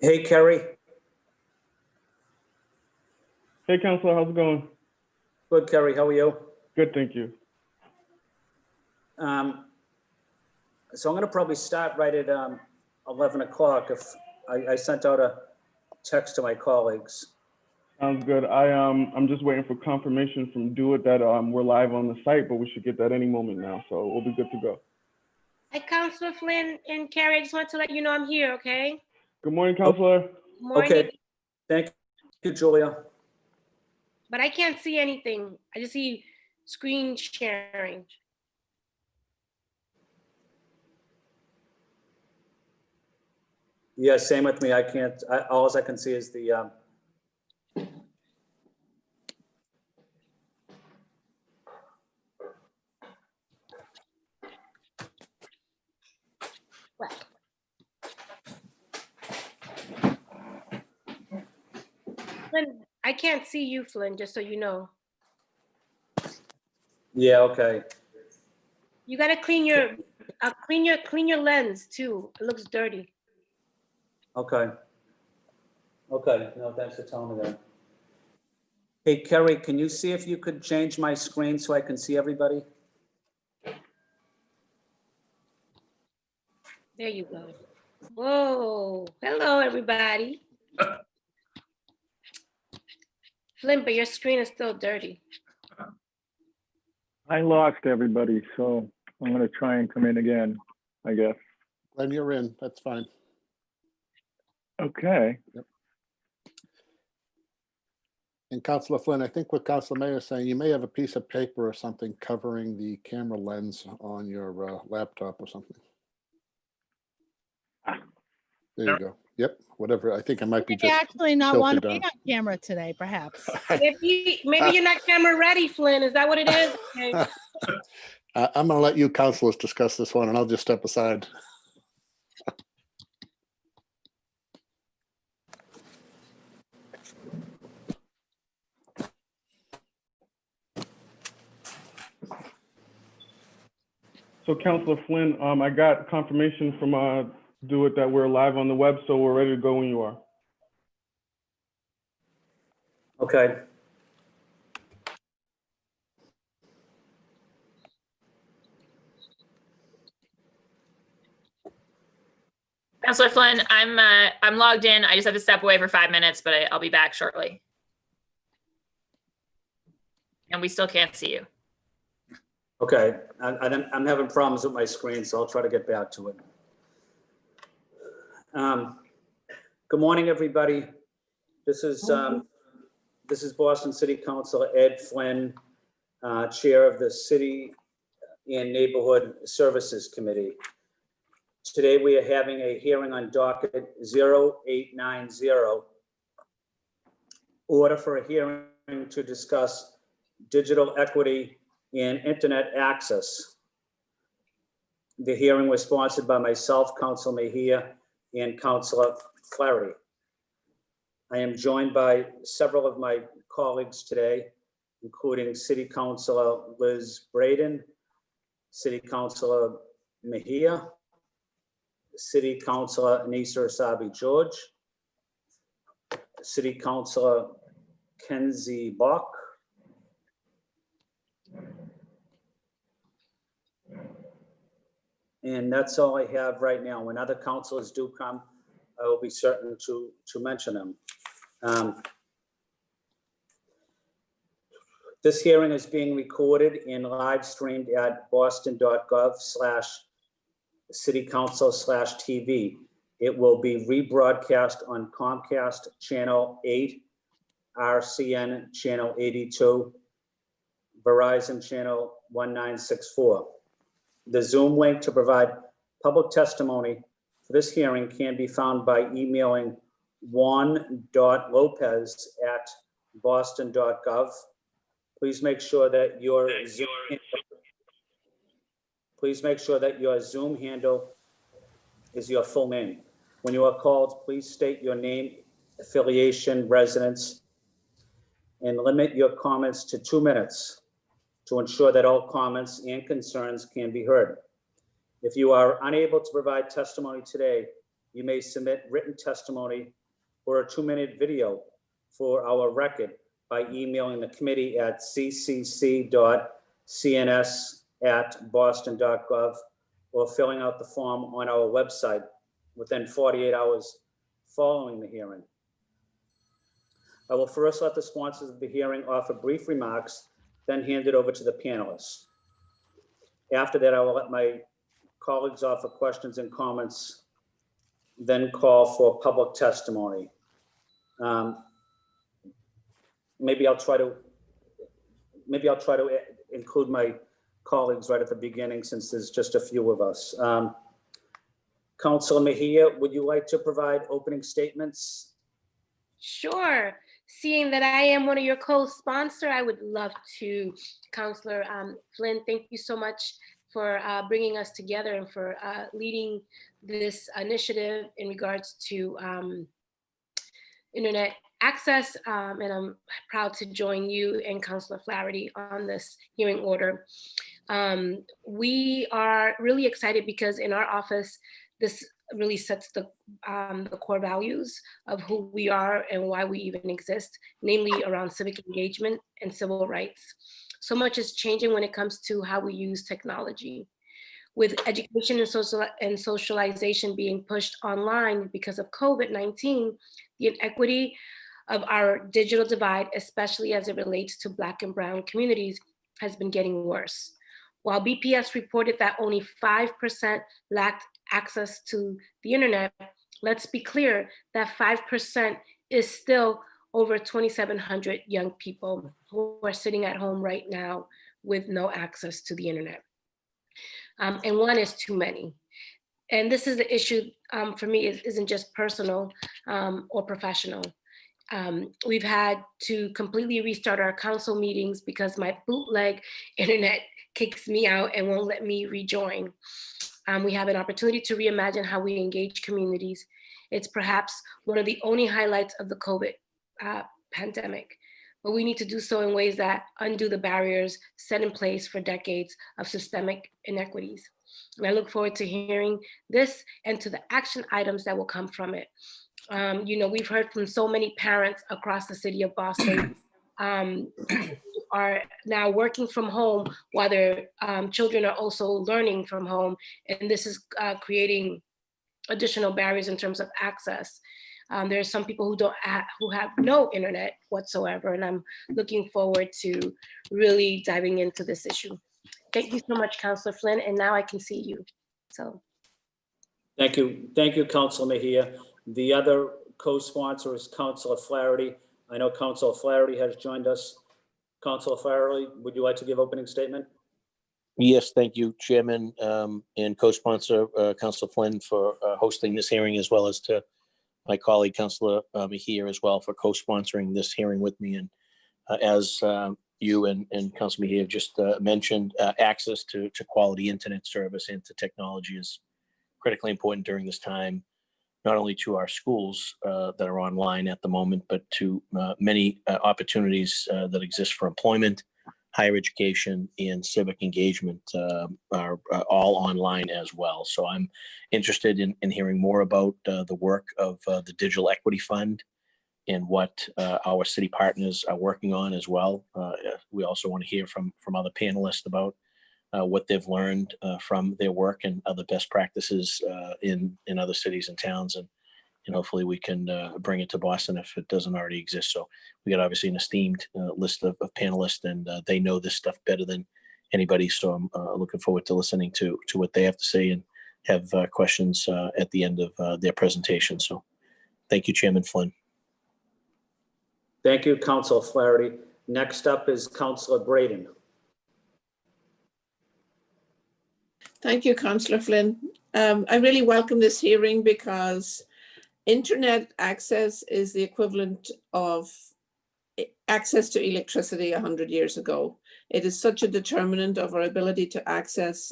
Hey, Kerry. Hey, Counselor, how's it going? Good, Kerry. How are you? Good, thank you. So I'm going to probably start right at 11 o'clock. If I sent out a text to my colleagues. Sounds good. I'm just waiting for confirmation from Do It that we're live on the site, but we should get that any moment now, so we'll be good to go. Hi, Counselor Flynn and Carrie. I just want to let you know I'm here, okay? Good morning, Counselor. Good morning. Okay. Thank you, Julia. But I can't see anything. I just see screen sharing. Yeah, same with me. I can't, all I can see is the, Flynn, I can't see you, Flynn, just so you know. yeah, okay. You gotta clean your clean your lens too. It looks dirty. Okay. Okay, no, thanks for telling me that. Hey, Kerry, can you see if you could change my screen so I can see everybody? There you go. Whoa, hello everybody. Flynn, but your screen is still dirty. I lost everybody, so I'm going to try and come in again, I guess. When you're in, that's fine. Okay. Yep. And Councilor Flynn, I think what Councilor Mayor is saying, you may have a piece of paper or something covering the camera lens on your laptop or something. There you go. Yep, whatever. I think it might be Maybe just actually not want to tilted be on camera today, perhaps. Maybe you're not camera ready, Flynn. Is that what it is? Okay. I'm going to let you councilors discuss this one, and I'll just step aside. So, Counselor Flynn, I got confirmation from Do It that we're live on the web, so we're ready to go when you are. Okay. Councilor Flynn, I'm logged in. I just have to step away for 5 minutes, but I'll be back shortly. And we still can't see you. Okay, I'm having problems with my screen, so I'll try to get back to it. Good morning, everybody. This is Boston City Councilor Ed Flynn, Chair of the City and Neighborhood Services Committee. Today, we are having a hearing on docket 0890, order for a hearing to discuss digital equity and internet access. The hearing was sponsored by myself, Councilor Mejia, and Councilor Flaherty. I am joined by several of my colleagues today, including City Councilor Liz Breadon, City Councilor Mejia, City Councilor Anissa Asabi George, City Councilor Kenzie Bach, and that's all I have right now. When other councilors do come, I will be certain to mention them. This hearing is being recorded and live streamed at boston.gov/citycouncil/TV. It will be rebroadcast on Comcast Channel 8, RCN Channel 82, Verizon Channel 1964. The Zoom link to provide public testimony for this hearing can be found by emailing juan.lopez@boston.gov. Please make sure that your Zoom handle is your full name. When you are called, please state your name, affiliation, residence, and limit your comments to 2 minutes to ensure that all comments and concerns can be heard. If you are unable to provide testimony today, you may submit written testimony or a 2-minute video for our record by emailing the committee at ccc.cns@boston.gov or filling out the form on our website within 48 hours following the hearing. I will first let the sponsors of the hearing offer brief remarks, then hand it over to the panelists. After that, I will let my colleagues offer questions and comments, then call for public testimony. Maybe I'll try to include my colleagues right at the beginning, since there's just a few of us. Councilor Mejia, would you like to provide opening statements? Sure. Seeing that I am one of your co-sponsor, I would love to. Councilor Flynn, thank you so much for bringing us together and for leading this initiative in regards to internet access. And I'm proud to join you and Councilor Flaherty on this hearing order. We are really excited because in our office, this really sets the core values of who we are and why we even exist, namely around civic engagement and civil rights. So much is changing when it comes to how we use technology. With education and socialization being pushed online because of COVID-19, the inequity of our digital divide, especially as it relates to Black and Brown communities, has been getting worse. While BPS reported that only 5% lacked access to the internet, let's be clear that 5% is still over 2,700 young people who are sitting at home right now with no access to the internet. And one is too many. And this is the issue for me, isn't just personal or professional. We've had to completely restart our council meetings because my bootleg internet kicks me out and won't let me rejoin. We have an opportunity to reimagine how we engage communities. It's perhaps one of the only highlights of the COVID pandemic, but we need to do so in ways that undo the barriers set in place for decades of systemic inequities. And I look forward to hearing this and to the action items that will come from it. We've heard from so many parents across the city of Boston are now working from home while their children are also learning from home. And this is creating additional barriers in terms of access. There are some people who have no internet whatsoever, and I'm looking forward to really diving into this issue. Thank you so much, Councilor Flynn, and now I can see you. So. Thank you, Councilor Mejia. The other co-sponsor is Councilor Flaherty. I know Councilor Flaherty has joined us. Councilor Flaherty, would you like to give opening statement? Yes, thank you, Chairman, and co-sponsor Councilor Flynn for hosting this hearing, as well as to my colleague Councilor Mejia as well for co-sponsoring this hearing with me. And as you and Councilor Mejia have just mentioned, access to quality internet service and to technology is critically important during this time, not only to our schools that are online at the moment, but to many opportunities that exist for employment, higher education, and civic engagement are all online as well. So I'm interested in hearing more about the work of the Digital Equity Fund and what our city partners are working on as well. We also want to hear from other panelists about what they've learned from their work and other best practices in other cities and towns. And hopefully we can bring it to Boston if it doesn't already exist. So we got obviously an esteemed list of panelists, and they know this stuff better than anybody. So I'm looking forward to listening to what they have to say and have questions at the end of their presentation. So thank you, Chairman Flynn. Thank you, Councilor Flaherty. Next up is Councilor Breadon. Thank you, Councillor Flynn. I really welcome this hearing because internet access is the equivalent of access to electricity 100 years ago. It is such a determinant of our ability to access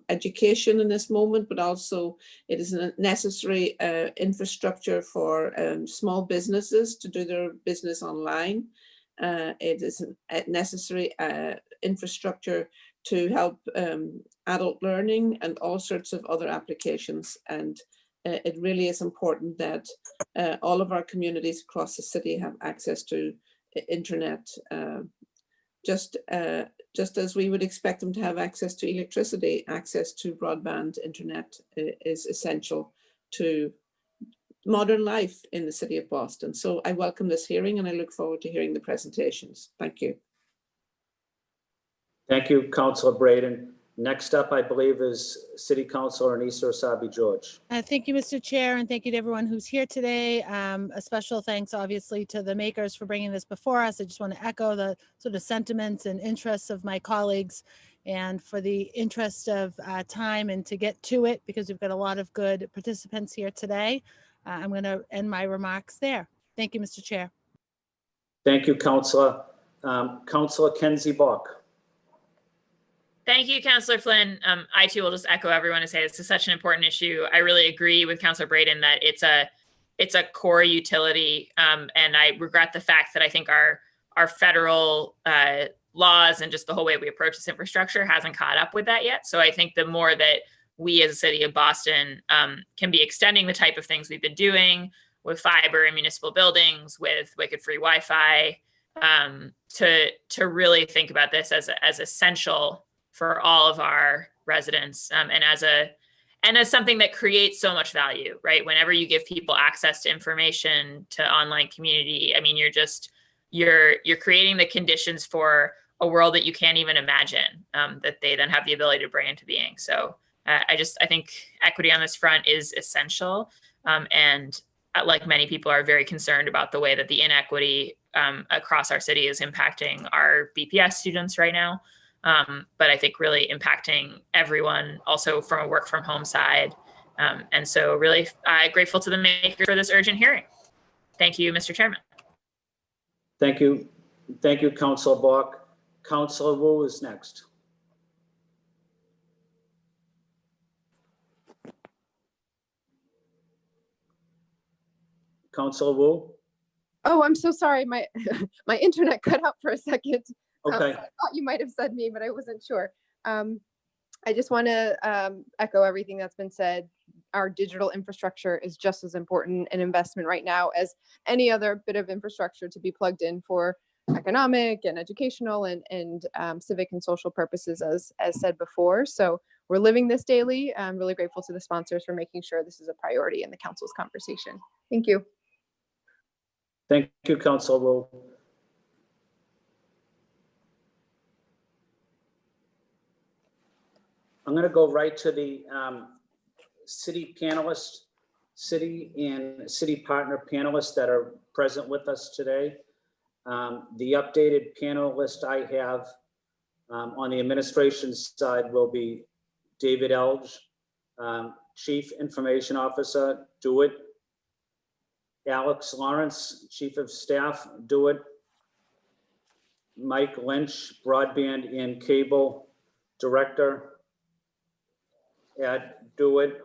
education in this moment, but also it is a necessary infrastructure for small businesses to do their business online. It is a necessary infrastructure to help adult learning and all sorts of other applications. And it really is important that all of our communities across the city have access to internet, just as we would expect them to have access to electricity. Access to broadband internet is essential to modern life in the city of Boston. So I welcome this hearing and I look forward to hearing the presentations. Thank you. Thank you, Councilor Breadon. Next up, I believe, is City Councilor Anissa Asabi George. Thank you, Mr. Chair, and thank you to everyone who's here today. A special thanks, obviously, to the makers for bringing this before us. I just want to echo the sort of sentiments and interests of my colleagues, and for the interest of time and to get to it, because we've got a lot of good participants here today. I'm going to end my remarks there. Thank you, Mr. Chair. Thank you, Councilor. Councilor Kenzie Bach. Thank you, Councillor Flynn. I too will just echo everyone and say this is such an important issue. I really agree with Councillor Breadon that it's a core utility, and I regret the fact that I think our federal laws and just the whole way we approach this infrastructure hasn't caught up with that yet. So I think the more that we as a city of Boston can be extending the type of things we've been doing with fiber in municipal buildings, with wicked-free Wi-Fi, to really think about this as essential for all of our residents, and as something that creates so much value, right? Whenever you give people access to information, to online community, I mean, you're creating the conditions for a world that you can't even imagine, that they then have the ability to bring into being. So I think equity on this front is essential, and like many people are very concerned about the way that the inequity across our city is impacting our BPS students right now. But I think really impacting everyone also from a work from home side. And so really grateful to the maker for this urgent hearing. Thank you, Mr. Chairman. Thank you. Thank you, Councilor Bach. Councilor Wu is next. Councilor Wu? Oh, I'm so sorry. My my internet cut out for a second. Okay. I thought you might have said me, but I wasn't sure. I just want to echo everything that's been said. Our digital infrastructure is just as important an investment right now as any other bit of infrastructure to be plugged in for economic and educational and civic and social purposes, as said before. So we're living this daily. I'm really grateful to the sponsors for making sure this is a priority in the council's conversation. Thank you. Thank you, Councilor Wu. I'm going to go right to the city panelists, city and city partner panelists that are present with us today. The updated panel list I have on the administration side will be David Elge, Chief Information Officer, DeWitt; Alex Lawrence, Chief of Staff, DeWitt; Mike Lynch, Broadband and Cable Director at DeWitt;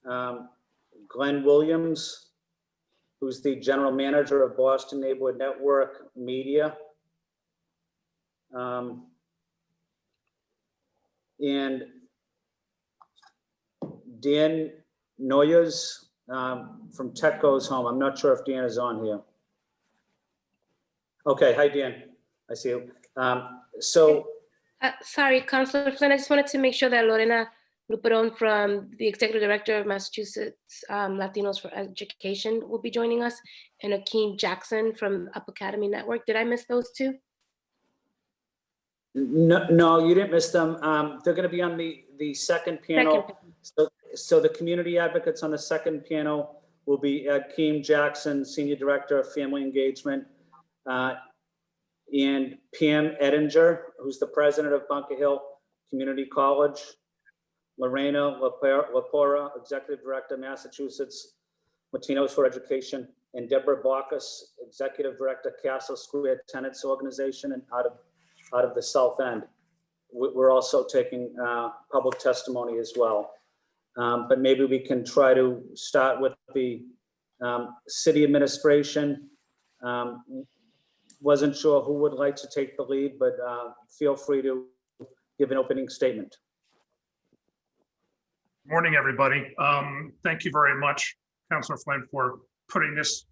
Glenn Williams, who's the General Manager of Boston Neighborhood Network Media; and Dan Noyes from Tech Goes Home. I'm not sure if Dan is on here. Okay, hi Dan, I see you. Sorry, Councilor Flynn, I just wanted to make sure that Lorena Luperon from the Executive Director of Massachusetts Latinos for Education will be joining us, and Akeem Jackson from Up Academy Network. Did I miss those two? No, you didn't miss them. They're going to be on the second panel. So the community advocates on the second panel will be Akeem Jackson, Senior Director of Family Engagement, and Pam Edinger, who's the President of Bunker Hill Community College; Lorena Lapora, Executive Director, Massachusetts Latinos for Education; and Deborah Bacchus, Executive Director, Castle Square Tenants Organization, and out of the South End. We're also taking public testimony as well. But maybe we can try to start with the city administration. Wasn't sure who would like to take the lead, but feel free to give an opening statement. Morning, everybody. Thank you very much, Councilor Flynn, for putting this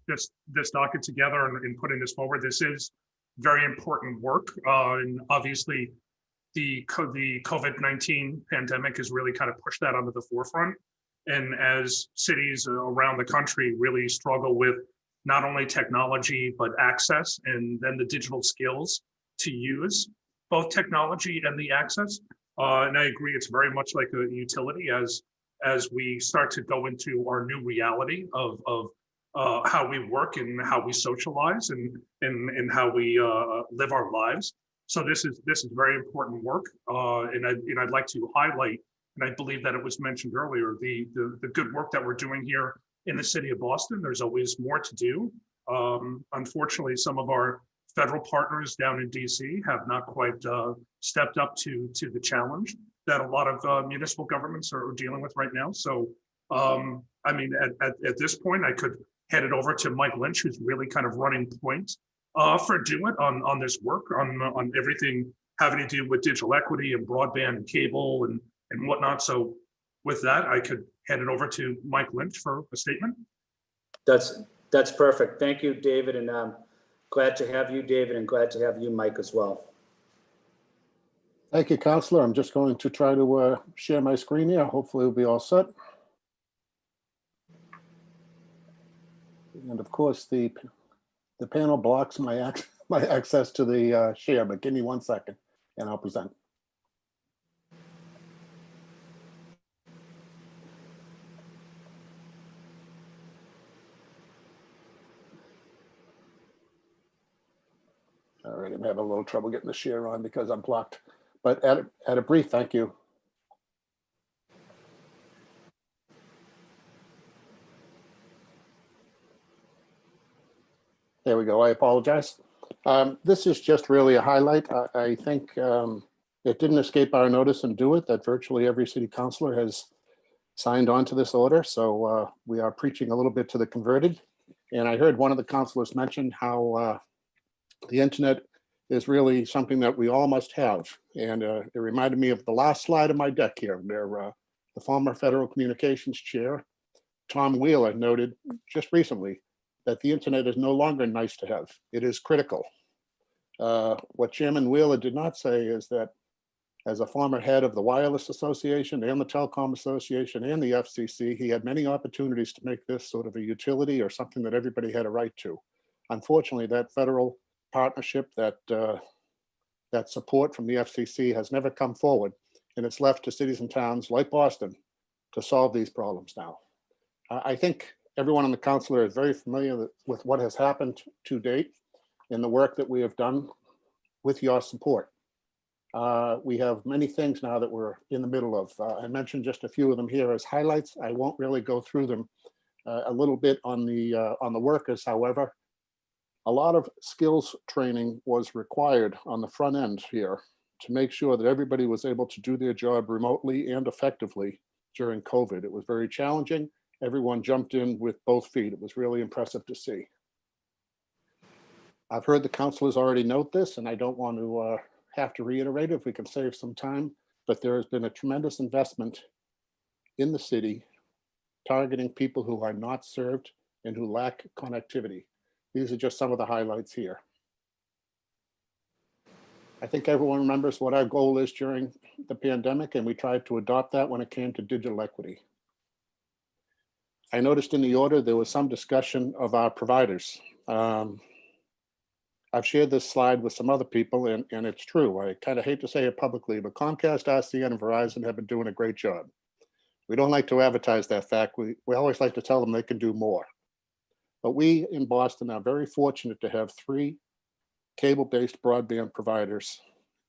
docket together and putting this forward. This is very important work. And obviously, the COVID-19 pandemic has really kind of pushed that onto the forefront. And as cities around the country really struggle with not only technology, but access and then the digital skills to use both technology and the access. And I agree, it's very much like a utility as we start to go into our new reality of how we work and how we socialize and how we live our lives. So this is very important work, and I'd like to highlight, and I believe that it was mentioned earlier, the good work that we're doing here in the city of Boston. There's always more to do. Unfortunately, some of our federal partners down in DC have not quite stepped up to the challenge that a lot of municipal governments are dealing with right now. So, I mean, at this point, I could head it over to Mike Lynch, who's really kind of running point for DoIT on this work, on everything having to do with digital equity and broadband and cable and whatnot. So with that, I could hand it over to Mike Lynch for a statement. That's perfect. Thank you, David, and glad to have you, David, and glad to have you, Mike, as well. Thank you, Counselor. I'm just going to try to share my screen here. Hopefully we'll be all set. And of course, the panel blocks my access to the share, but give me 1 second and I'll present. All right, I'm having a little trouble getting the share on because I'm blocked, but at a brief thank you. There we go. I apologize. This is just really a highlight. I think it didn't escape our notice and DoIT that virtually every city councilor has signed on to this order. So we are preaching a little bit to the converted. And I heard one of the councilors mention how the internet is really something that we all must have. And it reminded me of the last slide of my deck here, where the former federal communications chair, Tom Wheeler, noted just recently that the internet is no longer nice to have. It is critical. What Chairman Wheeler did not say is that as a former head of the Wireless Association and the Telecom Association and the FCC, he had many opportunities to make this sort of a utility or something that everybody had a right to. Unfortunately, that federal partnership, that support from the FCC has never come forward, and it's left to cities and towns like Boston to solve these problems now. I think everyone on the council is very familiar with what has happened to date in the work that we have done with your support. We have many things now that we're in the middle of. I mentioned just a few of them here as highlights. I won't really go through them. A little bit on the workers, however. A lot of skills training was required on the front end here to make sure that everybody was able to do their job remotely and effectively during COVID. It was very challenging. Everyone jumped in with both feet. It was really impressive to see. I've heard the councilors already note this, and I don't want to have to reiterate it if we can save some time, but there has been a tremendous investment in the city targeting people who are not served and who lack connectivity. These are just some of the highlights here. I think everyone remembers what our goal is during the pandemic, and we tried to adopt that when it came to digital equity. I noticed in the order there was some discussion of our providers. I've shared this slide with some other people, and it's true. I kind of hate to say it publicly, but Comcast, RCN, and Verizon have been doing a great job. We don't like to advertise that fact. We always like to tell them they can do more. But we in Boston are very fortunate to have 3 cable-based broadband providers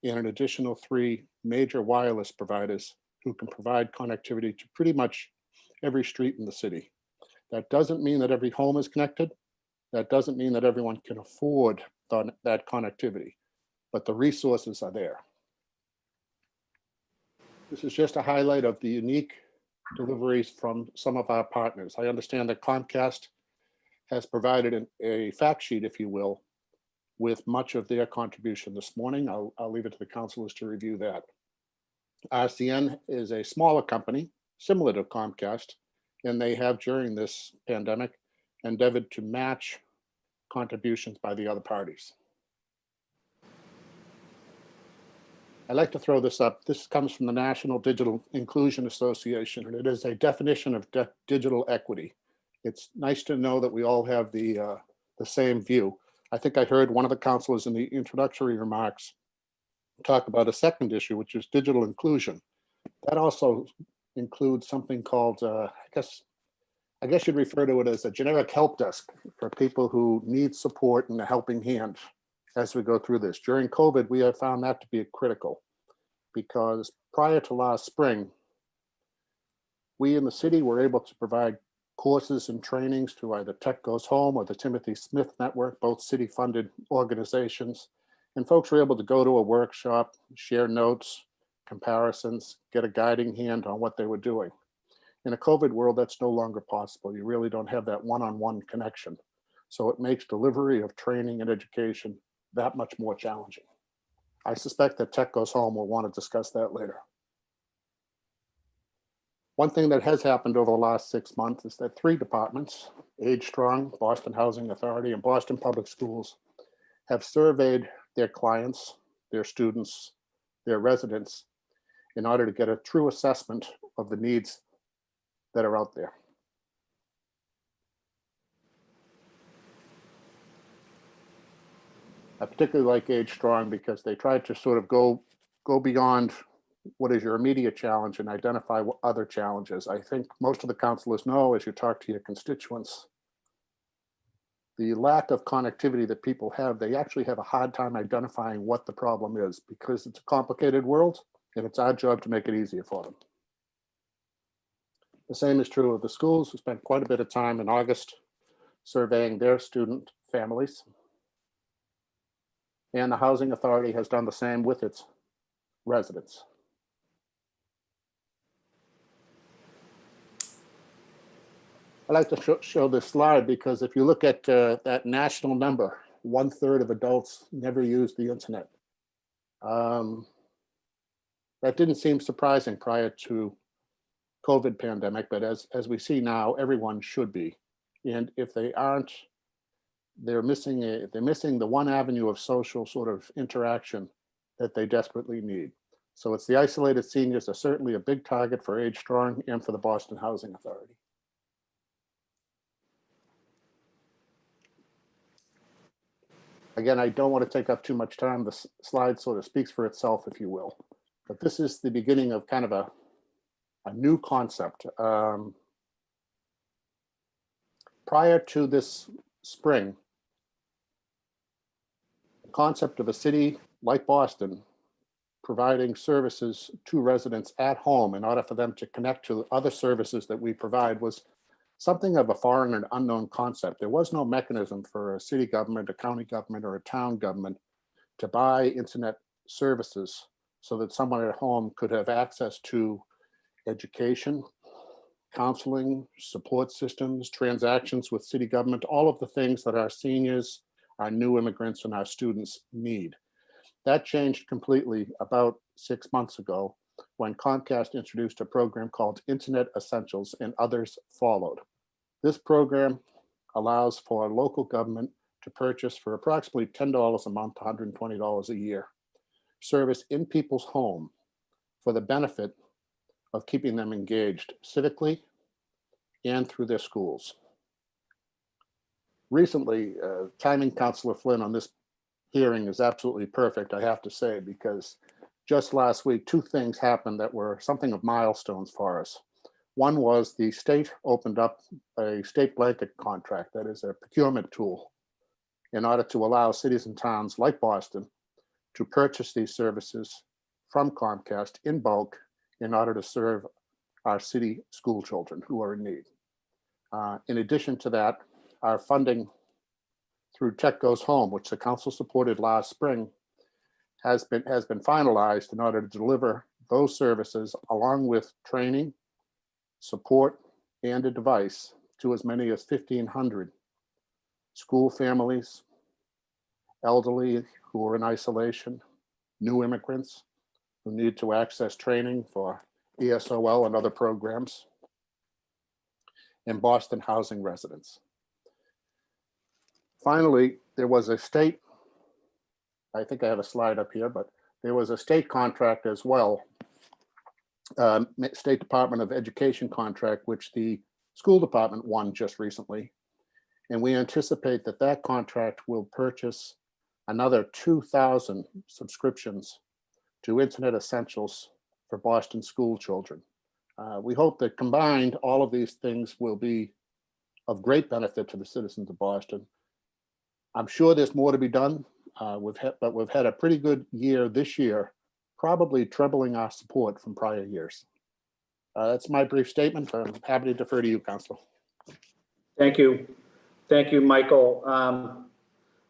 and an additional 3 major wireless providers who can provide connectivity to pretty much every street in the city. That doesn't mean that every home is connected. That doesn't mean that everyone can afford that connectivity, but the resources are there. This is just a highlight of the unique deliveries from some of our partners. I understand that Comcast has provided a fact sheet, if you will, with much of their contribution this morning. I'll leave it to the councilors to review that. RCN is a smaller company, similar to Comcast, and they have during this pandemic endeavored to match contributions by the other parties. I'd like to throw this up. This comes from the National Digital Inclusion Association, and it is a definition of digital equity. It's nice to know that we all have the same view. I think I heard one of the councilors in the introductory remarks talk about a second issue, which is digital inclusion. That also includes something called, I guess you'd refer to it as a generic help desk for people who need support and a helping hand as we go through this. During COVID, we have found that to be critical because prior to last spring, we in the city were able to provide courses and trainings through either Tech Goes Home or the Timothy Smith Network, both city-funded organizations. And folks were able to go to a workshop, share notes, comparisons, get a guiding hand on what they were doing. In a COVID world, that's no longer possible. You really don't have that one-on-one connection. So it makes delivery of training and education that much more challenging. I suspect that Tech Goes Home will want to discuss that later. One thing that has happened over the last 6 months is that 3 departments, Age Strong, Boston Housing Authority, and Boston Public Schools, have surveyed their clients, their students, their residents, in order to get a true assessment of the needs that are out there. I particularly like Age Strong because they tried to sort of go beyond what is your immediate challenge and identify what other challenges. I think most of the councilors know, as you talk to your constituents, the lack of connectivity that people have, they actually have a hard time identifying what the problem is because it's a complicated world and it's our job to make it easier for them. The same is true of the schools. We spent quite a bit of time in August surveying their student families. And the Housing Authority has done the same with its residents. I like to show this slide because if you look at that national number, 1/3 of adults never use the internet. That didn't seem surprising prior to COVID pandemic, but as we see now, everyone should be. And if they aren't, they're missing the one avenue of social sort of interaction that they desperately need. So it's the isolated seniors are certainly a big target for Age Strong and for the Boston Housing Authority. Again, I don't want to take up too much time. The slide sort of speaks for itself, if you will. But this is the beginning of kind of a new concept. Prior to this spring, the concept of a city like Boston providing services to residents at home in order for them to connect to other services that we provide was something of a foreign and unknown concept. There was no mechanism for a city government, a county government, or a town government to buy internet services so that someone at home could have access to education, counseling, support systems, transactions with city government, all of the things that our seniors, our new immigrants, and our students need. That changed completely about 6 months ago when Comcast introduced a program called Internet Essentials and others followed. This program allows for local government to purchase for approximately $10 a month, $120 a year, service in people's home for the benefit of keeping them engaged civically and through their schools. Recently, timing Councilor Flynn on this hearing is absolutely perfect, I have to say, because just last week, 2 things happened that were something of milestones for us. One was the state opened up a state blanket contract, that is a procurement tool, in order to allow cities and towns like Boston to purchase these services from Comcast in bulk in order to serve our city school children who are in need. In addition to that, our funding through Tech Goes Home, which the council supported last spring, has been finalized in order to deliver those services along with training, support, and a device to as many as 1,500 school families, elderly who are in isolation, new immigrants who need to access training for ESOL and other programs, and Boston housing residents. Finally, there was a state, I think I have a slide up here, but there was a state contract as well, State Department of Education contract, which the school department won just recently. And we anticipate that that contract will purchase another 2,000 subscriptions to Internet Essentials for Boston school children. We hope that combined, all of these things will be of great benefit to the citizens of Boston. I'm sure there's more to be done, but we've had a pretty good year this year, probably trebling our support from prior years. That's my brief statement. I'm happy to defer to you, Councilor. Thank you. Thank you, Michael.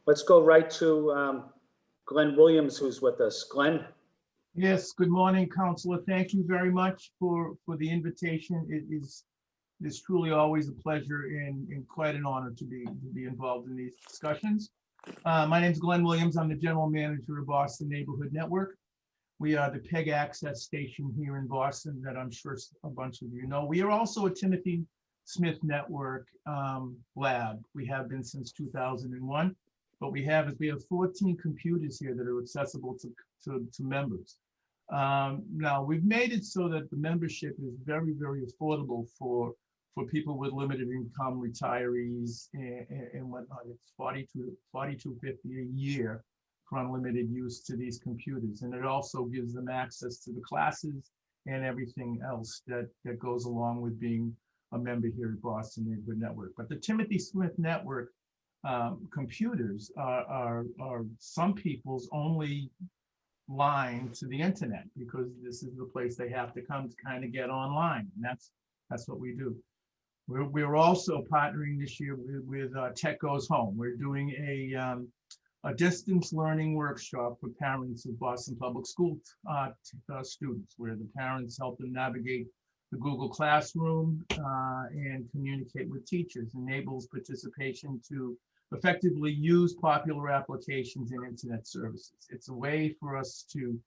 Let's go right to Glenn Williams, who's with us. Glenn? Yes, good morning, Councilor. Thank you very much for the invitation. It's truly always a pleasure and quite an honor to be involved in these discussions. My name is Glenn Williams. I'm the General Manager of Boston Neighborhood Network. We are the PEG access station here in Boston that I'm sure a bunch of you know. We are also a Timothy Smith Network lab. We have been since 2001. What we have 14 computers here that are accessible to members. Now, we've made it so that the membership is very, very affordable for people with limited income, retirees, and whatnot. It's $42.50 a year for unlimited use to these computers. And it also gives them access to the classes and everything else that goes along with being a member here at Boston Neighborhood Network. But the Timothy Smith Network computers are some people's only line to the internet, because this is the place they have to come to kind of get online. And that's what we do. We're also partnering this year with Tech Goes Home. We're doing a distance learning workshop for parents of Boston Public School students, where the parents help them navigate the Google Classroom and communicate with teachers, enables participation to effectively use popular applications and internet services. It's a way for us to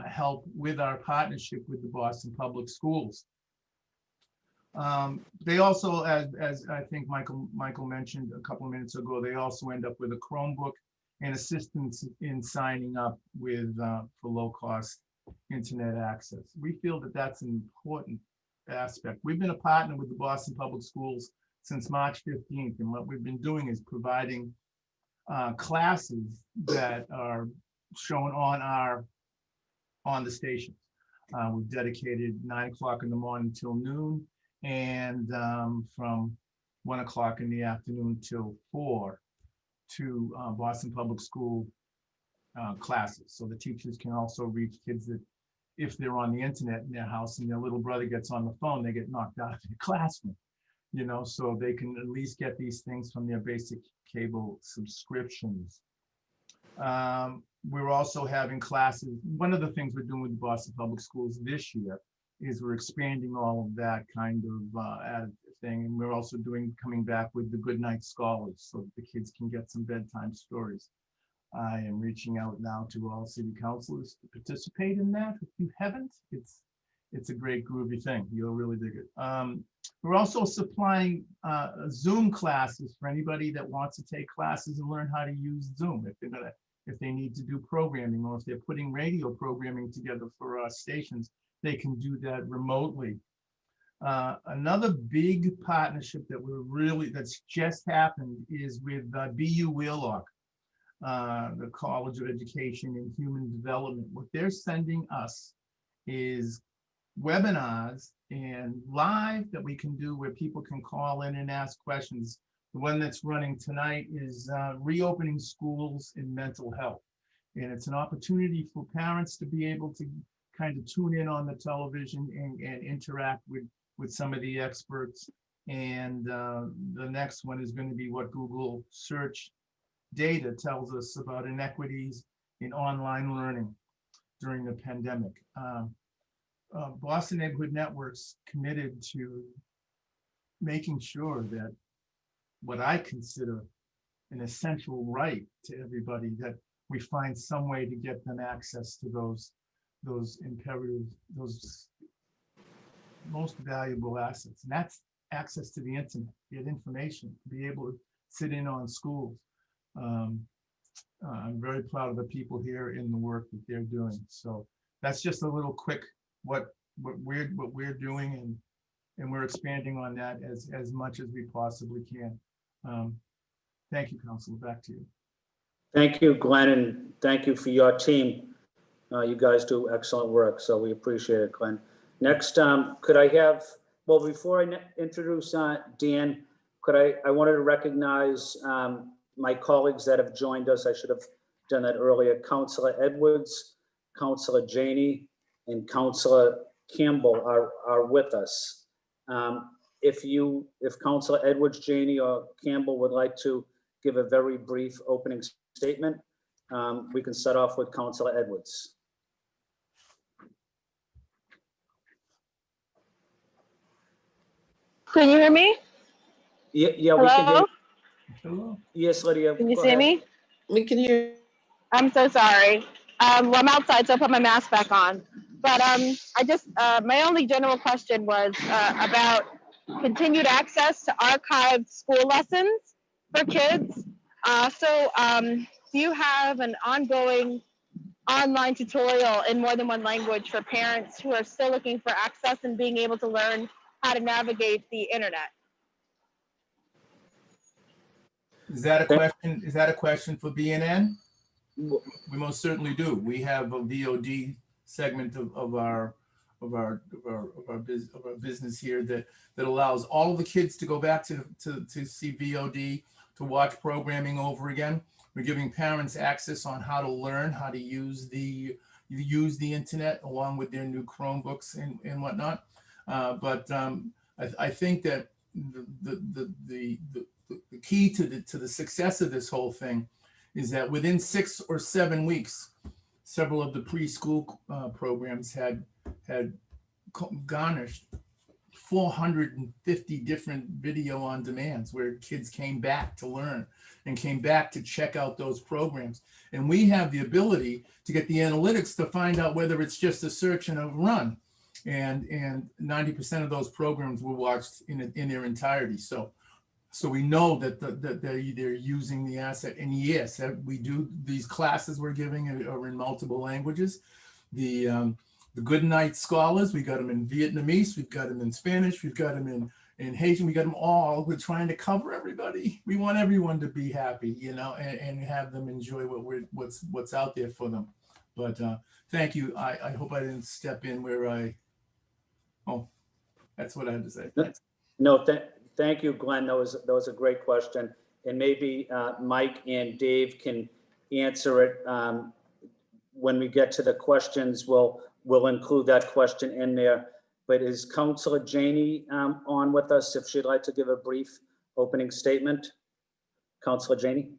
help with our partnership with the Boston Public Schools. They also, as I think Michael mentioned a couple of minutes ago, they also end up with a Chromebook and assistance in signing up with for low-cost internet access. We feel that that's an important aspect. We've been a partner with the Boston Public Schools since March 15th, and what we've been doing is providing classes that are shown on the stations. We've dedicated 9 o'clock in the morning till noon, and from 1 o'clock in the afternoon till 4 to Boston Public School classes. So the teachers can also reach kids that, if they're on the internet in their house and their little brother gets on the phone, they get knocked out of the classroom. You know, so they can at least get these things from their basic cable subscriptions. We're also having classes. One of the things we're doing with the Boston Public Schools this year is we're expanding all of that kind of thing. And we're also coming back with the Good Night Scholars, so that the kids can get some bedtime stories. I am reaching out now to all city councilors to participate in that. If you haven't, it's a great groovy thing. You'll really dig it. We're also supplying Zoom classes for anybody that wants to take classes and learn how to use Zoom. If they need to do programming, or if they're putting radio programming together for stations, they can do that remotely. Another big partnership that's just happened is with BU Wheelock, the College of Education and Human Development. What they're sending us is webinars and live that we can do, where people can call in and ask questions. The one that's running tonight is reopening schools in mental health. And it's an opportunity for parents to be able to kind of tune in on the television and interact with some of the experts. And the next one is going to be what Google search data tells us about inequities in online learning during the pandemic. Boston Neighborhood Network's committed to making sure that what I consider an essential right to everybody, that we find some way to get them access to those imperative, those most valuable assets, and that's access to the internet, get information, be able to sit in on schools. I'm very proud of the people here in the work that they're doing. So that's just a little quick what we're doing, and we're expanding on that as much as we possibly can. Thank you, Councilor. Back to you. Thank you, Glenn, and thank you for your team. You guys do excellent work, so we appreciate it, Glenn. Next, could I have, well, before I introduce Dan, I wanted to recognize my colleagues that have joined us. I should have done that earlier. Councilor Edwards, Councilor Janey, and Councilor Campbell are with us. If Councilor Edwards, Janey, or Campbell would like to give a very brief opening statement, we can start off with Councilor Edwards. Can you hear me? Yeah, we can hear you. Hello? Yes, Lydia. Can you go see ahead. me? We can hear. I'm so sorry. Well, I'm outside, so I put my mask back on. But my only general question was about continued access to archived school lessons for kids. Do you have an ongoing online tutorial in more than one language for parents who are still looking for access and being able to learn how to navigate the internet? Is that a question? Is that a question for BNN? We most certainly do. We have a VOD segment of our business here that allows all of the kids to go back to see VOD, to watch programming over again. We're giving parents access on how to learn how to use the internet along with their new Chromebooks and whatnot. I think that the key to the success of this whole thing is that within 6 or 7 weeks, several of the preschool programs had garnished 450 different video on demands where kids came back to learn and came back to check out those programs. And we have the ability to get the analytics to find out whether it's just a search and a run. And 90% of those programs were watched in their entirety. So we know that they're using the asset. And yes, we do, these classes we're giving are in multiple languages. The Good Night Scholars, we got them in Vietnamese, we've got them in Spanish, we've got them in Haitian, we got them all. We're trying to cover everybody. We want everyone to be happy, you know, and have them enjoy what's out there for them. But thank you. I hope I didn't step in where that's what I had to say. Thanks. No, thank you, Glenn. That was a great question. And maybe Mike and Dave can answer it when we get to the questions. We'll include that question in there. But is Councilor Janey on with us if she'd like to give a brief opening statement? Councilor Janey?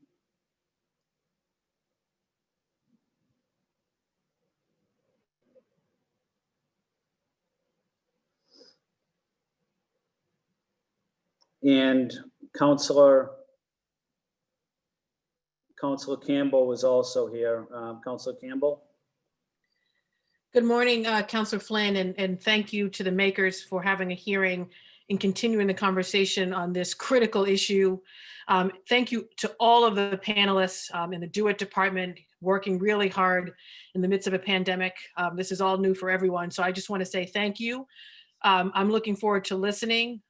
And Councilor Campbell was also here. Councilor Campbell? Good morning, Councilor Flynn, and thank you to the makers for having a hearing and continuing the conversation on this critical issue. Thank you to all of the panelists in the Do It department working really hard in the midst of a pandemic. This is all new for everyone, so I just want to say thank you. I'm looking forward to listening.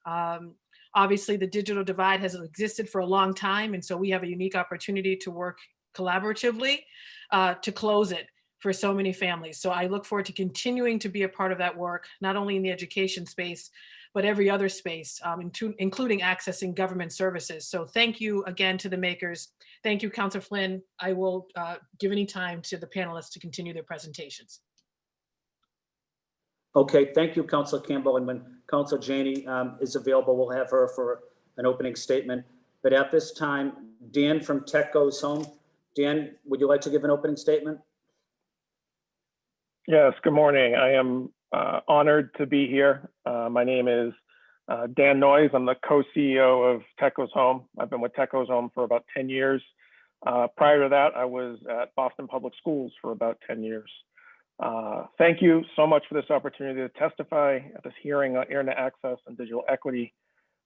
Obviously, the digital divide has existed for a long time, and so we have a unique opportunity to work collaboratively to close it for so many families. So I look forward to continuing to be a part of that work, not only in the education space, but every other space, including accessing government services. So thank you again to the makers. Thank you, Councilor Flynn. I will give any time to the panelists to continue their presentations. Okay, thank you, Councilor Campbell. And when Councilor Janey is available, we'll have her for an opening statement. But at this time, Dan from Tech Goes Home. Dan, would you like to give an opening statement? Yes, good morning. I am honored to be here. My name is Dan Noyes. I'm the co-CEO of Tech Goes Home. I've been with Tech Goes Home for about 10 years. Prior to that, I was at Boston Public Schools for about 10 years. Thank you so much for this opportunity to testify at this hearing on internet access and digital equity.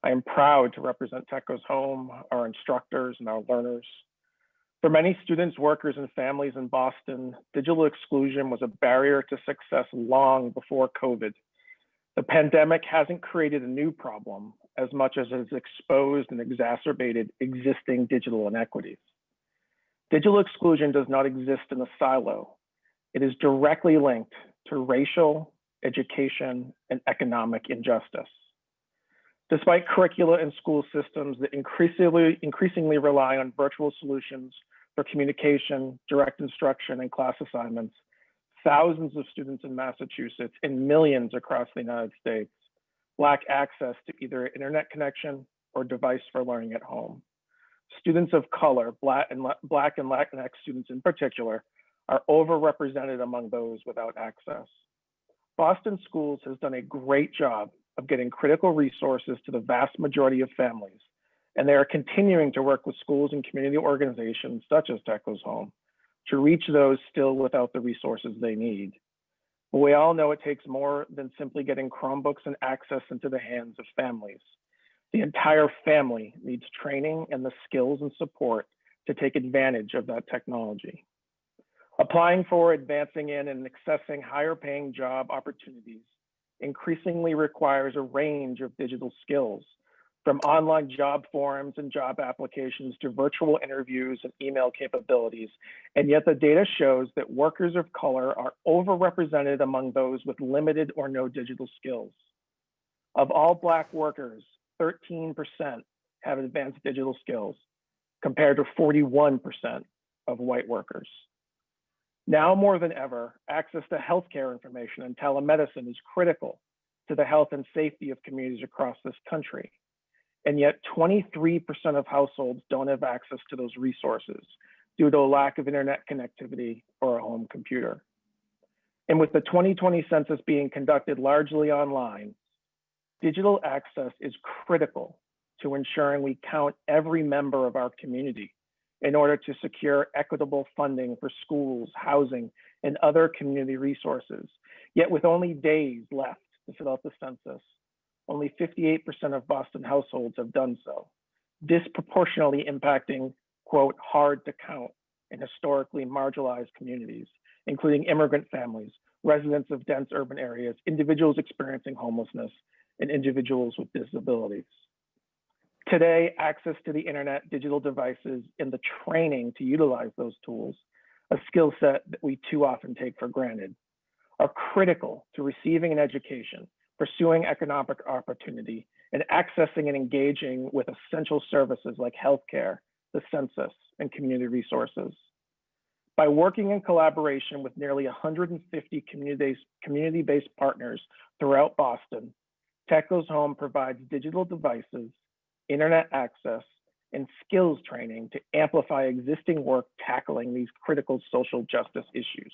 I am proud to represent Tech Goes Home, our instructors and our learners. For many students, workers, and families in Boston, digital exclusion was a barrier to success long before COVID. The pandemic hasn't created a new problem as much as it has exposed and exacerbated existing digital inequities. Digital exclusion does not exist in a silo. It is directly linked to racial, education, and economic injustice. Despite curricula and school systems that increasingly rely on virtual solutions for communication, direct instruction, and class assignments, thousands of students in Massachusetts and millions across the United States lack access to either internet connection or device for learning at home. Students of color, Black and Latinx students in particular, are overrepresented among those without access. Boston Schools has done a great job of getting critical resources to the vast majority of families, and they are continuing to work with schools and community organizations such as Tech Goes Home to reach those still without the resources they need. But we all know it takes more than simply getting Chromebooks and access into the hands of families. The entire family needs training and the skills and support to take advantage of that technology. Applying for, advancing in, and accessing higher paying job opportunities increasingly requires a range of digital skills, from online job forums and job applications to virtual interviews and email capabilities. And yet the data shows that workers of color are overrepresented among those with limited or no digital skills. Of all Black workers, 13% have advanced digital skills, compared to 41% of white workers. Now more than ever, access to healthcare information and telemedicine is critical to the health and safety of communities across this country. And yet 23% of households don't have access to those resources due to a lack of internet connectivity or a home computer. And with the 2020 census being conducted largely online, digital access is critical to ensuring we count every member of our community in order to secure equitable funding for schools, housing, and other community resources. Yet with only days left to fill out the census, only 58% of Boston households have done so, disproportionately impacting, quote, hard to count in historically marginalized communities, including immigrant families, residents of dense urban areas, individuals experiencing homelessness, and individuals with disabilities. Today, access to the internet, digital devices, and the training to utilize those tools, a skill set that we too often take for granted, are critical to receiving an education, pursuing economic opportunity, and accessing and engaging with essential services like healthcare, the census, and community resources. By working in collaboration with nearly 150 community-based partners throughout Boston, Tech Goes Home provides digital devices, internet access, and skills training to amplify existing work tackling these critical social justice issues.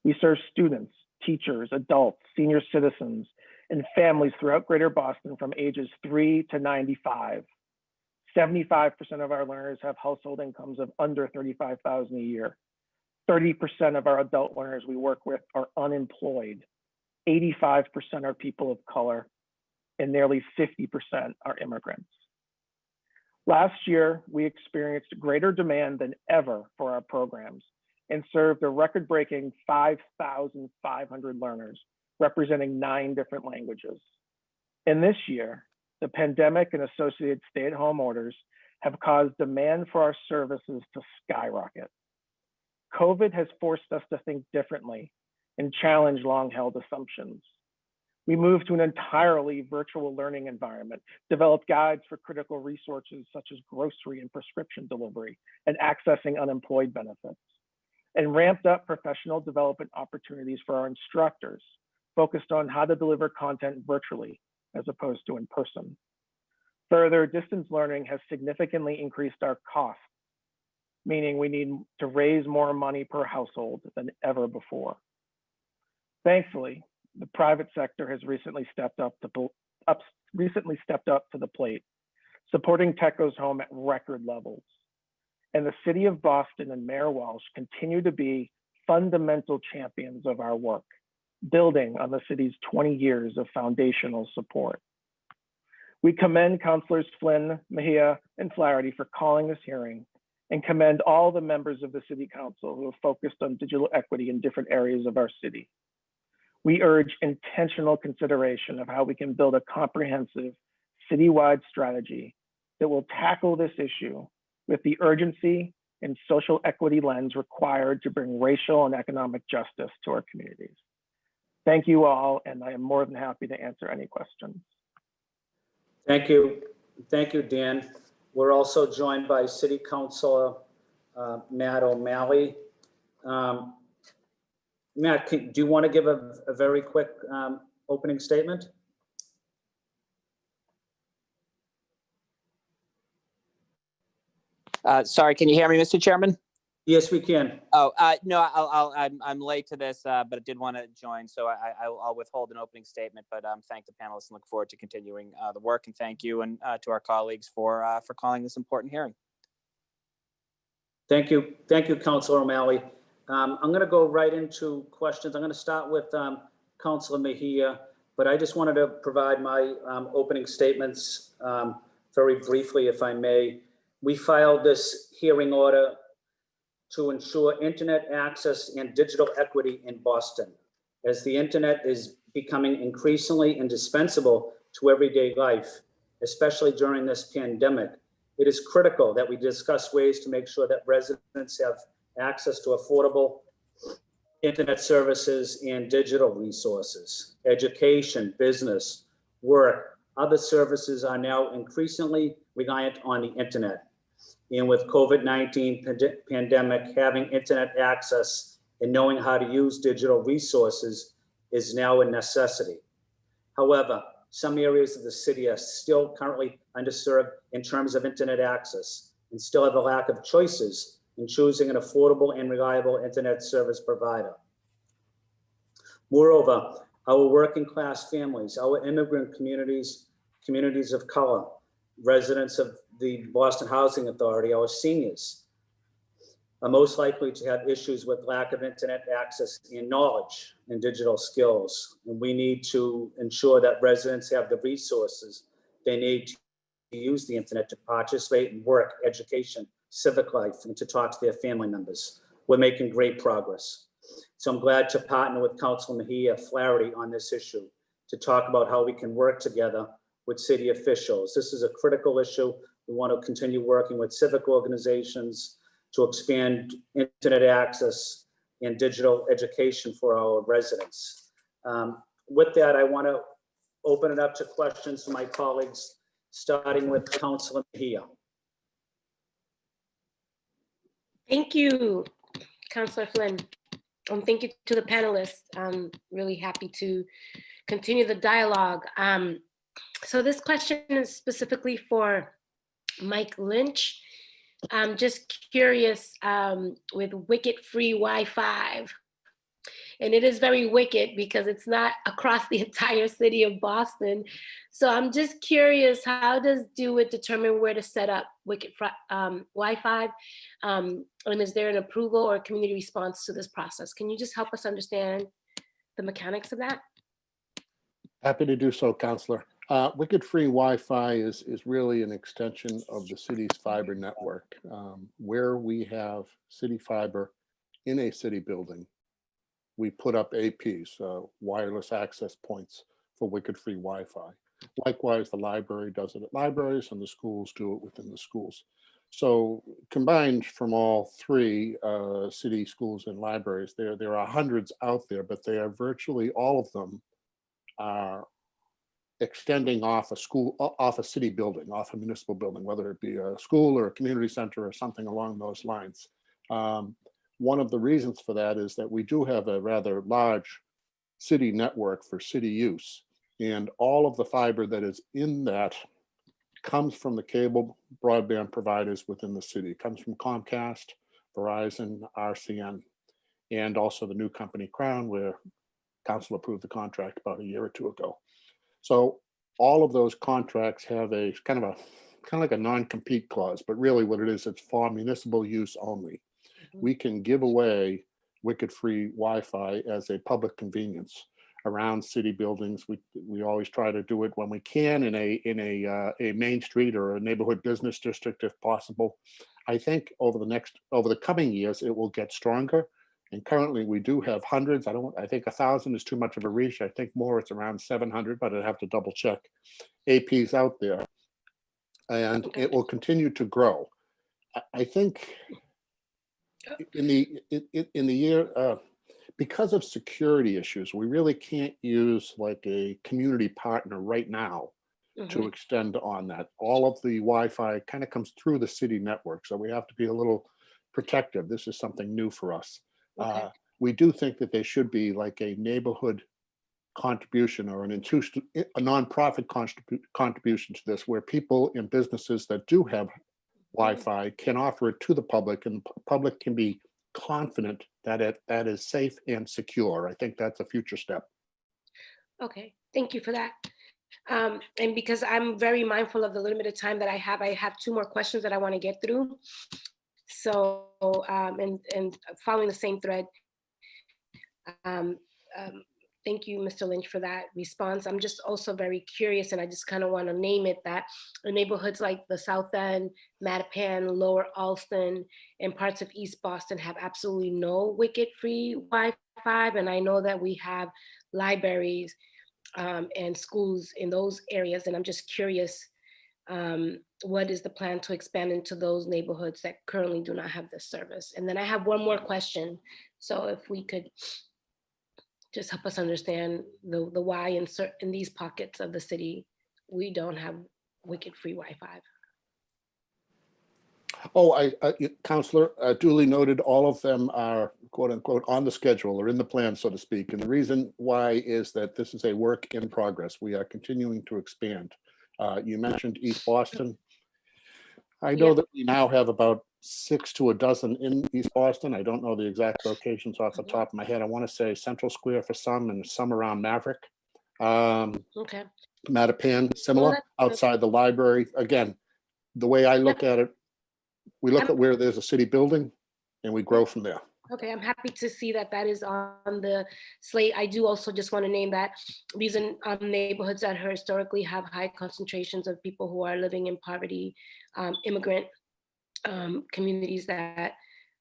We serve students, teachers, adults, senior citizens, and families throughout Greater Boston from ages 3 to 95. 75% of our learners have household incomes of under $35,000 a year. 30% of our adult learners we work with are unemployed. 85% are people of color, and nearly 50% are immigrants. Last year, we experienced greater demand than ever for our programs and served a record-breaking 5,500 learners, representing 9 different languages. And this year, the pandemic and associated stay-at-home orders have caused demand for our services to skyrocket. COVID has forced us to think differently and challenge long-held assumptions. We moved to an entirely virtual learning environment, developed guides for critical resources such as grocery and prescription delivery and accessing unemployed benefits, and ramped up professional development opportunities for our instructors, focused on how to deliver content virtually as opposed to in person. Further, distance learning has significantly increased our costs, meaning we need to raise more money per household than ever before. Thankfully, the private sector has recently stepped up to the plate, supporting Tech Goes Home at record levels. And the city of Boston and Mayor Walsh continue to be fundamental champions of our work, building on the city's 20 years of foundational support. We commend Councilors Flynn, Mejia, and Flaherty for calling this hearing, and commend all the members of the City Council who have focused on digital equity in different areas of our city. We urge intentional consideration of how we can build a comprehensive citywide strategy that will tackle this issue with the urgency and social equity lens required to bring racial and economic justice to our communities. Thank you all, and I am more than happy to answer any questions. Thank you. Thank you, Dan. We're also joined by City Councilor Matt O'Malley. Matt, do you want to give a very quick opening statement? Sorry, can you hear me, Mr. Chairman? Yes, we can. Oh, no, I'm late to this, but I did want to join, so I'll withhold an opening statement, but thank the panelists and look forward to continuing the work, and thank you and to our colleagues for calling this important hearing. Thank you, Councilor O'Malley. I'm going to go right into questions. I'm going to start with Councilor Mejia, but I just wanted to provide my opening statements very briefly, if I may. We filed this hearing order to ensure internet access and digital equity in Boston, as the internet is becoming increasingly indispensable to everyday life, especially during this pandemic. It is critical that we discuss ways to make sure that residents have access to affordable internet services and digital resources. Education, business, work, other services are now increasingly reliant on the internet. And with COVID-19 pandemic, having internet access and knowing how to use digital resources is now a necessity. However, some areas of the city are still currently underserved in terms of internet access and still have a lack of choices in choosing an affordable and reliable internet service provider. Moreover, our working class families, our immigrant communities, communities of color, residents of the Boston Housing Authority, our seniors, are most likely to have issues with lack of internet access and knowledge and digital skills. And we need to ensure that residents have the resources they need to use the internet to participate in work, education, civic life, and to talk to their family members. We're making great progress. So I'm glad to partner with Councilor Mejia, Flaherty on this issue to talk about how we can work together with city officials. This is a critical issue. We want to continue working with civic organizations to expand internet access and digital education for our residents. With that, I want to open it up to questions from my colleagues, starting with Councilor Mejia. Thank you, Councilor Flynn. And thank you to the panelists. I'm really happy to continue the dialogue. So this question is specifically for Mike Lynch. I'm just curious with wicket-free Wi-Fi, and it is very wicked because it's not across the entire city of Boston. So I'm just curious, how does DoIT determine where to set up wicket Wi-Fi? And is there an approval or community response to this process? Can you just help us understand the mechanics of that? Happy to do so, Councilor. Wicket-free Wi-Fi is really an extension of the city's fiber network. Where we have city fiber in a city building, we put up APs, wireless access points for wicket-free Wi-Fi. Likewise, the library does it at libraries and the schools do it within the schools. So combined from all three city schools and libraries, there are hundreds out there, but they are virtually all of them are extending off a school, off a city building, off a municipal building, whether it be a school or a community center or something along those lines. One of the reasons for that is that we do have a rather large city network for city use, and all of the fiber that is in that comes from the cable broadband providers within the city. It comes from Comcast, Verizon, RCN, and also the new company Crown, where council approved the contract about a year or two ago. So all of those contracts have a kind of like a non-compete clause, but really what it is, it's for municipal use only. We can give away wicket-free Wi-Fi as a public convenience around city buildings. We always try to do it when we can in a main street or a neighborhood business district if possible. I think over the coming years, it will get stronger. And currently we do have hundreds. I think 1,000 is too much of a reach. I think more, it's around 700, but I'd have to double check APs out there. And it will continue to grow. I think in the year, because of security issues, we really can't use like a community partner right now to extend on that. All of the Wi-Fi kind of comes through the city network, so we have to be a little protective. This is something new for us. We do think that there should be like a neighborhood contribution or a nonprofit contribution to this, where people in businesses that do have Wi-Fi can offer it to the public, and the public can be confident that that is safe and secure. I think that's a future step. Okay, thank you for that. And because I'm very mindful of the limited time that I have 2 more questions that I want to get through. So, and following the same thread, thank you, Mr. Lynch, for that response. I'm just also very curious, and I just kind of want to name it, that the neighborhoods like the South End, Mattapan, Lower Alston, and parts of East Boston have absolutely no wicket-free Wi-Fi. And I know that we have libraries and schools in those areas. And I'm just curious, what is the plan to expand into those neighborhoods that currently do not have this service? And then I have one more question. So if we could just help us understand the why in these pockets of the city, we don't have wicket-free Wi-Fi. Oh, Councillor, duly noted. All of them are quote unquote on the schedule or in the plan, so to speak. And the reason why is that this is a work in progress. We are continuing to expand. You mentioned East Boston. I know that we now have about 6 to a dozen in East Boston. I don't know the exact locations off the top of my head. I want to say Central Square for some and some around Maverick. Okay. Mattapan, similar, outside the library. Again, the way I look at it, we look at where there's a city building and we grow from there. Okay, I'm happy to see that that is on the slate. I do also just want to name that these are neighborhoods that historically have high concentrations of people who are living in poverty, immigrant communities that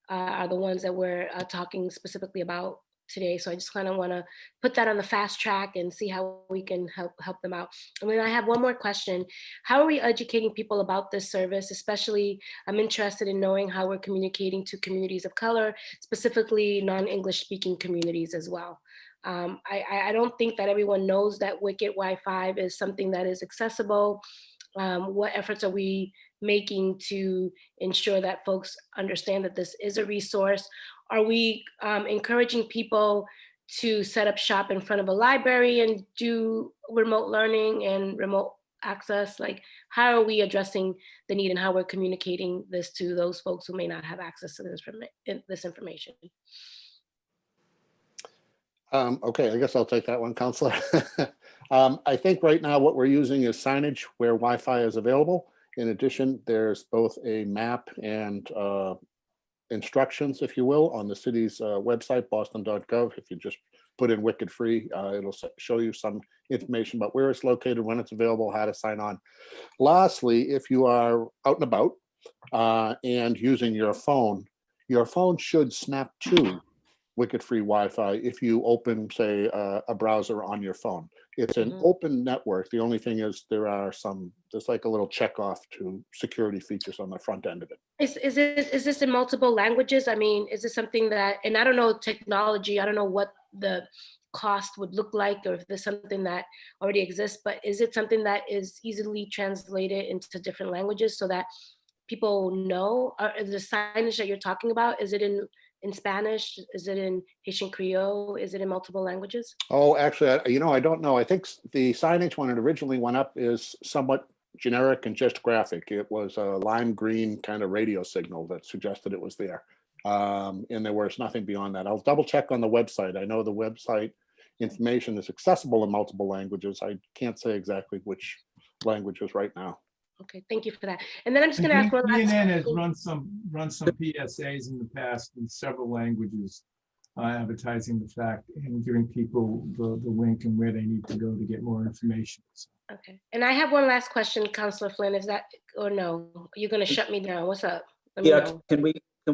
are the ones that we're talking specifically about today. So I just kind of want to put that on the fast track and see how we can help them out. And then I have one more question. How are we educating people about this service? Especially, I'm interested in knowing how we're communicating to communities of color, specifically non-English speaking communities as well. I don't think that everyone knows that Wicket Wi-Fi is something that is accessible. What efforts are we making to ensure that folks understand that this is a resource? Are we encouraging people to set up shop in front of a library and do remote learning and remote access? Like, how are we addressing the need and how we're communicating this to those folks who may not have access to this information? Okay, I guess I'll take that one, Councillor. I think right now what we're using is signage where Wi-Fi is available. In addition, there's both a map and instructions, if you will, on the city's website, boston.gov. If you just put in Wicket Free, it'll show you some information about where it's located, when it's available, how to sign on. Lastly, if you are out and about and using your phone should snap to Wicket Free Wi-Fi if you open, say, a browser on your phone. It's an open network. The only thing is there's like a little check off to security features on the front end of it. Is this in multiple languages? I mean, is this something that, and I don't know technology, I don't know what the cost would look like, or if there's something that already exists, but is it something that is easily translated into different languages so that people know? Or the signage that you're talking about, is it in Spanish? Is it in Haitian Creole? Is it in multiple languages? Oh, actually, I don't know. I think the signage when it originally went up is somewhat generic and just graphic. It was a lime green kind of radio signal that suggested it was there. And there was nothing beyond that. I'll double check on the website. I know the website information is accessible in multiple languages. I can't say exactly which languages right now. Okay, thank you for that. And then I'm just going to ask one last CNN has question. run some PSAs in the past in several languages advertising the fact and giving people the link and where they need to go to get more information. Okay. And I have one last question, Councilor Flynn, is that, or no? You're gonna shut me down. What's up? Let me Yeah, know. can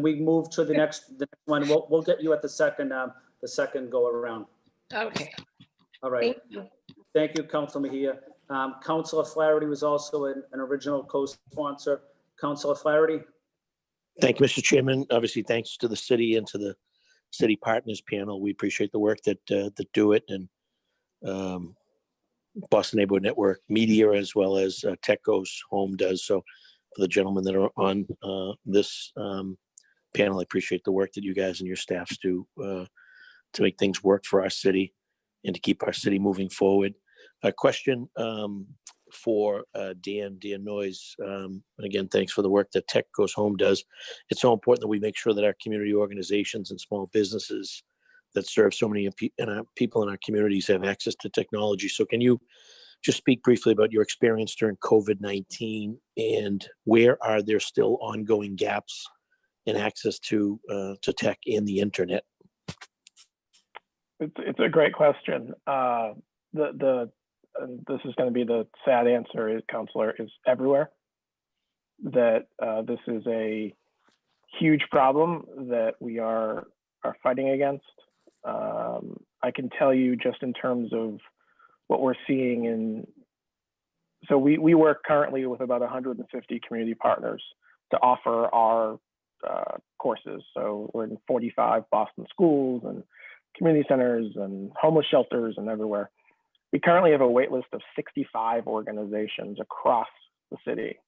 we move to the next one? We'll get you at the second go around. Okay. All right. Thank you. Thank you, Councilor Mejia. Councilor Flaherty was also an original co-sponsor. Councilor Flaherty? Thank you, Mr. Chairman. Obviously, thanks to the city and to the city partners panel. We appreciate the work that do it, and Boston Neighborhood Network Media, as well as Tech Goes Home does. So for the gentlemen that are on this panel, I appreciate the work that you guys and your staffs do to make things work for our city and to keep our city moving forward. A question for Dan Noyes. And again, thanks for the work that Tech Goes Home does. It's so important that we make sure that our community organizations and small businesses that serve so many people in our communities have access to technology. So can you just speak briefly about your experience during COVID-19 and where are there still ongoing gaps in access to tech and the internet? It's a great question. This is going to be the sad answer, Councilor, is everywhere. That this is a huge problem that we are fighting against. I can tell you just in terms of what we're seeing so we work currently with about 150 community partners to offer our courses. So we're in 45 Boston schools and community centers and homeless shelters and everywhere. We currently have a wait list of 65 organizations across the city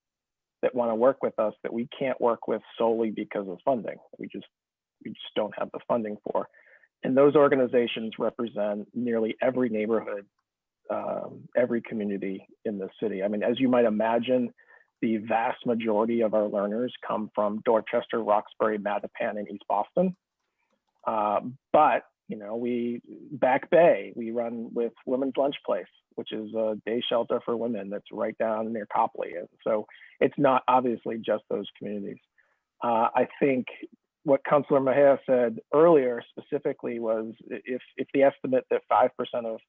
that want to work with us that we can't work with solely because of funding. We just don't have the funding for. And those organizations represent nearly every neighborhood, every community in the city. I mean, as you might imagine, the vast majority of our learners come from Dorchester, Roxbury, Mattapan, and East Boston. But we Back Bay, we run with Women's Lunch Place, which is a day shelter for women that's right down near Copley. And so it's not obviously just those communities. I think what Councilor Mejia said earlier specifically was if the estimate that 5% of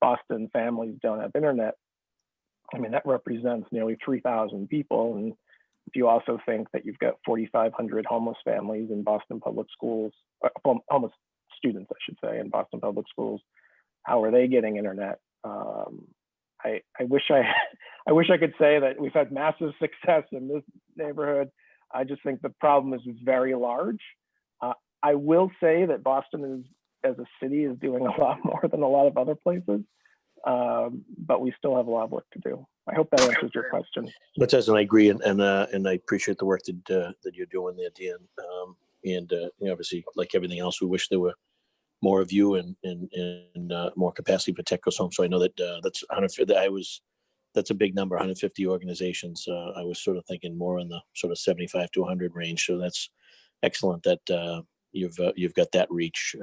Boston families don't have internet, I mean, that represents nearly 3,000 people. And if you also think that you've got 4,500 homeless families in Boston public schools, homeless students, I should say, in Boston public schools, how are they getting internet? I wish I could say that we've had massive success in this neighborhood. I just think the problem is very large. I will say that Boston as a city is doing a lot more than a lot of other places, but we still have a lot of work to do. I hope that answers your question. It does, and I agree, and I appreciate the work that you're doing there, Dan. Obviously, like everything else, we wish there were more of you and more capacity for Tech Goes Home. So I know that that's 150. That's a big number, 150 organizations. I was sort of thinking more in the sort of 75 to 100 range. So that's excellent that you've got that reach,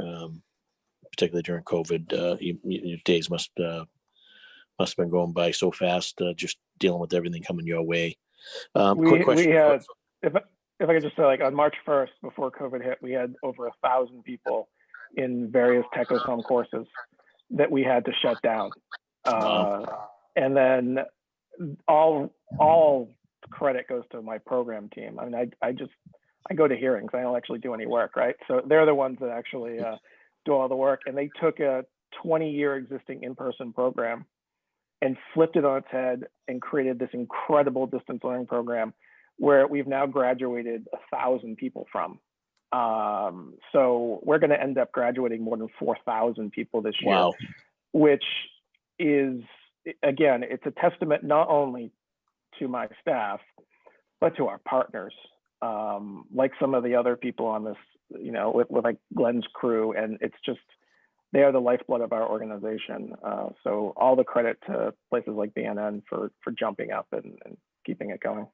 particularly during COVID. Your days must have been going by so fast, just dealing with everything coming your way. Quick question. We had, if I could just say, like on March 1st, before COVID hit, we had over 1,000 people in various Tech Goes Home courses that we had to shut down. And then all credit goes to my program team. I mean, I go to hearings. I don't actually do any work, right? So they're the ones that actually do all the work. And they took a 20-year existing in-person program and flipped it on its head and created this incredible distance learning program where we've now graduated 1,000 people from. So we're going to end up graduating more than 4,000 people this year, wow, which is, again, it's a testament not only to my staff, but to our partners, like some of the other people on this, with like Glenn's crew. And it's just, they are the lifeblood of our organization. So all the credit to places like BNN for jumping up and keeping it going.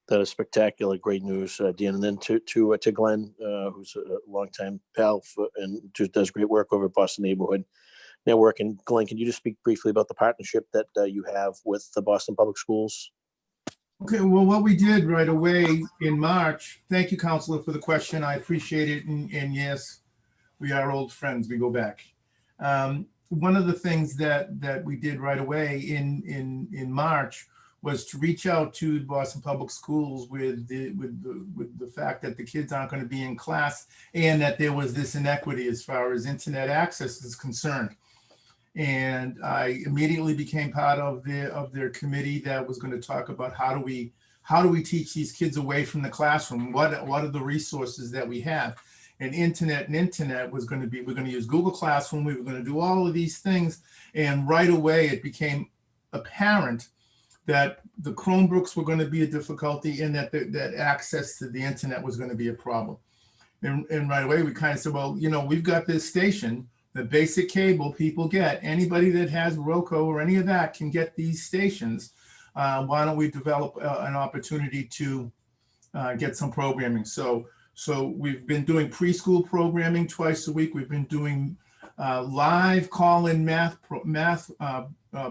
That is spectacular. Great news, Dan. And then to Glenn, who's a longtime pal and just does great work over at Boston Neighborhood Network. And Glenn, can you just speak briefly about the partnership that you have with the Boston Public Schools? Okay, well, what we did right away in March, thank you, Counselor, for the question. I appreciate it. And yes, we are old friends. We go back. One of the things that we did right away in March was to reach out to Boston Public Schools with the fact that the kids aren't going to be in class and that there was this inequity as far as internet access is concerned. And I immediately became part of their committee that was going to talk about how do we teach these kids away from the classroom? What are the resources that we have? And internet was going to be, we're going to use Google Classroom. We were going to do all of these things. And right away, it became apparent that the Chromebooks were going to be a difficulty and that access to the internet was going to be a problem. And right away, we kind of said, well, you know, we've got this station, the basic cable people get. Anybody that has Roku or any of that can get these stations. Why don't we develop an opportunity to get some programming? So we've been doing preschool programming twice a week. We've been doing live call-in math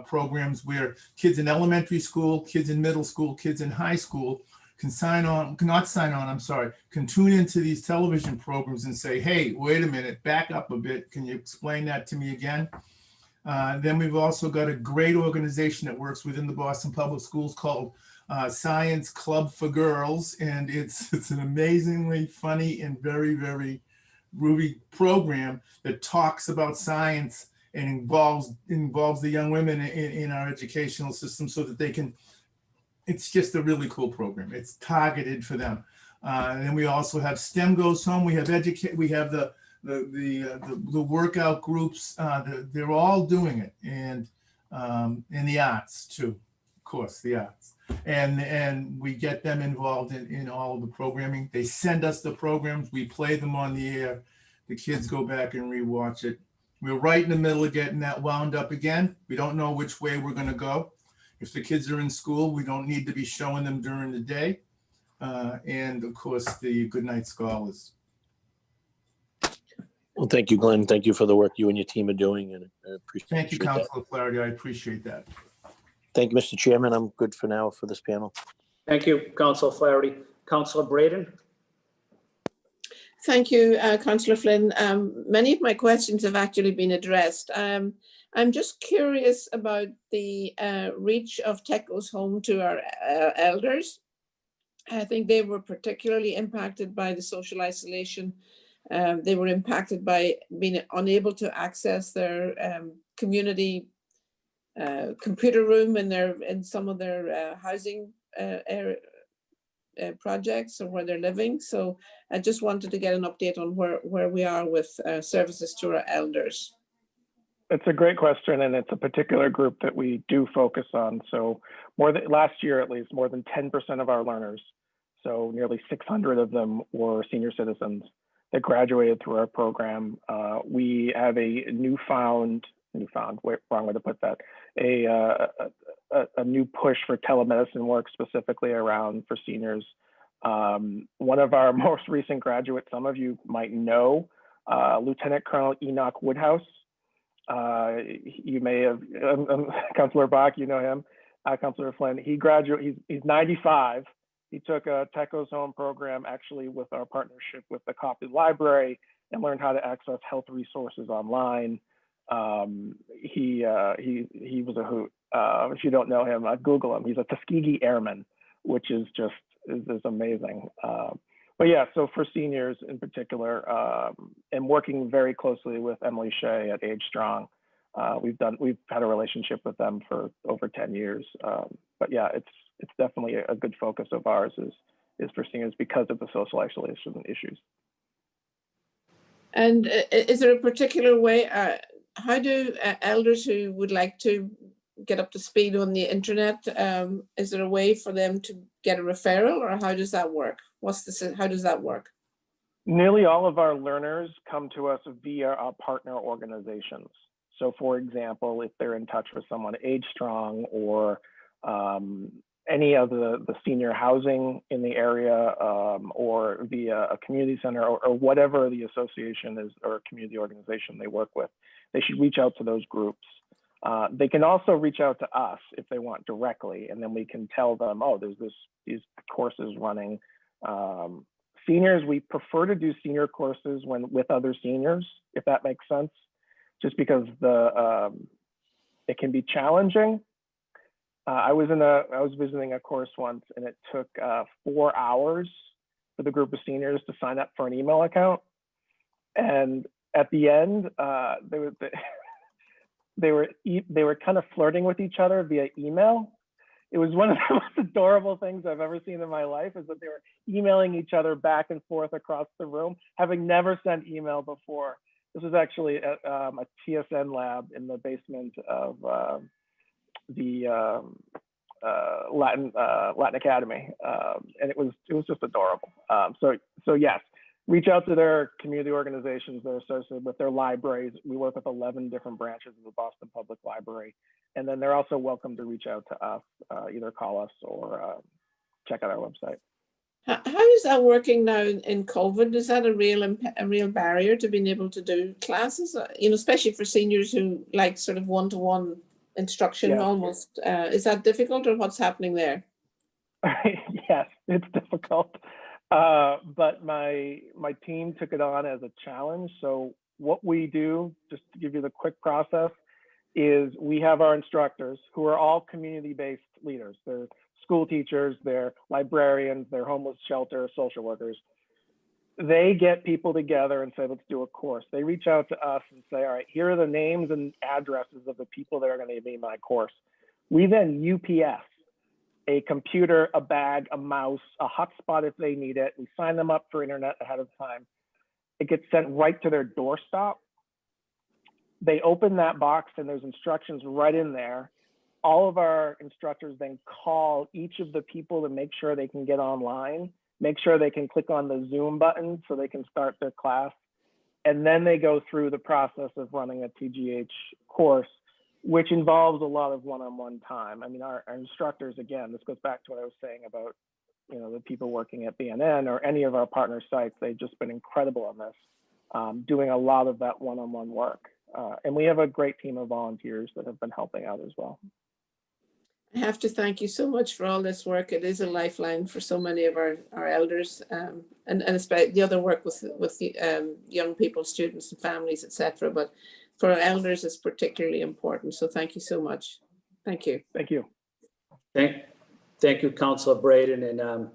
programs where kids in elementary school, kids in middle school, kids in high school can can tune into these television programs and say, hey, wait a minute, back up a bit. Can you explain that to me again? Then we've also got a great organization that works within the Boston Public Schools called Science Club for Girls. And it's an amazingly funny and very, very groovy program that talks about science and involves the young women in our educational system so that they can, it's just a really cool program. It's targeted for them. And then we also have STEM Goes Home. We have the workout groups. They're all doing it. And the arts too, of course, the arts. And we get them involved in all of the programming. They send us the programs. We play them on the air. The kids go back and rewatch it. We're right in the middle of getting that wound up again. We don't know which way we're going to go. If the kids are in school, we don't need to be showing them during the day. And of course, the Goodnight Scholars. Well, thank you, Glenn. Thank you for the work you and your team are doing, and I appreciate Thank you, that. Councilor Flaherty. I appreciate that. Thank you, Mr. Chairman. I'm good for now for this panel. Thank you, Councilor Flaherty. Councilor Breadon? Thank you, Councillor Flynn. Many of my questions have actually been addressed. I'm just curious about the reach of Tech Goes Home to our elders. I think they were particularly impacted by the social isolation. They were impacted by being unable to access their community computer room in some of their housing projects or where they're living. So I just wanted to get an update on where we are with services to our elders. It's a great question, and it's a particular group that we do focus on. So last year, at least, more than 10% of our learners, so nearly 600 of them were senior citizens that graduated through our program. We have a wrong way to put that, a new push for telemedicine work specifically for seniors. One of our most recent graduates, some of you might know, Lieutenant Colonel Enoch Woodhouse. You may have, Councilor Bach, you know him, Councilor Flynn. He graduated, he's 95. He took a Tech Goes Home program actually with our partnership with the Copley Library and learned how to access health resources online. He was a hoot. If you don't know him, Google him. He's a Tuskegee Airman, which is just is amazing. But yeah, so for seniors in particular, and working very closely with Emily Shea at Age Strong, we've had a relationship with them for over 10 years. But yeah, it's definitely a good focus of ours is for seniors because of the social isolation issues. And is there a particular way, how do elders who would like to get up to speed on the internet, is there a way for them to get a referral, or how does that work? How does that work? Nearly all of our learners come to us via our partner organizations. So for example, if they're in touch with someone at Age Strong or any of the senior housing in the area, or via a community center or whatever the association is or community organization they work with, they should reach out to those groups. They can also reach out to us if they want directly, and then we can tell them, oh, there's these courses running Seniors, we prefer to do senior courses with other seniors, if that makes sense, just because it can be challenging. I was visiting a course once, and it took 4 hours for the group of seniors to sign up for an email account. And at the end, they were kind of flirting with each other via email. It was one of the most adorable things I've ever seen in my life, is that they were emailing each other back and forth across the room, having never sent email before. This was actually at a TSN lab in the basement of the Latin Academy, and it was just adorable. So yes, reach out to their community organizations that are associated with their libraries. We work with 11 different branches of the Boston Public Library, and then they're also welcome to reach out to us, either call us or check out our website. How is that working now in COVID? Is that a real barrier to being able to do classes? Especially for seniors who like sort of one-to-one instruction almost. Is that difficult, or what's happening there? Yes, it's difficult. But my team took it on as a challenge. So what we do, just to give you the quick process, is we have our instructors who are all community-based leaders. They're school teachers, they're librarians, they're homeless shelter social workers. They get people together and say, let's do a course. They reach out to us and say, all right, here are the names and addresses of the people that are going to be in my course. We then UPS a computer, a bag, a mouse, a hotspot if they need it. We sign them up for internet ahead of time. It gets sent right to their doorstep. They open that box and there's instructions right in there. All of our instructors then call each of the people to make sure they can get online, make sure they can click on the Zoom button so they can start their class. And then they go through the process of running a TGH course, which involves a lot of one-on-one time. I mean, our instructors, again, this goes back to what I was saying about, the people working at BNN or any of our partner sites. They've just been incredible on this, doing a lot of that one-on-one work. And we have a great team of volunteers that have been helping out as well. I have to thank you so much for all this work. It is a lifeline for so many of our elders, and especially the other work with the young people, students and families, etc. But for our elders, it's particularly important. So thank you so much. Thank you. Thank you. Thank you, Councilor Breadon, and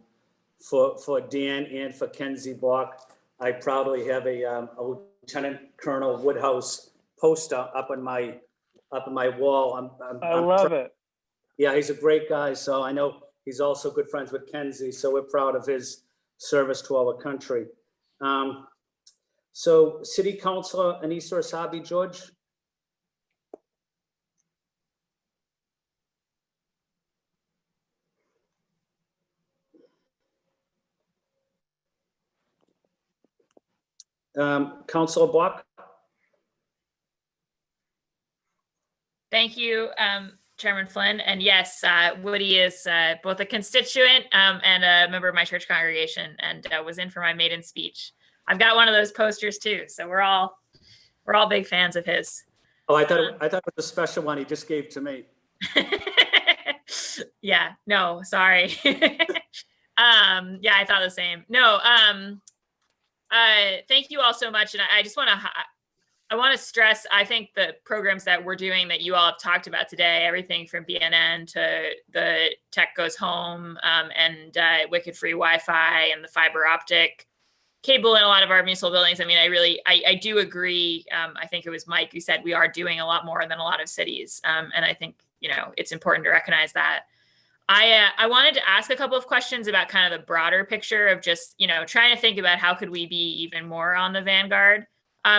for Dan and for Kenzie Bach. I proudly have a Lieutenant Colonel Woodhouse poster up on my wall. I love it. Yeah, he's a great guy. So I know he's also good friends with Kenzie. So we're proud of his service to our country. So City Councilor Anissa Asabi, George. Councilor Block. Thank you, Chairman Flynn. And yes, Woody is both a constituent and a member of my church congregation, and was in for my maiden speech. I've got one of those posters too, so we're all big fans of his. Oh, I thought it was a special one he just gave to me. Yeah, no, sorry. Yeah, I thought the same. No, thank you all so much, and I just want to stress, I think the programs that we're doing that you all have talked about today, everything from BNN to the Tech Goes Home and Wicked Free Wi-Fi and the fiber optic cable in a lot of our municipal buildings. I mean, I do agree. I think it was Mike who said we are doing a lot more than a lot of cities. And I think, it's important to recognize that. I wanted to ask a couple of questions about kind of the broader picture of just, trying to think about how could we be even more on the vanguard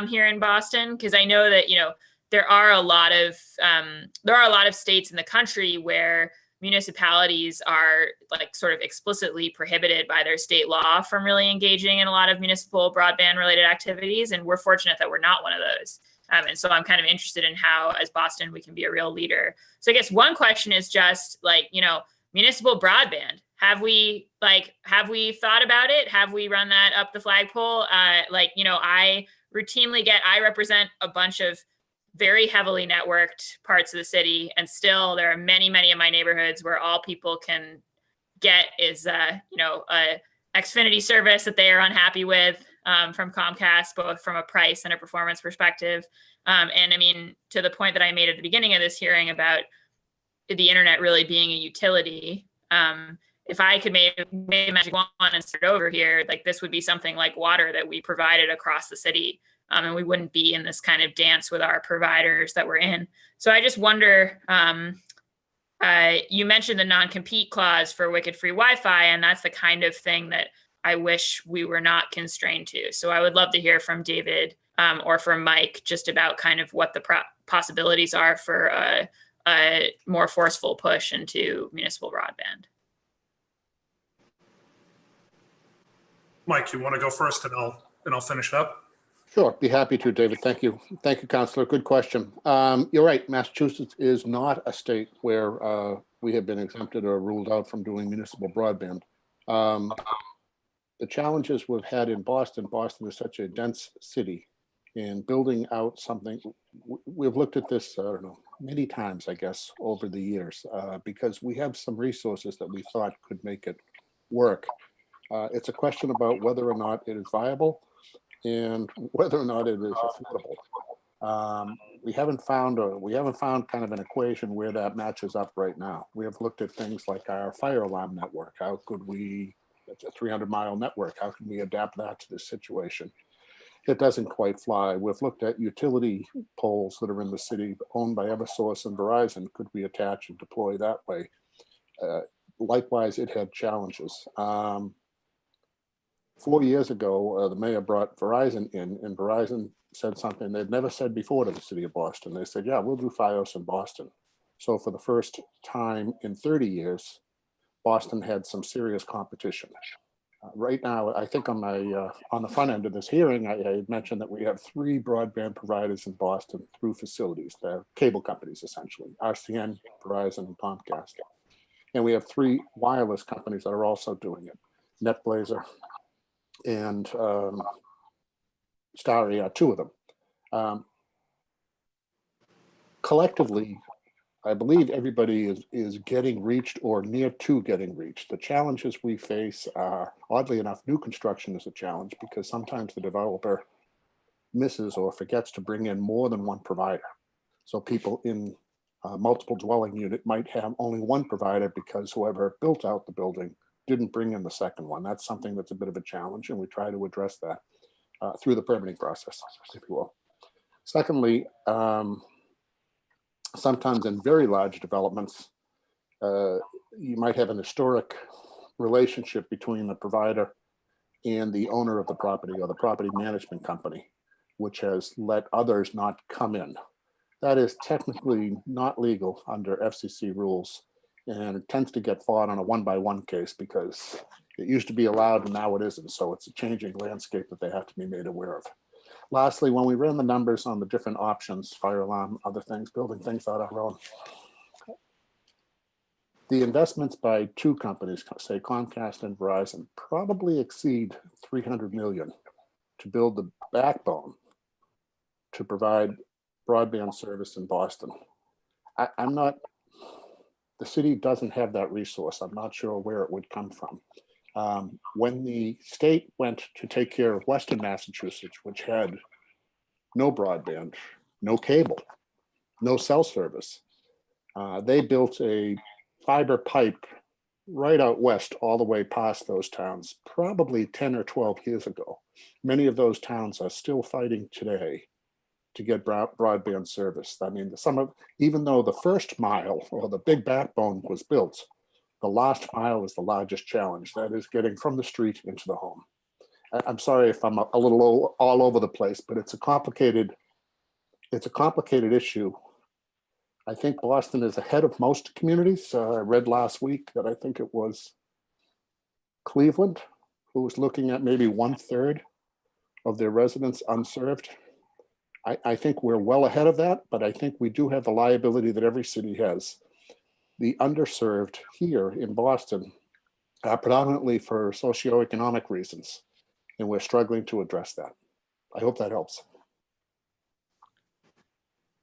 here in Boston, because I know that there are a lot of states in the country where municipalities are like sort of explicitly prohibited by their state law from really engaging in a lot of municipal broadband related activities, and we're fortunate that we're not one of those. And so I'm kind of interested in how, as Boston, we can be a real leader. So I guess one question is just like, municipal broadband. Have we thought about it? Have we run that up the flagpole? I represent a bunch of very heavily networked parts of the city, and still there are many of my neighborhoods where all people can get is a Xfinity service that they are unhappy with from Comcast, both from a price and a performance perspective. And I mean, to the point that I made at the beginning of this hearing about the internet really being a utility, if I could make magic wand and start over here, like this would be something like water that we provided across the city. And we wouldn't be in this kind of dance with our providers that we're in. So I just wonder, you mentioned the non-compete clause for wicked free Wi-Fi, and that's the kind of thing that I wish we were not constrained to. So I would love to hear from David or from Mike just about kind of what the possibilities are for a more forceful push into municipal broadband. Mike, you want to go first, and I'll finish it up. Sure, be happy to, David. Thank you. Thank you, Councilor. Good question. You're right. Massachusetts is not a state where we have been exempted or ruled out from doing municipal broadband. The challenges we've had in Boston is such a dense city, and building out something, we've looked at this, I don't know, many times, I guess, over the years, because we have some resources that we thought could make it work. It's a question about whether or not it is viable and whether or not it is affordable. We haven't found kind of an equation where that matches up right now. We have looked at things like our fire alarm network. How could we, it's a 300-mile network, how can we adapt that to this situation? It doesn't quite fly. We've looked at utility poles that are in the city owned by Eversource and Verizon. Could we attach and deploy that way? Likewise, it had challenges. 4 years ago, the mayor brought Verizon in, and Verizon said something they'd never said before to the city of Boston. They said, yeah, we'll do Fios in Boston. So for the first time in 30 years, Boston had some serious competition. Right now, I think on the front end of this hearing, I mentioned that we have 3 broadband providers in Boston through facilities. They're cable companies, essentially, RCN, Verizon, and Comcast. And we have 3 wireless companies that are also doing it, NetBlazer and Starry are 2 of them. Collectively, I believe everybody is getting reached or near to getting reached. The challenges we face are, oddly enough, new construction is a challenge because sometimes the developer misses or forgets to bring in more than one provider. So people in a multiple dwelling unit might have only one provider because whoever built out the building didn't bring in the second one. That's something that's a bit of a challenge, and we try to address that through the permitting process, if you will. Secondly, sometimes in very large developments, you might have an historic relationship between the provider and the owner of the property or the property management company, which has let others not come in. That is technically not legal under FCC rules, and it tends to get fought on a 1-by-1 case because it used to be allowed and now it isn't. So it's a changing landscape that they have to be made aware of. Lastly, when we ran the numbers on the different options, fire alarm, other things, building things out our own, the investments by 2 companies, say Comcast and Verizon, probably exceed $300 million to build the backbone to provide broadband service in Boston. I'm not, the city doesn't have that resource. I'm not sure where it would come from. When the state went to take care of Western Massachusetts, which had no broadband, no cable, no cell service, they built a fiber pipe right out west all the way past those towns, probably 10 or 12 years ago. Many of those towns are still fighting today to get broadband service. I mean, even though the first mile or the big backbone was built, the last mile is the largest challenge. That is getting from the street into the home. I'm sorry if I'm a little all over the place, but it's a complicated issue. I think Boston is ahead of most communities. I read last week that I think it was Cleveland who was looking at maybe 1/3 of their residents unserved. I think we're well ahead of that, but I think we do have the liability that every city has. The underserved here in Boston are predominantly for socioeconomic reasons, and we're struggling to address that. I hope that helps.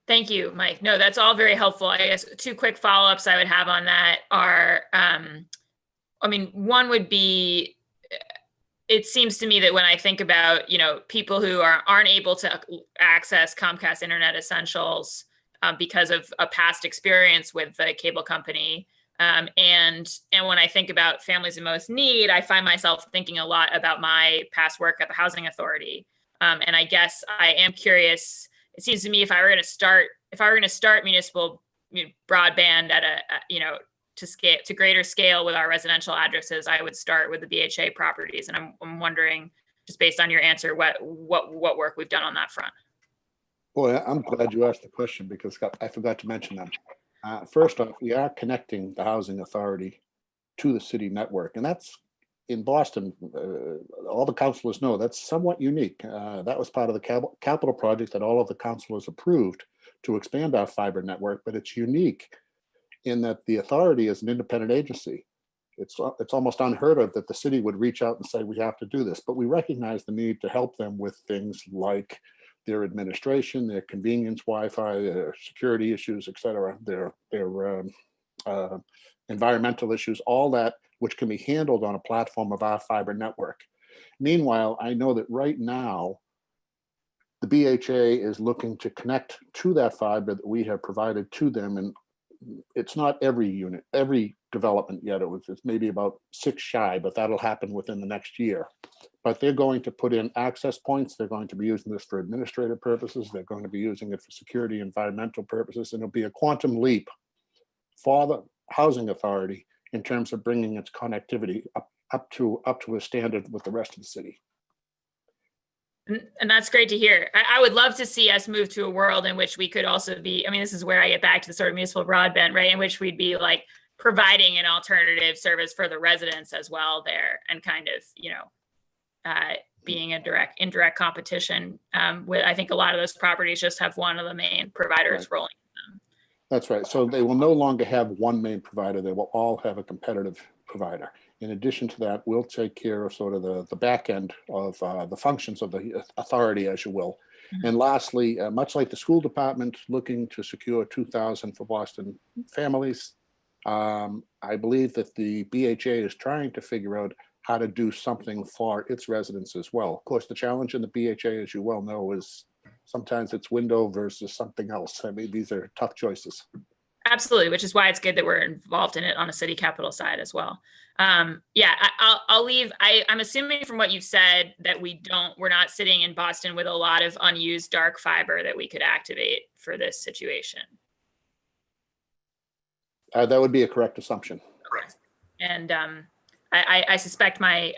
Thank you, Mike. No, that's all very helpful. I guess 2 quick follow-ups I would have on that are, I mean, one would be, it seems to me that when I think about, people who aren't able to access Comcast Internet Essentials because of a past experience with the cable company, and when I think about families in most need, I find myself thinking a lot about my past work at the Housing Authority. And I guess I am curious. It seems to me if I were going to start municipal broadband at to greater scale with our residential addresses, I would start with the BHA properties. And I'm wondering, just based on your answer, what work we've done on that front. Boy, I'm glad you asked the question because I forgot to mention them. First off, we are connecting the Housing Authority to the city network, and that's in Boston. All the councilors know that's somewhat unique. That was part of the capital project that all of the councilors approved to expand our fiber network, but it's unique in that the authority is an independent agency. It's almost unheard of that the city would reach out and say, we have to do this, but we recognize the need to help them with things like their administration, their convenience, Wi-Fi, their security issues, et cetera, their environmental issues, all that which can be handled on a platform of our fiber network. Meanwhile, I know that right now, the BHA is looking to connect to that fiber that we have provided to them, and it's not every unit, every development yet. It's maybe about 6 shy, but that'll happen within the next year. But they're going to put in access points. They're going to be using this for administrative purposes. They're going to be using it for security, environmental purposes, and it'll be a quantum leap for the Housing Authority in terms of bringing its connectivity up to a standard with the rest of the city. And that's great to hear. I would love to see us move to a world in which we could also be, this is where I get back to the sort of municipal broadband, right? In which we'd be like providing an alternative service for the residents as well there, and kind of, being a indirect competition with, I think a lot of those properties just have one of the main providers Right. rolling them. That's right. So they will no longer have one main provider. They will all have a competitive provider. In addition to that, we'll take care of sort of the back end of the functions of the authority, as you will. Mm-hmm. And lastly, much like the school department looking to secure 2,000 for Boston families, I believe that the BHA is trying to figure out how to do something for its residents as well. Of course, the challenge in the BHA, as you well know, is sometimes it's window versus something else. These are tough choices. Absolutely, which is why it's good that we're involved in it on a city capital side as well. I'll leave. I'm assuming from what you've said that we're not sitting in Boston with a lot of unused dark fiber that we could activate for this situation. That would be a correct assumption. Correct. And I suspect my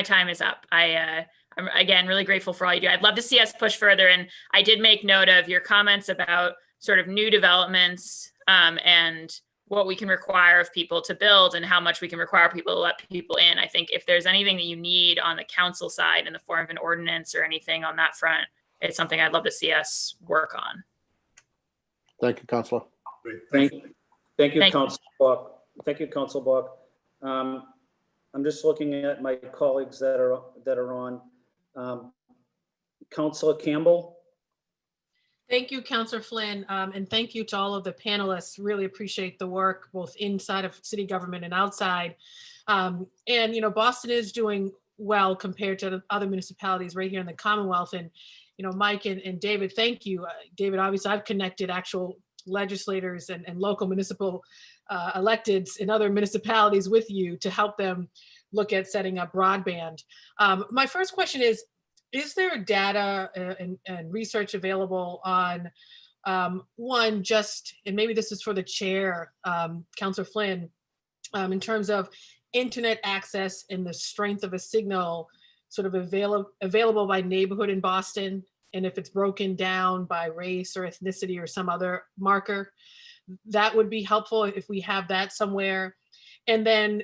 time is up. I'm again really grateful for all you do. I'd love to see us push further. And I did make note of your comments about sort of new developments and what we can require of people to build and how much we can require people to let people in. I think if there's anything that you need on the council side in the form of an ordinance or anything on that front, it's something I'd love to see us work on. Thank you, Councilor. Thank you, Councilor Buck. Thank you, Councilor Buck. I'm just looking at my colleagues that are on. Councilor Campbell. Thank you, Councilor Flynn, and thank you to all of the panelists. Really appreciate the work both inside of city government and outside. And Boston is doing well compared to other municipalities right here in the Commonwealth. And Mike and David, thank you. David, obviously I've connected actual legislators and local municipal electeds in other municipalities with you to help them look at setting up broadband. My first question is there data and research available on one, just, and maybe this is for the chair, Councilor Flynn, in terms of internet access and the strength of a signal sort of available by neighborhood in Boston, and if it's broken down by race or ethnicity or some other marker, that would be helpful if we have that somewhere. And then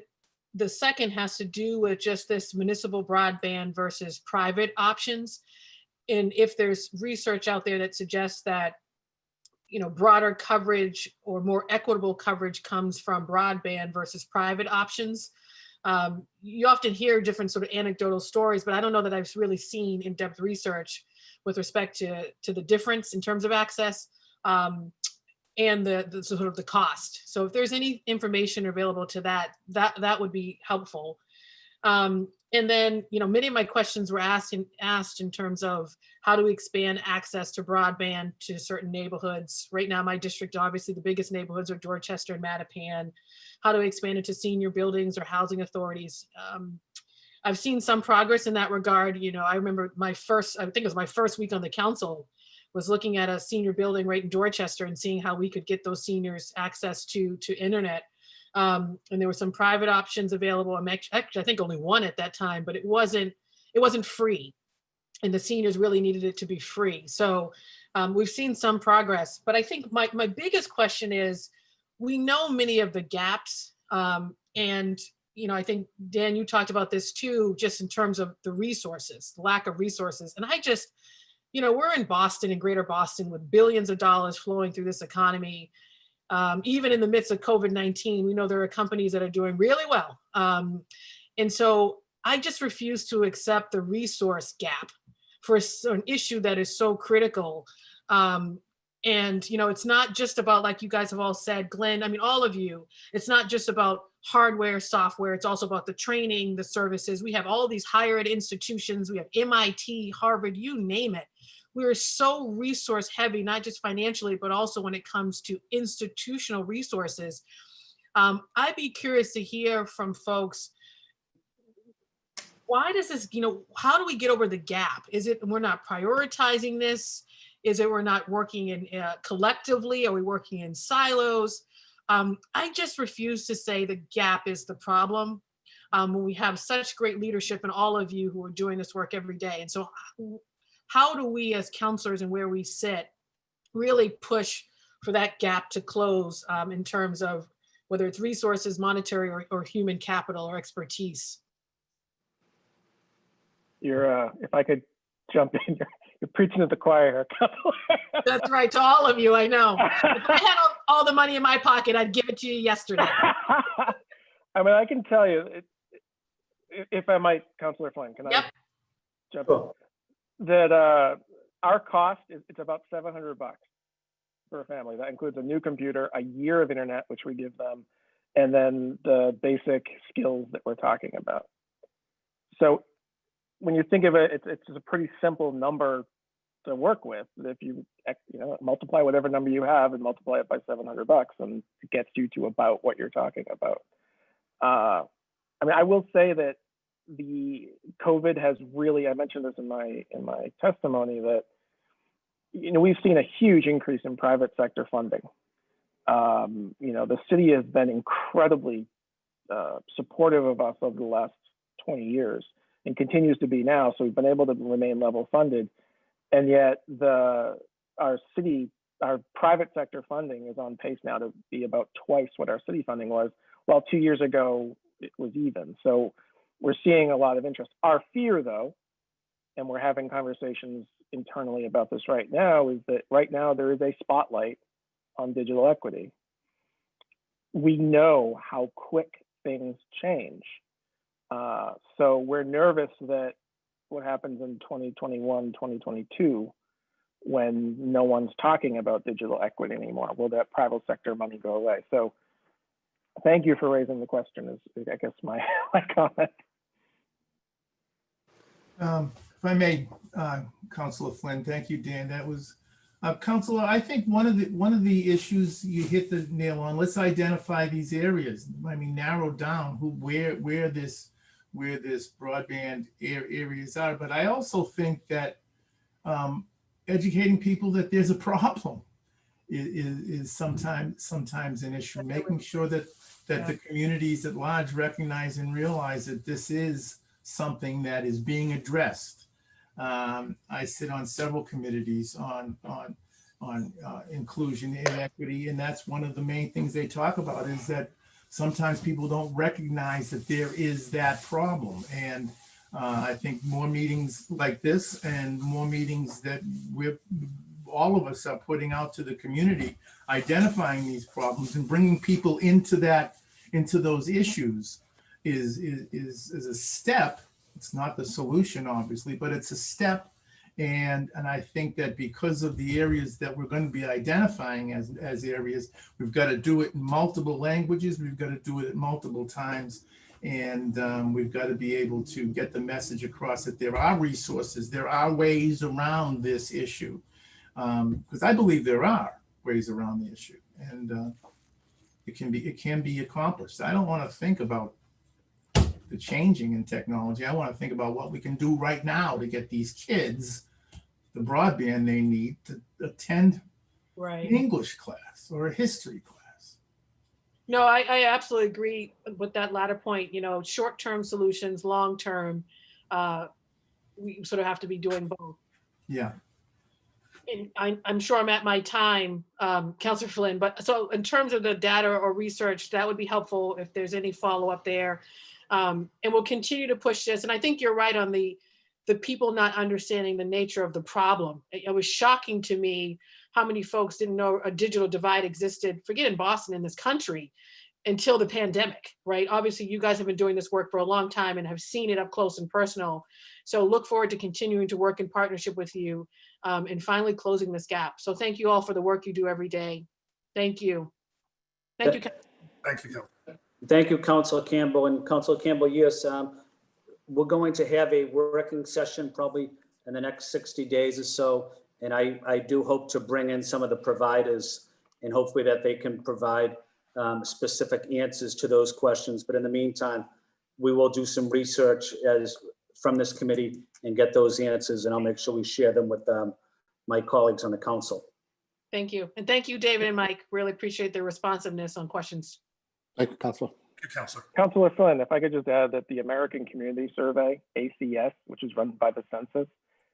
the second has to do with just this municipal broadband versus private options. And if there's research out there that suggests that, broader coverage or more equitable coverage comes from broadband versus private options. You often hear different sort of anecdotal stories, but I don't know that I've really seen in-depth research with respect to the difference in terms of access and the sort of the cost. So if there's any information available to that would be helpful. And then, many of my questions were asked in terms of how do we expand access to broadband to certain neighborhoods. Right now, my district, obviously the biggest neighborhoods are Dorchester and Mattapan. How do we expand it to senior buildings or housing authorities? I've seen some progress in that regard. I remember I think it was my first week on the council, was looking at a senior building right in Dorchester and seeing how we could get those seniors access to internet. And there were some private options available. Actually, I think only one at that time, but it wasn't free. And the seniors really needed it to be free. So we've seen some progress, but I think my biggest question is, we know many of the gaps. And I think, Dan, you talked about this too, just in terms of the resources, the lack of resources. And I just, we're in Boston, in greater Boston, with billions of dollars flowing through this economy. Even in the midst of COVID-19, we know there are companies that are doing really well. And so I just refuse to accept the resource gap for an issue that is so critical. And, it's not just about, like you guys have all said, Glenn, all of you, it's not just about hardware, software, it's also about the training, the services. We have all these higher ed institutions, we have MIT, Harvard, you name it. We're so resource heavy, not just financially, but also when it comes to institutional resources. I'd be curious to hear from folks, why does this, how do we get over the gap? Is it we're not prioritizing this? Is it we're not working in collectively? Are we working in silos? I just refuse to say the gap is the problem when we have such great leadership and all of you who are doing this work every day. And so how do we as counselors and where we sit really push for that gap to close in terms of whether it's resources, monetary or human capital or expertise? If I could jump in, you're preaching to the choir here. That's right, to all of you, I know. If I had all the money in my pocket, I'd give it to you yesterday. I can tell you, if I might, Councilor Flynn, can I jump in? That our cost it's about $700 for a family. That includes a new computer, a year of internet, which we give them, and then the basic skills that we're talking about. So when you think of it, it's a pretty simple number to work with. If you multiply whatever number you have and multiply it by $700, and it gets you to about what you're talking about. I will say that the COVID has really, I mentioned this in my testimony, that we've seen a huge increase in private sector funding. The city has been incredibly supportive of us over the last 20 years and continues to be now. So we've been able to remain level funded, and yet our private sector funding is on pace now to be about twice what our city funding was, while 2 years ago it was even. So we're seeing a lot of interest. Our fear, though, and we're having conversations internally about this right now, is that right now there is a spotlight on digital equity. We know how quick things change. So we're nervous that what happens in 2021, 2022, when no one's talking about digital equity anymore, will that private sector money go away? So thank you for raising the question, is I guess my comment. If I may, Councilor Flynn, thank you, Dan. That was, Councilor, I think one of the issues you hit the nail on. Let's identify these areas. Narrow down where this broadband areas are. But I also think that educating people that there's a problem is sometimes an issue. Making sure that the communities at large recognize and realize that this is something that is being addressed. I sit on several committees on inclusion and equity, and that's one of the main things they talk about, is that sometimes people don't recognize that there is that problem. And I think more meetings like this and more meetings that all of us are putting out to the community, identifying these problems and bringing people into those issues is a step. It's not the solution, obviously, but it's a step. And I think that because of the areas that we're going to be identifying as areas, we've got to do it in multiple languages. We've got to do it at multiple times. And we've got to be able to get the message across that there are resources, there are ways around this issue. Because I believe there are ways around the issue, and it can be accomplished. I don't want to think about the changing in technology. I want to think about what we can do right now to get these kids the broadband they need to attend Right. an English class or a history class. No, I absolutely agree with that latter point. You know, short-term solutions, long-term, we sort of have to be doing both. Yeah. And I'm sure I'm at my time, Councilor Flynn, but so in terms of the data or research, that would be helpful if there's any follow-up there. And we'll continue to push this. And I think you're right on the people not understanding the nature of the problem. It was shocking to me how many folks didn't know a digital divide existed, forget in Boston, in this country, until the pandemic, right? Obviously, you guys have been doing this work for a long time and have seen it up close and personal. So look forward to continuing to work in partnership with you and finally closing this gap. So thank you all for the work you do every day. Thank you. Thank you. Thank you, Councilor. Thank you, Councilor Campbell. And Councilor Campbell, yes, we're going to have a working session probably in the next 60 days or so. And I do hope to bring in some of the providers and hopefully that they can provide specific answers to those questions. But in the meantime, we will do some research from this committee and get those answers, and I'll make sure we share them with my colleagues on the council. Thank you. And thank you, David and Mike. Really appreciate their responsiveness on questions. Thank you, Councilor. Thank you, Councilor. Councilor Flynn, if I could just add that the American Community Survey, ACS, which is run by the census,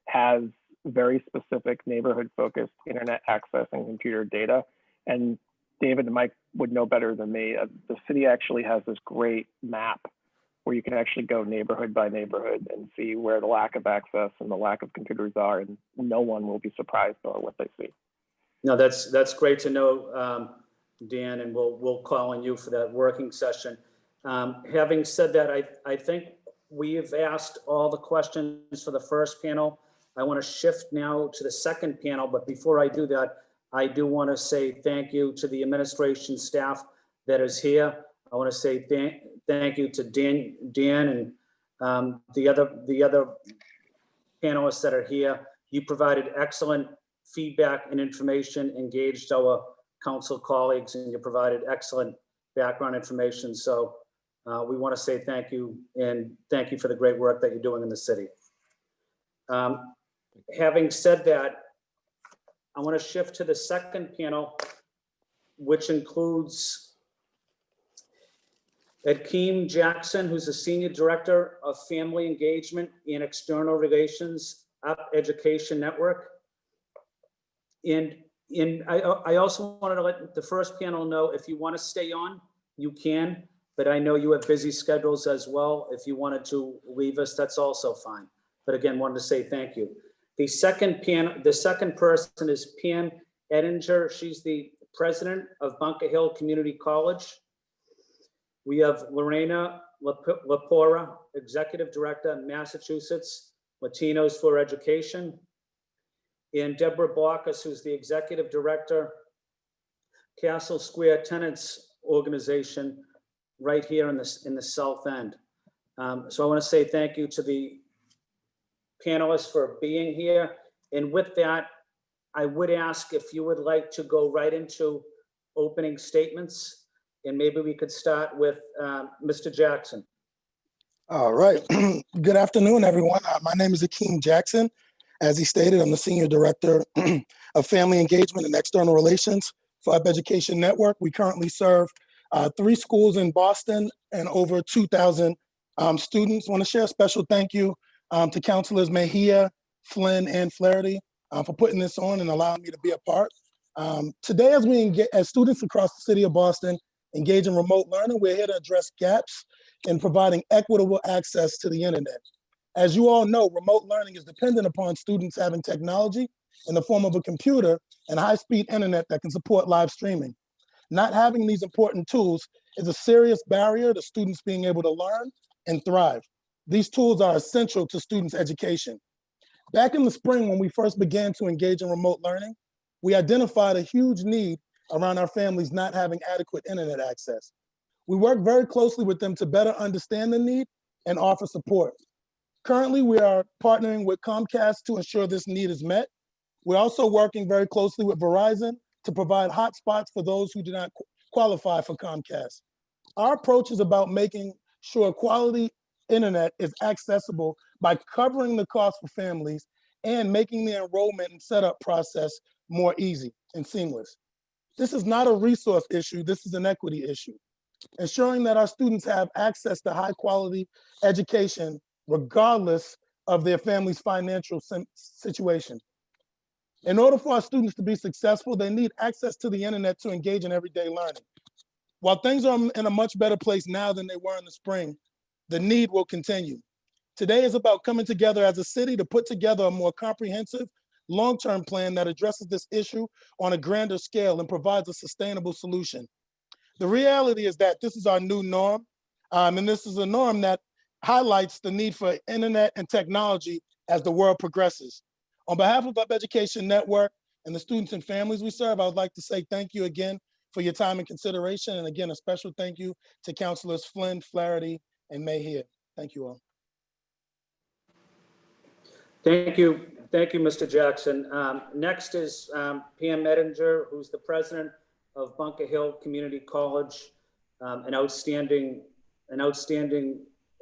has very specific neighborhood-focused internet access and computer data. And David and Mike would know better than me. The city actually has this great map where you can actually go neighborhood by neighborhood and see where the lack of access and the lack of computers are, and no one will be surprised by what they see. No, that's great to know, Dan, and we'll call on you for that working session. Having said that, I think we've asked all the questions for the first panel. I want to shift now to the second panel, but before I do that, I do want to say thank you to the administration staff that is here. I want to say thank you to Dan and the other panelists that are here. You provided excellent feedback and information, engaged our council colleagues, and you provided excellent background information. So we want to say thank you, and thank you for the great work that you're doing in the city. Having said that, I want to shift to the second panel, which includes Akeem Jackson, who's the Senior Director of Family Engagement and External Relations at Education Network. And I also wanted to let the first panel know, if you want to stay on, you can, but I know you have busy schedules as well. If you wanted to leave us, that's also fine. But again, wanted to say thank you. The second person is Pam Edinger. She's the president of Bunker Hill Community College. We have Lorena Lapora, executive director, Massachusetts Latinos for Education, and Deborah Baucus, who's the executive director, Castle Square Tenants Organization, right here in the South End. So I want to say thank you to the panelists for being here. And with that, I would ask if you would like to go right into opening statements, and maybe we could start with Mr. Jackson. All right. Good afternoon, everyone. My name is Akeem Jackson. As he stated, I'm the Senior Director of Family Engagement and External Relations for Up Education Network. We currently serve 3 schools in Boston and over 2,000 students. I want to share a special thank you to Councilors Mejia, Flynn, and Flaherty for putting this on and allowing me to be a part. Today, as students across the city of Boston engage in remote learning, we're here to address gaps in providing equitable access to the internet. As you all know, remote learning is dependent upon students having technology in the form of a computer and high-speed internet that can support live streaming. Not having these important tools is a serious barrier to students being able to learn and thrive. These tools are essential to students' education. Back in the spring, when we first began to engage in remote learning, we identified a huge need around our families not having adequate internet access. We work very closely with them to better understand the need and offer support. Currently, we are partnering with Comcast to ensure this need is met. We're also working very closely with Verizon to provide hotspots for those who do not qualify for Comcast. Our approach is about making sure quality internet is accessible by covering the cost for families and making the enrollment and setup process more easy and seamless. This is not a resource issue, this is an equity issue. Ensuring that our students have access to high quality education regardless of their family's financial situation. In order for our students to be successful, they need access to the internet to engage in everyday learning. While things are in a much better place now than they were in the spring, the need will continue. Today is about coming together as a city to put together a more comprehensive, long-term plan that addresses this issue on a grander scale and provides a sustainable solution. The reality is that this is our new norm, and this is a norm that highlights the need for internet and technology as the world progresses. On behalf of Up Education Network and the students and families we serve, I would like to say thank you again for your time and consideration. And again, a special thank you to Councilors Flynn, Flaherty, and Mayhew. Thank you all. Thank you, Mr. Jackson. Next is Pam Edinger, who's the president of Bunker Hill Community College, an outstanding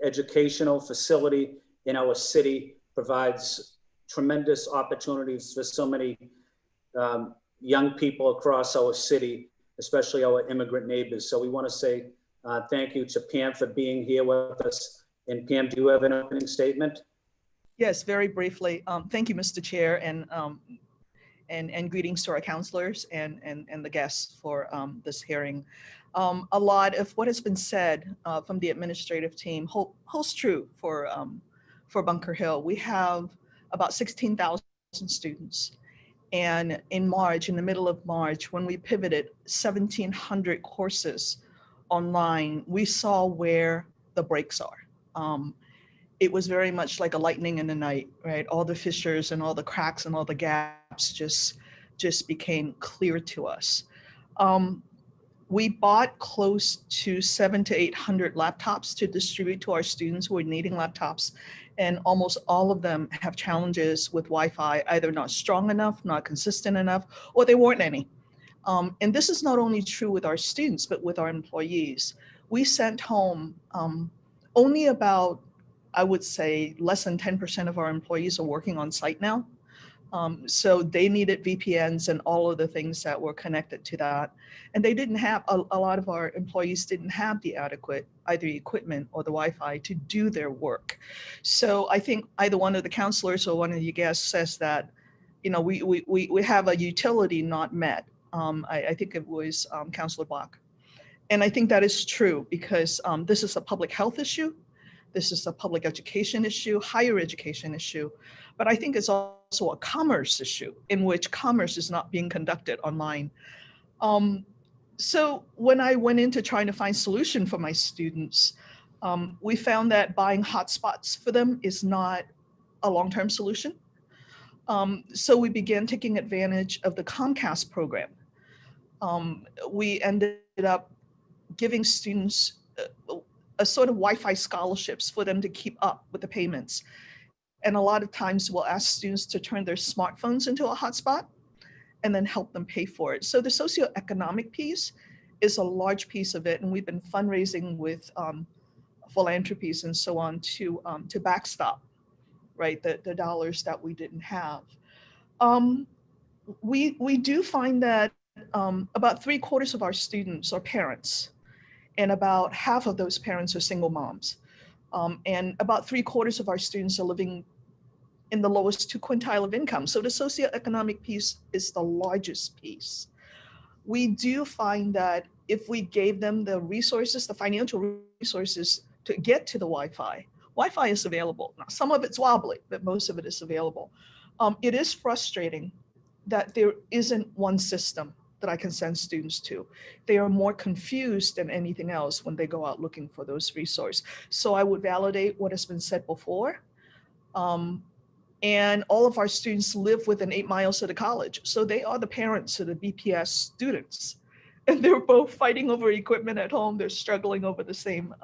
educational facility in our city, provides tremendous opportunities for so many young people across our city, especially our immigrant neighbors. So we want to say thank you to Pam for being here with us. And Pam, do you have an opening statement? Yes, very briefly. Thank you, Mr. Chair, and greetings to our counselors and the guests for this hearing. A lot of what has been said from the administrative team holds true for Bunker Hill. We have about 16,000 students. And in March, in the middle of March, when we pivoted 1,700 courses online, we saw where the breaks are. It was very much like a lightning in the night, right? All the fissures and all the cracks and all the gaps just became clear to us. We bought close to 700 to 800 laptops to distribute to our students who are needing laptops. And almost all of them have challenges with Wi-Fi, either not strong enough, not consistent enough, or there weren't any. And this is not only true with our students, but with our employees. We sent home only about, I would say, less than 10% of our employees are working on site now. So they needed VPNs and all of the things that were connected to that. And they didn't have, a lot of our employees didn't have the adequate either equipment or the Wi-Fi to do their work. So I think either one of the counselors or one of you guests says that, we have a utility not met. I think it was Councilor Bach. And I think that is true because this is a public health issue. This is a public education issue, higher education issue, but I think it's also a commerce issue in which commerce is not being conducted online. So when I went into trying to find solution for my students, we found that buying hotspots for them is not a long-term solution. So we began taking advantage of the Comcast program. We ended up giving students a sort of Wi-Fi scholarships for them to keep up with the payments. And a lot of times we'll ask students to turn their smartphones into a hotspot and then help them pay for it. So the socioeconomic piece is a large piece of it. And we've been fundraising with philanthropies and so on to backstop, right, the dollars that we didn't have. We do find that about 3/4 of our students are parents. And about half of those parents are single moms. And about 3/4 of our students are living in the lowest 2 quintile of income. So the socioeconomic piece is the largest piece. We do find that if we gave them the resources, the financial resources to get to the Wi-Fi, Wi-Fi is available. Now, some of it's wobbly, but most of it is available. It is frustrating that there isn't one system that I can send students to. They are more confused than anything else when they go out looking for those resources. So I would validate what has been said before. And all of our students live within 8 miles of the college. So they are the parents of the BPS students. and they're both fighting over equipment at home. They're struggling over the same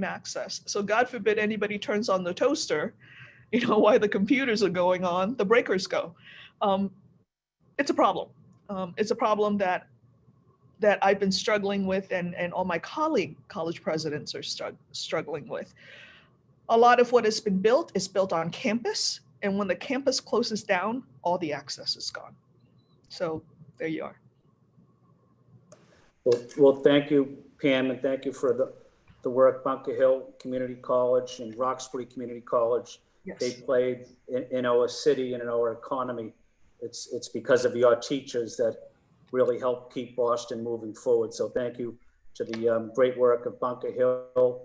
access. So God forbid anybody turns on the toaster, while the computers are going on, the breakers go. It's a problem. It's a problem that I've been struggling with, and all my college presidents are struggling with. A lot of what has been built is built on campus, and when the campus closes down, all the access is gone. So there you are. Well, thank you, Pam, and thank you for the work Bunker Hill Community College and Roxbury Community College. Yes. They played in our city and in our economy. It's because of your teachers that really helped keep Boston moving forward. So thank you to the great work of Bunker Hill,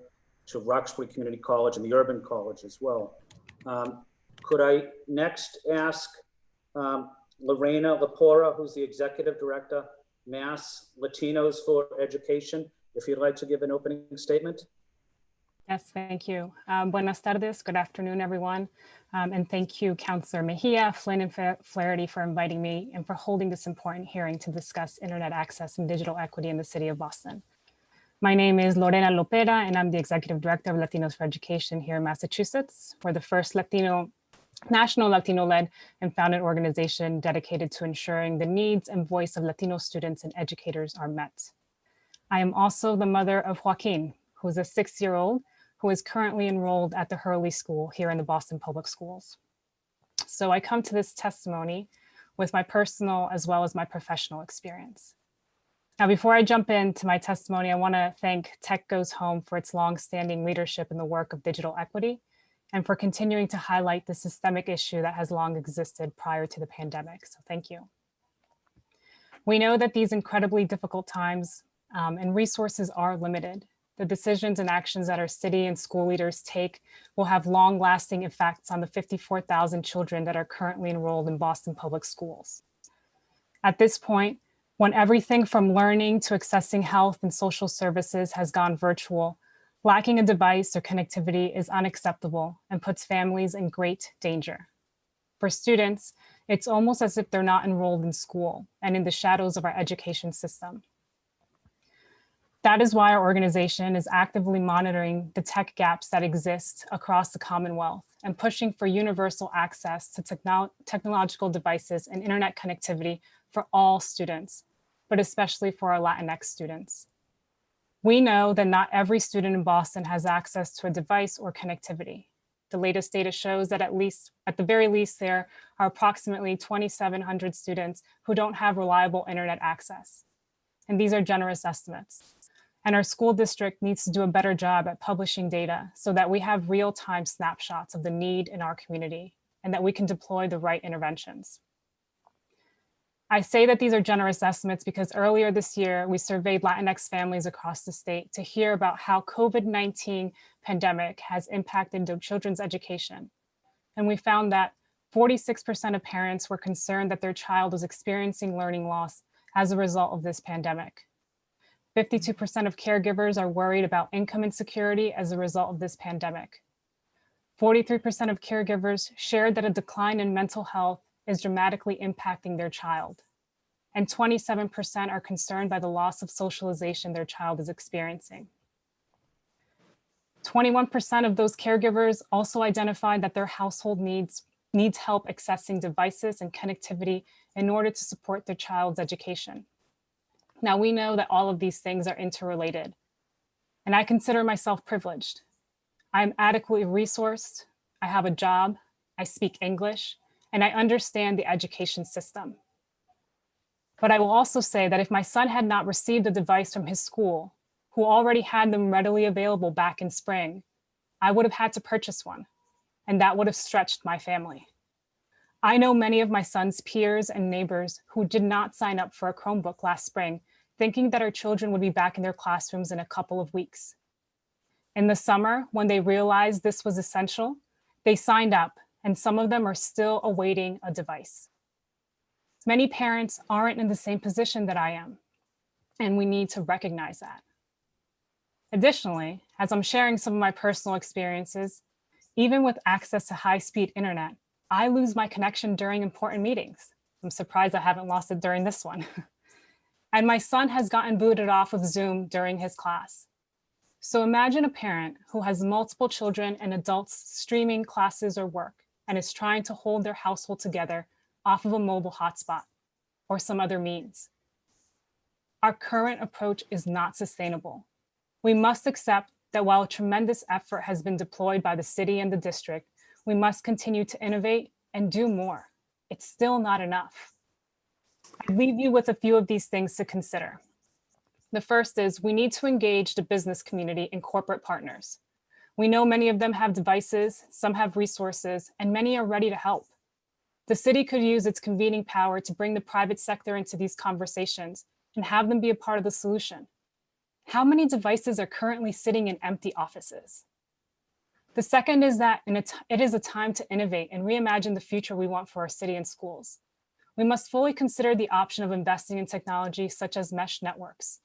to Roxbury Community College and the Urban College as well. Could I next ask Lorena Lapora, who's the Executive Director, Mass Latinos for Education, if you'd like to give an opening statement? Yes, thank you. Buenas tardes, good afternoon, everyone. And thank you, Councilor Mejia, Flynn, and Flaherty for inviting me and for holding this important hearing to discuss internet access and digital equity in the city of Boston. My name is Lorena Lopera, and I'm the Executive Director of Latinos for Education here in Massachusetts. We're the first national Latino-led and founded organization dedicated to ensuring the needs and voice of Latino students and educators are met. I am also the mother of Joaquin, who's a 6-year-old who is currently enrolled at the Hurley School here in the Boston Public Schools. So I come to this testimony with my personal as well as my professional experience. Now, before I jump into my testimony, I want to thank Tech Goes Home for its longstanding leadership in the work of digital equity and for continuing to highlight the systemic issue that has long existed prior to the pandemic. So thank you. We know that these incredibly difficult times and resources are limited. The decisions and actions that our city and school leaders take will have long-lasting effects on the 54,000 children that are currently enrolled in Boston Public Schools. At this point, when everything from learning to accessing health and social services has gone virtual, lacking a device or connectivity is unacceptable and puts families in great danger. For students, it's almost as if they're not enrolled in school and in the shadows of our education system. That is why our organization is actively monitoring the tech gaps that exist across the Commonwealth and pushing for universal access to technological devices and internet connectivity for all students, but especially for our Latinx students. We know that not every student in Boston has access to a device or connectivity. The latest data shows that at the very least, there are approximately 2,700 students who don't have reliable internet access. And these are generous estimates. And our school district needs to do a better job at publishing data so that we have real-time snapshots of the need in our community and that we can deploy the right interventions. I say that these are generous estimates because earlier this year, we surveyed Latinx families across the state to hear about how COVID-19 pandemic has impacted their children's education. And we found that 46% of parents were concerned that their child was experiencing learning loss as a result of this pandemic. 52% of caregivers are worried about income insecurity as a result of this pandemic. 43% of caregivers shared that a decline in mental health is dramatically impacting their child. And 27% are concerned by the loss of socialization their child is experiencing. 21% of those caregivers also identified that their household needs help accessing devices and connectivity in order to support their child's education. Now, we know that all of these things are interrelated, and I consider myself privileged. I'm adequately resourced, I have a job, I speak English, and I understand the education system. But I will also say that if my son had not received a device from his school, who already had them readily available back in spring, I would have had to purchase one, and that would have stretched my family. I know many of my son's peers and neighbors who did not sign up for a Chromebook last spring, thinking that our children would be back in their classrooms in a couple of weeks. In the summer, when they realized this was essential, they signed up, and some of them are still awaiting a device. Many parents aren't in the same position that I am, and we need to recognize that. Additionally, as I'm sharing some of my personal experiences, even with access to high-speed internet, I lose my connection during important meetings. I'm surprised I haven't lost it during this one. And my son has gotten booted off of Zoom during his class. So imagine a parent who has multiple children and adults streaming classes or work and is trying to hold their household together off of a mobile hotspot or some other means. Our current approach is not sustainable. We must accept that while a tremendous effort has been deployed by the city and the district, we must continue to innovate and do more. It's still not enough. I leave you with a few of these things to consider. The first is we need to engage the business community and corporate partners. We know many of them have devices, some have resources, and many are ready to help. The city could use its convening power to bring the private sector into these conversations and have them be a part of the solution. How many devices are currently sitting in empty offices? The second is that it is a time to innovate and reimagine the future we want for our city and schools. We must fully consider the option of investing in technology such as mesh networks.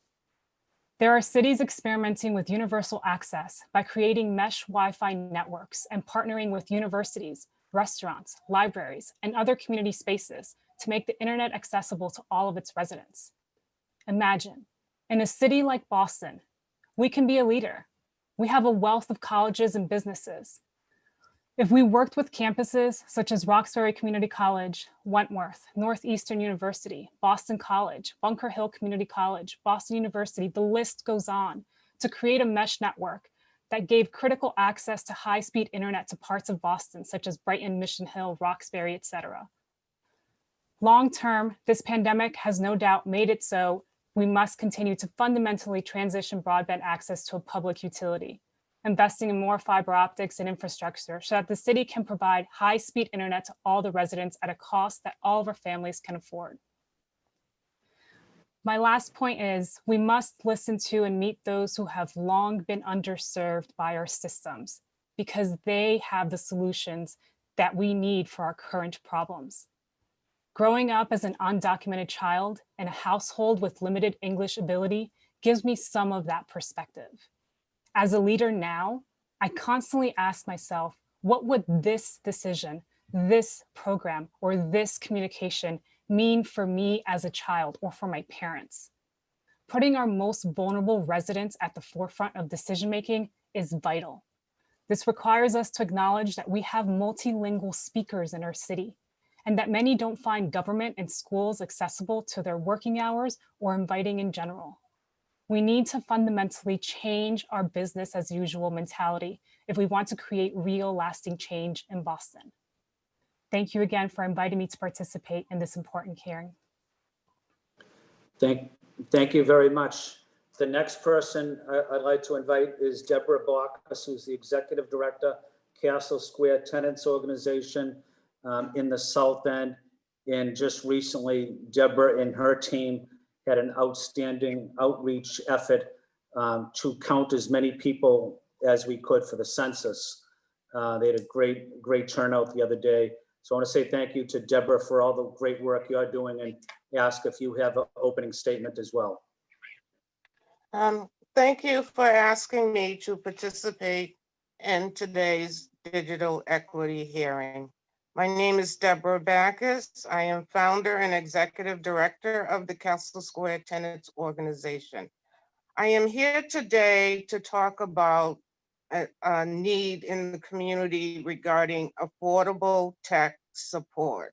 There are cities experimenting with universal access by creating mesh Wi-Fi networks and partnering with universities, restaurants, libraries, and other community spaces to make the internet accessible to all of its residents. Imagine, in a city like Boston, we can be a leader. We have a wealth of colleges and businesses. If we worked with campuses such as Roxbury Community College, Wentworth, Northeastern University, Boston College, Bunker Hill Community College, Boston University, the list goes on, to create a mesh network that gave critical access to high-speed internet to parts of Boston, such as Brighton, Mission Hill, Roxbury, etc. Long-term, this pandemic has no doubt made it so we must continue to fundamentally transition broadband access to a public utility, investing in more fiber optics and infrastructure so that the city can provide high-speed internet to all the residents at a cost that all of our families can afford. My last point is we must listen to and meet those who have long been underserved by our systems because they have the solutions that we need for our current problems. Growing up as an undocumented child in a household with limited English ability gives me some of that perspective. As a leader now, I constantly ask myself, what would this decision, this program, or this communication mean for me as a child or for my parents? Putting our most vulnerable residents at the forefront of decision-making is vital. This requires us to acknowledge that we have multilingual speakers in our city, and that many don't find government and schools accessible to their working hours or inviting in general. We need to fundamentally change our business as usual mentality if we want to create real lasting change in Boston. Thank you again for inviting me to participate in this important hearing. Thank you very much. The next person I'd like to invite is Deborah Bacchus, who's the Executive Director, Castle Square Tenants Organization in the South End. And just recently, Deborah and her team had an outstanding outreach effort to count as many people as we could for the census. They had a great turnout the other day. So I want to say thank you to Deborah for all the great work you're doing and ask if you have an opening statement as well. Thank you for asking me to participate in today's digital equity hearing. My name is Deborah Bacchus. I am founder and executive director of the Castle Square Tenants Organization. I am here today to talk about a need in the community regarding affordable tech support.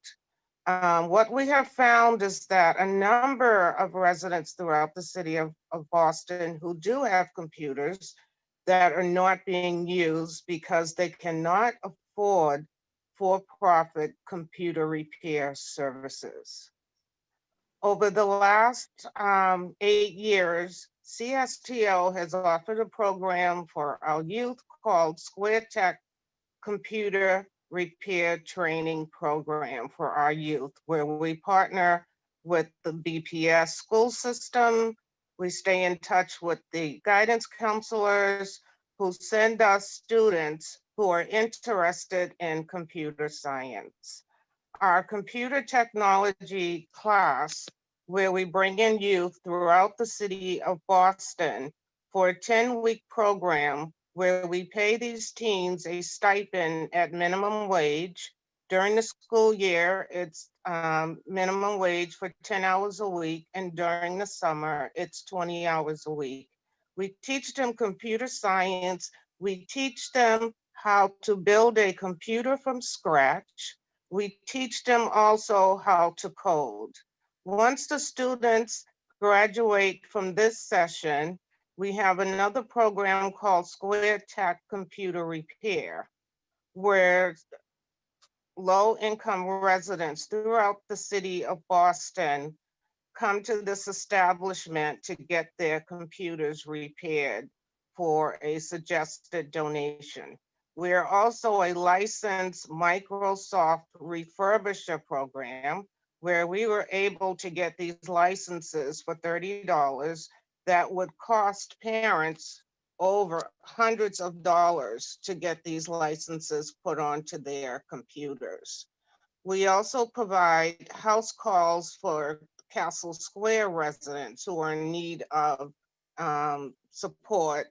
What we have found is that a number of residents throughout the city of Boston who do have computers that are not being used because they cannot afford for-profit computer repair services. Over the last 8 years, CSTO has offered a program for our youth called Square Tech Computer Repair Training Program for our youth, where we partner with the BPS school system. We stay in touch with the guidance counselors who send us students who are interested in computer science. Our computer technology class, where we bring in youth throughout the city of Boston for a 10-week program where we pay these teens a stipend at minimum wage. During the school year, it's minimum wage for 10 hours a week, and during the summer, it's 20 hours a week. We teach them computer science. We teach them how to build a computer from scratch. We teach them also how to code. Once the students graduate from this session, we have another program called Square Tech Computer Repair, where low-income residents throughout the city of Boston come to this establishment to get their computers repaired for a suggested donation. We're also a licensed Microsoft refurbisher program where we were able to get these licenses for $30 that would cost parents over hundreds of dollars to get these licenses put onto their computers. We also provide house calls for Castle Square residents who are in need of support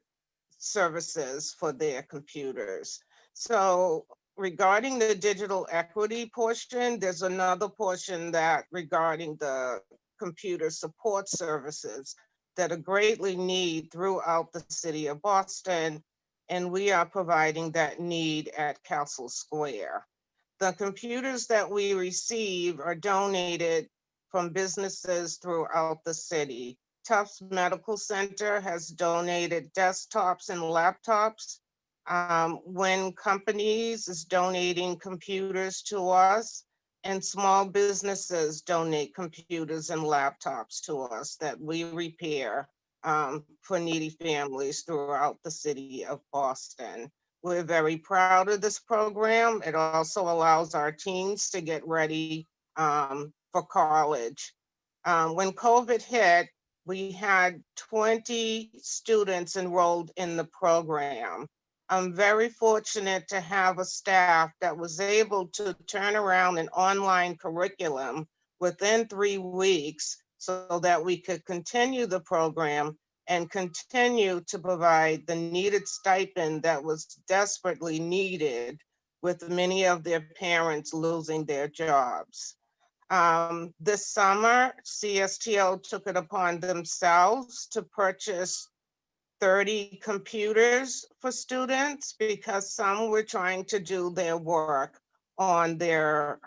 services for their computers. So regarding the digital equity portion, there's another portion that regarding the computer support services that are greatly needed throughout the city of Boston, and we are providing that need at Castle Square. The computers that we receive are donated from businesses throughout the city. Tufts Medical Center has donated desktops and laptops. When companies is donating computers to us, and small businesses donate computers and laptops to us that we repair for needy families throughout the city of Boston. We're very proud of this program. It also allows our teens to get ready for college. When COVID hit, we had 20 students enrolled in the program. I'm very fortunate to have a staff that was able to turn around an online curriculum within 3 weeks so that we could continue the program and continue to provide the needed stipend that was desperately needed with many of their parents losing their jobs. This summer, CSTO took it upon themselves to purchase 30 computers for students because some were trying to do their work on their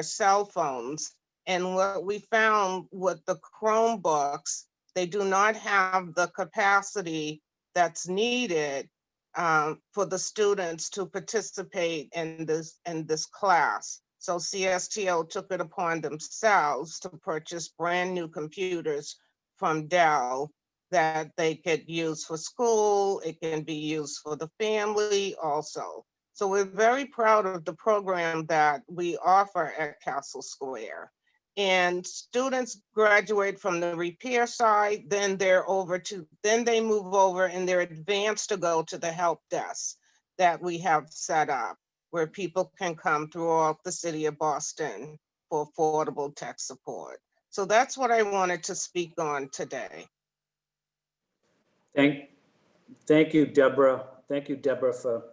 cell phones. And what we found with the Chromebooks, they do not have the capacity that's needed for the students to participate in this class. So CSTO took it upon themselves to purchase brand new computers from Dell that they could use for school. It can be used for the family also. So we're very proud of the program that we offer at Castle Square. And students graduate from the repair side, then they move over and they're advanced to go to the help desk that we have set up, where people can come throughout the city of Boston for affordable tech support. So that's what I wanted to speak on today. Thank you, Deborah. Thank you, Deborah, for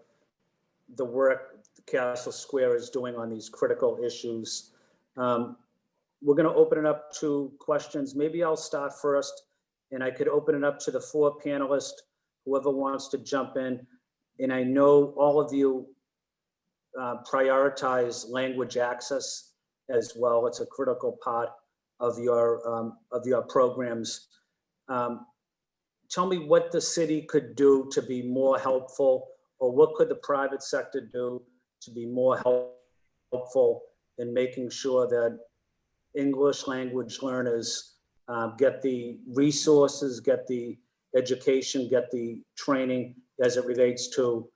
the work Castle Square is doing on these critical issues. We're going to open it up to questions. Maybe I'll start first, and I could open it up to the 4 panelists, whoever wants to jump in. And I know all of you prioritize language access as well. It's a critical part of your programs. Tell me what the city could do to be more helpful, or what could the private sector do to be more helpful in making sure that English language learners get the resources, get the education, get the training as it relates to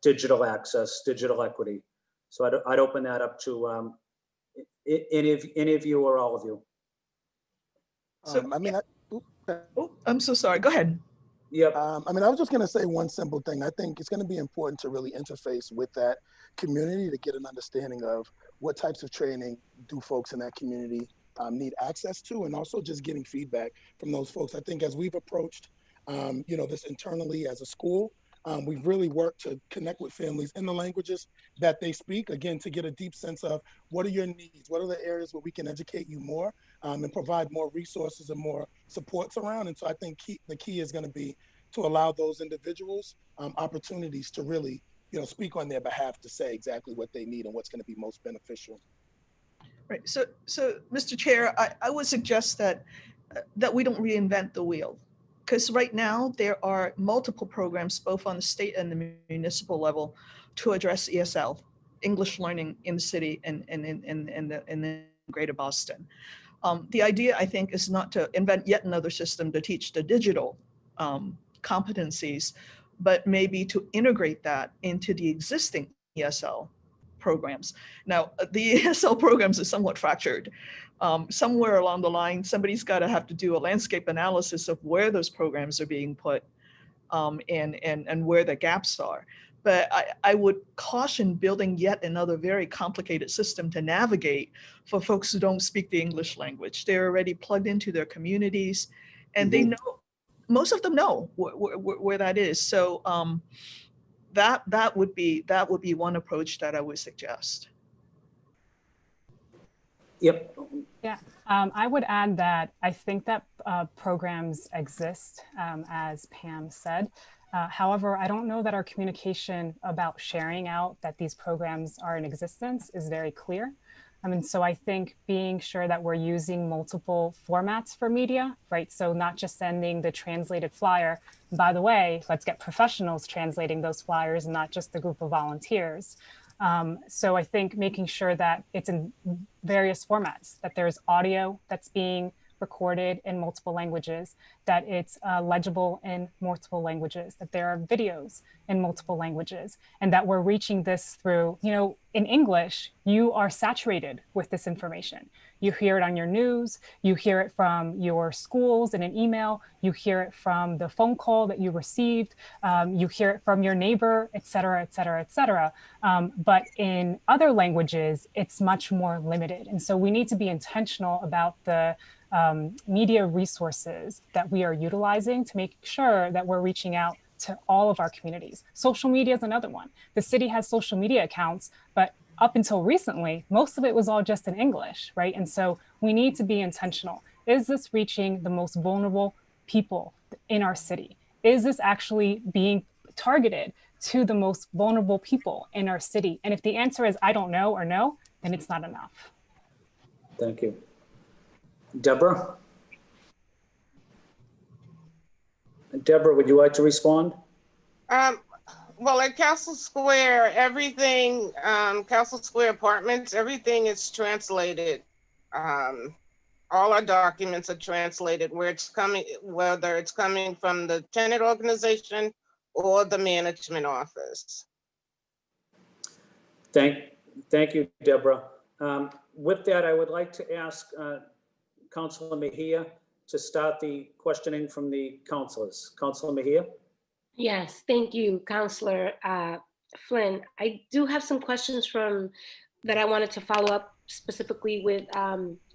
digital access, digital equity. So I'd open that up to any of you or all of you. I'm so sorry. Go ahead. Yep. I mean, I was just going to say one simple thing. I think it's going to be important to really interface with that community to get an understanding of what types of training do folks in that community need access to, and also just getting feedback from those folks. I think as we've approached, this internally as a school, We've really worked to connect with families in the languages that they speak, again, to get a deep sense of what are your needs, what are the areas where we can educate you more, and provide more resources and more supports around. And so I think the key is going to be to allow those individuals opportunities to really, speak on their behalf, to say exactly what they need and what's going to be most beneficial. Right. So Mr. Chair, I would suggest that we don't reinvent the wheel, because right now there are multiple programs, both on the state and the municipal level, to address ESL, English learning in the city and in Greater Boston. The idea, I think, is not to invent yet another system to teach the digital competencies, but maybe to integrate that into the existing ESL programs. Now, the ESL programs are somewhat fractured. Somewhere along the line, somebody's got to have to do a landscape analysis of where those programs are being put and where the gaps are. But I would caution building yet another very complicated system to navigate for folks who don't speak the English language. They're already plugged into their communities, and they know, most of them know where that is. So that would be one approach that I would suggest. Yep. Yeah, I would add that I think that programs exist, as Pam said. However, I don't know that our communication about sharing out that these programs are in existence is very clear. So I think being sure that we're using multiple formats for media, right? So not just sending the translated flyer. By the way, let's get professionals translating those flyers and not just the group of volunteers. So I think making sure that it's in various formats, that there's audio that's being recorded in multiple languages, that it's legible in multiple languages, that there are videos in multiple languages, and that we're reaching this through, in English, you are saturated with this information. You hear it on your news, you hear it from your schools in an email, you hear it from the phone call that you received, you hear it from your neighbor, et cetera, et cetera, et cetera. But in other languages, it's much more limited. And so we need to be intentional about the media resources that we are utilizing to make sure that we're reaching out to all of our communities. Social media is another one. The city has social media accounts, but up until recently, most of it was all just in English, right? And so we need to be intentional. Is this reaching the most vulnerable people in our city? Is this actually being targeted to the most vulnerable people in our city? And if the answer is I don't know or no, then it's not enough. Thank you. Deborah? Deborah, would you like to respond? Well, at Castle Square, everything, Castle Square Apartments, everything is translated. All our documents are translated where it's coming, whether it's coming from the tenant organization or the management office. Thank you, Deborah. With that, I would like to ask Councilor Mejia to start the questioning from the councilors. Councilor Mejia? Yes, thank you, Councilor Flynn. I do have some questions that I wanted to follow up specifically with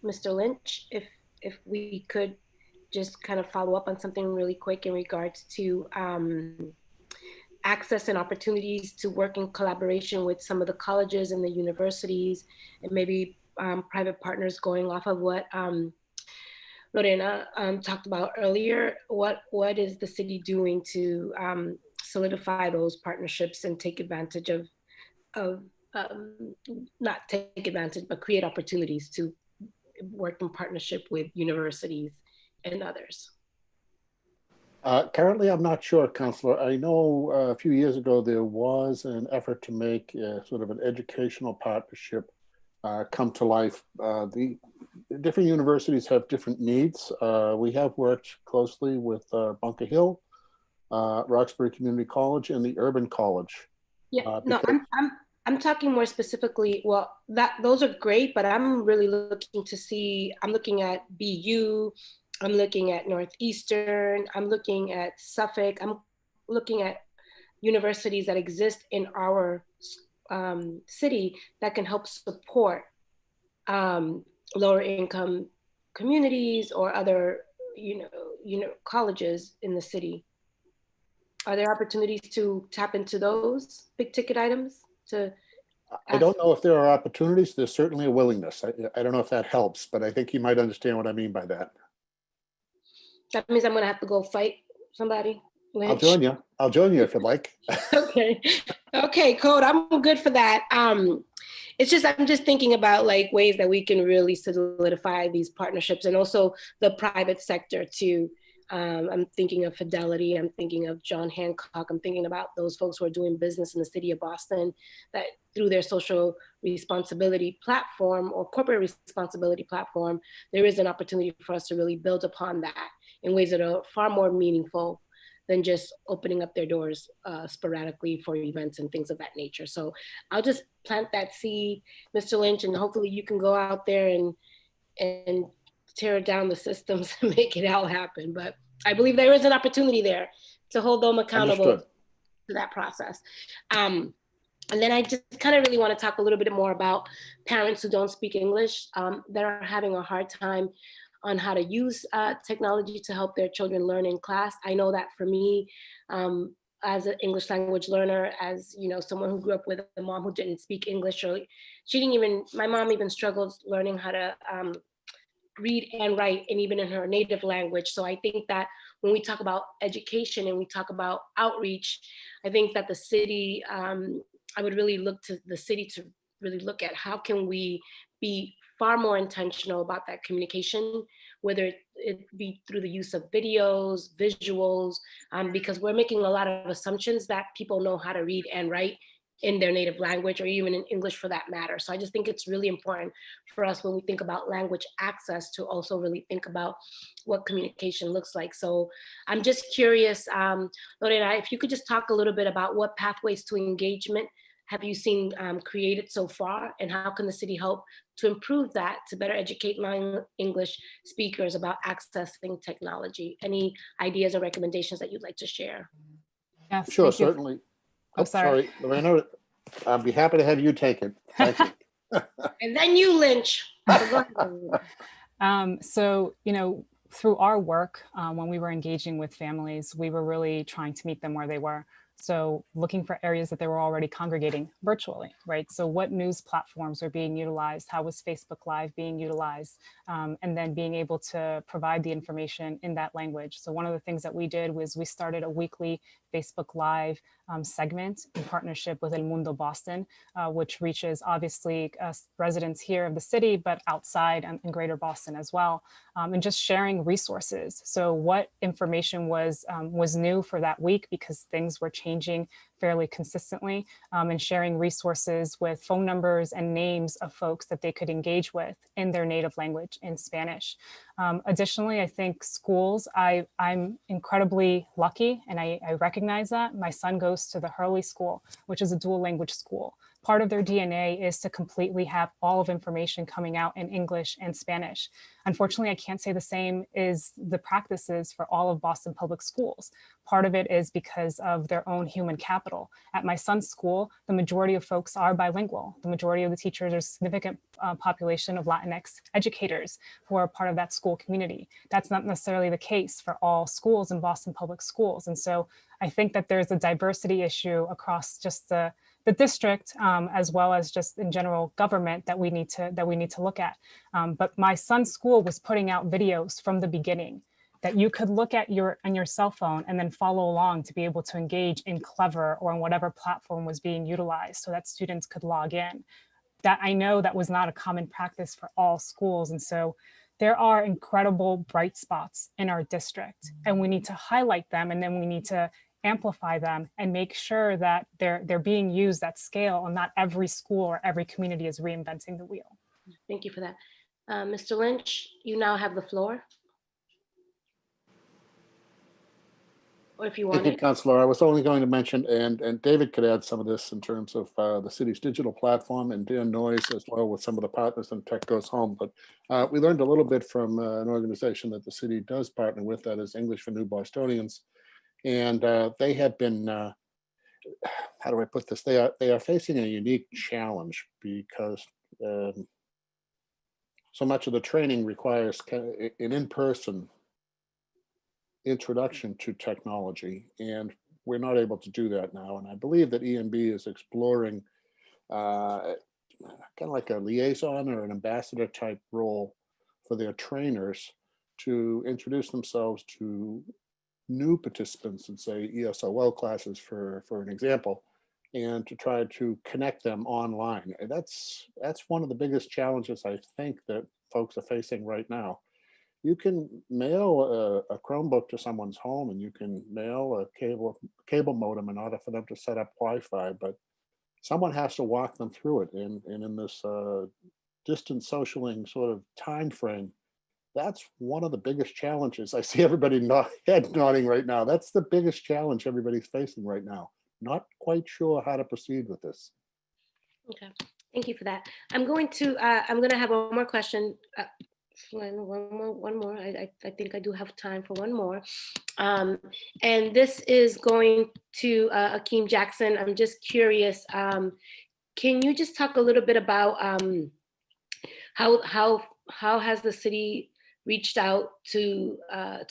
Mr. Lynch, if we could just kind of follow up on something really quick in regards to access and opportunities to work in collaboration with some of the colleges and the universities, and maybe private partners, going off of what Lorena talked about earlier. What is the city doing to solidify those partnerships and take advantage of not take advantage, but create opportunities to work in partnership with universities and others? Currently, I'm not sure, Councillor. I know a few years ago there was an effort to make sort of an educational partnership come to life. The different universities have different needs. We have worked closely with Bunker Hill, Roxbury Community College, and the Urban College. Yeah, no, I'm talking more specifically. Well, those are great, but I'm really looking to see. I'm looking at BU. I'm looking at Northeastern. I'm looking at Suffolk. I'm looking at universities that exist in our city that can help support lower income communities or other, colleges in the city. Are there opportunities to tap into those big ticket items to I don't know if there are opportunities. There's certainly a willingness. I don't know if that helps, but I think you might understand what I mean by that. That means I'm gonna have to go fight somebody. I'll Lynch. join you. I'll join you if you'd like. Okay. Okay, Code. I'm good for that. It's just I'm just thinking about like ways that we can really solidify these partnerships and also the private sector too. I'm thinking of Fidelity. I'm thinking of John Hancock. I'm thinking about those folks who are doing business in the city of Boston that through their social responsibility platform or corporate responsibility platform, there is an opportunity for us to really build upon that in ways that are far more meaningful than just opening up their doors sporadically for events and things of that nature. So I'll just plant that seed, Mr. Lynch, and hopefully you can go out there and tear down the systems and make it all happen. But I believe there is an opportunity there to hold them accountable Understood. to that process. And then I just kind of really want to talk a little bit more about parents who don't speak English that are having a hard time on how to use technology to help their children learn in class. I know that for me, as an English language learner, as you know, someone who grew up with a mom who didn't speak English, or my mom even struggled learning how to read and write, and even in her native language. So I think that when we talk about education and we talk about outreach, I think that the city, I would really look to the city to really look at how can we be far more intentional about that communication, whether it be through the use of videos, visuals, because we're making a lot of assumptions that people know how to read and write in their native language or even in English for that matter. So I just think it's really important for us when we think about language access to also really think about what communication looks like. So I'm just curious, Lorena, if you could just talk a little bit about what pathways to engagement have you seen created so far, and how can the city help to improve that to better educate non-English speakers about accessing technology? Any ideas or recommendations that you'd like to share? Yes, Sure, thank you. certainly. Oh, sorry. Lorena, I'd be happy to have you take it. Thank you. And then you, Lynch. So, you know, through our work, when we were engaging with families, we were really trying to meet them where they were. So looking for areas that they were already congregating virtually, right? So what news platforms were being utilized? How was Facebook Live being utilized? And then being able to provide the information in that language. So one of the things that we did was we started a weekly Facebook Live segment in partnership with El Mundo Boston, which reaches obviously residents here of the city, but outside in greater Boston as well, and just sharing resources. So what information was new for that week, because things were changing fairly consistently, and sharing resources with phone numbers and names of folks that they could engage with in their native language in Spanish. Additionally, I think schools, I'm incredibly lucky, and I recognize that. My son goes to the Hurley School, which is a dual language school. Part of their DNA is to completely have all of information coming out in English and Spanish. Unfortunately, I can't say the same is the practices for all of Boston Public Schools. Part of it is because of their own human capital. At my son's school, the majority of folks are bilingual. The majority of the teachers are a significant population of Latinx educators who are part of that school community. That's not necessarily the case for all schools in Boston Public Schools. And so I think that there's a diversity issue across just the district, as well as just in general government that we need to look at. But my son's school was putting out videos from the beginning that you could look at on your cell phone and then follow along to be able to engage in Clever or on whatever platform was being utilized so that students could log in. That I know that was not a common practice for all schools. And so there are incredible bright spots in our district, and we need to highlight them, and then we need to amplify them and make sure that they're being used at scale, and not every school or every community is reinventing the wheel. Thank you for that. Mr. Lynch, you now have the floor. Or if you want Thank you, Councilor. I was only going to mention, and David could add some of this in terms of the city's digital platform, and Dan Noyes as well with some of the partners in Tech Goes Home. But we learned a little bit from an organization that the city does partner with, that is English for New Bostonians. And they have been, how do I put this? They are facing a unique challenge because so much of the training requires an in-person introduction to technology. And we're not able to do that now. And I believe that EMB is exploring kind of like a liaison or an ambassador type role for their trainers to introduce themselves to new participants in, say, ESOL classes, for an example, and to try to connect them online. And that's one of the biggest challenges I think that folks are facing right now. You can mail a Chromebook to someone's home, and you can mail a cable modem in order for them to set up Wi-Fi, but someone has to walk them through it. And in this distance socialing sort of time frame, that's one of the biggest challenges. I see everybody head nodding right now. That's the biggest challenge everybody's facing right now. Not quite sure how to proceed with this. Okay, thank you for that. I'm going to have one more question. One more. I think I do have time for one more. And this is going to Akeem Jackson. I'm just curious. Can you just talk a little bit about how has the city reached out to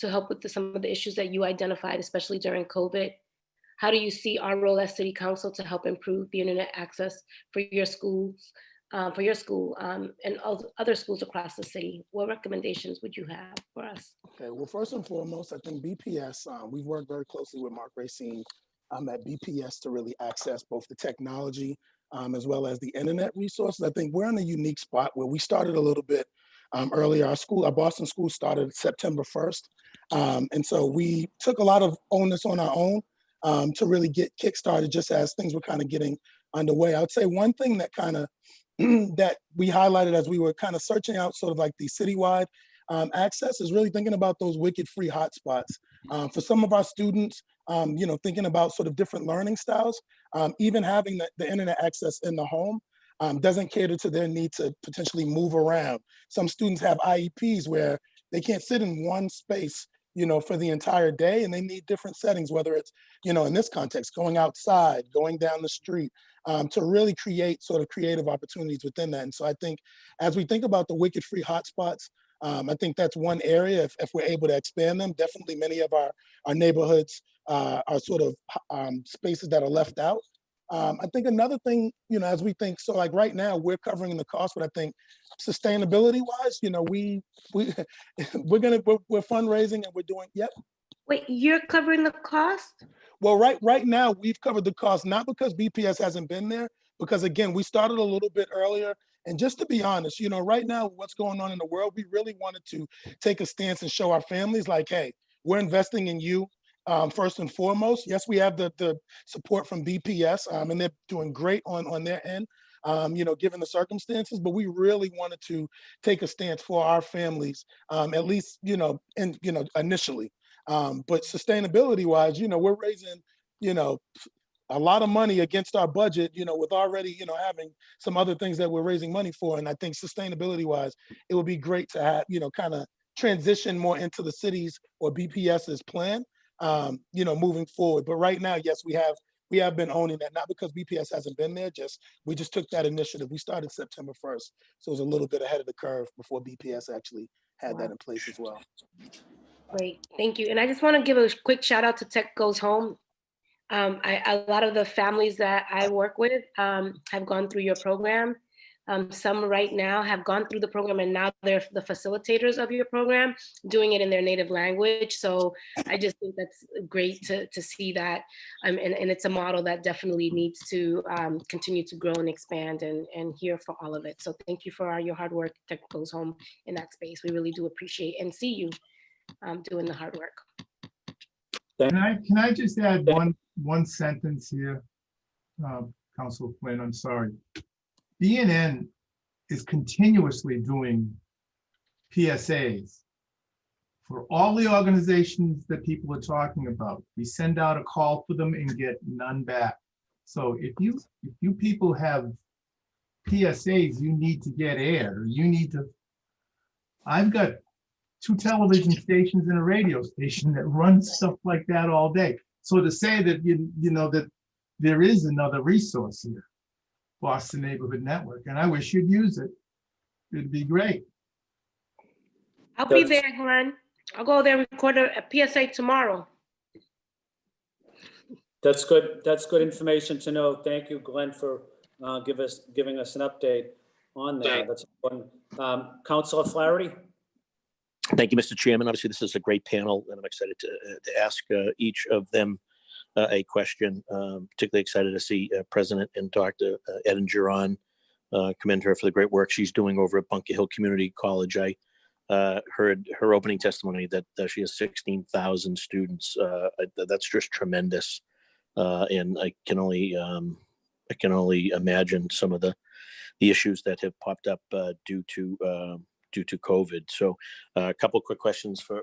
help with some of the issues that you identified, especially during COVID? How do you see our role as City Council to help improve the internet access for your schools, for your school, and other schools across the city? What recommendations would you have for us? Okay, well, first and foremost, I think BPS, we've worked very closely with Mark Racine at BPS to really access both the technology as well as the internet resources. I think we're in a unique spot where we started a little bit earlier. Our Boston school started September 1st. And so we took a lot of onus on our own to really get kickstarted just as things were kind of getting underway. I would say one thing that kind of that we highlighted as we were kind of searching out sort of like the citywide access is really thinking about those wicked free hotspots. For some of our students, thinking about sort of different learning styles, even having the internet access in the home doesn't cater to their need to potentially move around. Some students have IEPs where they can't sit in one space for the entire day, and they need different settings, whether it's, in this context, going outside, going down the street, to really create sort of creative opportunities within that. And so I think as we think about the wicked free hotspots, I think that's one area, if we're able to expand them. Definitely many of our neighborhoods are sort of spaces that are left out. I think another thing, as we think, so like right now we're covering the cost, but I think sustainability wise, we're fundraising and we're doing, yep. Wait, you're covering the cost? Well, right now we've covered the cost, not because BPS hasn't been there, because again, we started a little bit earlier. And just to be honest, right now, what's going on in the world, we really wanted to take a stance and show our families like, hey, we're investing in you. First and foremost, yes, we have the support from BPS, and they're doing great on their end, given the circumstances. But we really wanted to take a stance for our families, at least, initially. But sustainability-wise, we're raising, a lot of money against our budget, with already, having some other things that we're raising money for. And I think sustainability-wise, it would be great to have, kind of transition more into the city's or BPS's plan. Moving forward. But right now, yes, we have been owning that, not because BPS hasn't been there, we just took that initiative. We started September 1st, so it was a little bit ahead of the curve before BPS actually had that in place as well. Great, thank you. And I just want to give a quick shout out to Tech Goes Home. A lot of the families that I work with have gone through your program. Some right now have gone through the program, and now they're the facilitators of your program, doing it in their native language. So I just think that's great to see that. And it's a model that definitely needs to continue to grow and expand, and here for all of it. So thank you for your hard work that goes home in that space. We really do appreciate and see you doing the hard work. Can I just add one sentence here, Councilor Flynn? I'm sorry. BNN is continuously doing PSAs for all the organizations that people are talking about. We send out a call for them and get none back. So if you people have PSAs you need to get aired, or you need to, I've got 2 television stations and a radio station that run stuff like that all day. So to say that that there is another resource here, Boston Neighborhood Network, and I wish you'd use it. It'd be great. I'll be there, Glenn. I'll go there and record a PSA tomorrow. That's good. That's good information to know. Thank you, Glenn, for giving us an update on that. That's important. Councilor Flaherty? Thank you, Mr. Chairman. Obviously, this is a great panel, and I'm excited to ask each of them a question. Particularly excited to see President and Dr. Edinger on. Commend her for the great work she's doing over at Bunker Hill Community College. I heard her opening testimony that she has 16,000 students. That's just tremendous, and I can only imagine some of the issues that have popped up due to COVID. So a couple of quick questions for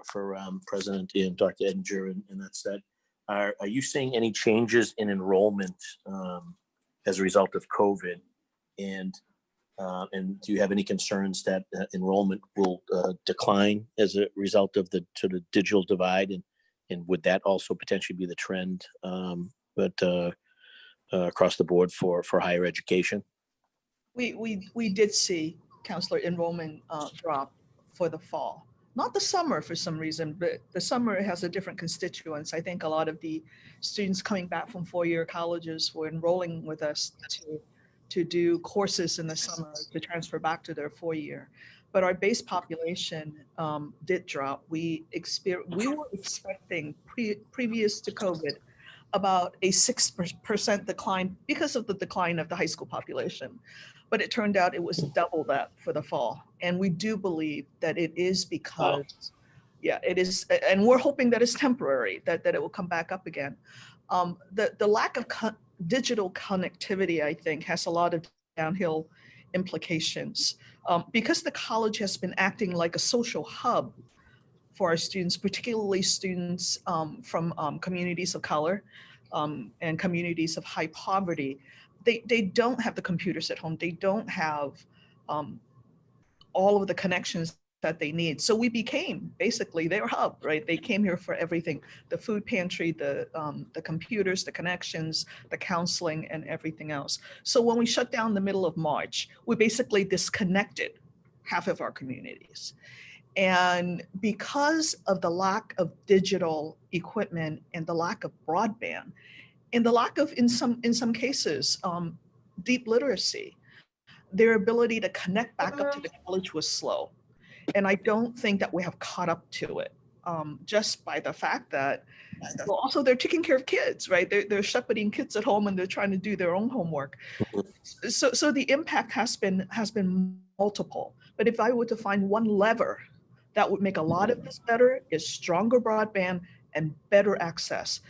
President and Dr. Edinger, and that's that. Are you seeing any changes in enrollment as a result of COVID? And do you have any concerns that enrollment will decline as a result of the sort of digital divide? And would that also potentially be the trend across the board for higher education? We did see, Counselor, enrollment drop for the fall. Not the summer for some reason, but the summer has a different constituents. I think a lot of the students coming back from four-year colleges were enrolling with us to do courses in the summer to transfer back to their four-year. But our base population did drop. We were expecting previous to COVID about a 6% decline because of the decline of the high school population. But it turned out it was double that for the fall. And we do believe that it is because, yeah, it is, and we're hoping that it's temporary, that it will come back up again. The lack of digital connectivity, I think, has a lot of downhill implications. Because the college has been acting like a social hub for our students, particularly students from communities of color and communities of high poverty, they don't have the computers at home. They don't have all of the connections that they need. So we became basically their hub, right? They came here for everything: the food pantry, the computers, the connections, the counseling, and everything else. So when we shut down the middle of March, we basically disconnected half of our communities. And because of the lack of digital equipment and the lack of broadband, and the lack of, in some cases, deep literacy, their ability to connect back up to the college was slow. And I don't think that we have caught up to it, just by the fact that, well, also they're taking care of kids, right? They're shepherding kids at home and they're trying to do their own homework. So the impact has been multiple. But if I were to find one lever that would make a lot of this better, is stronger broadband and better access.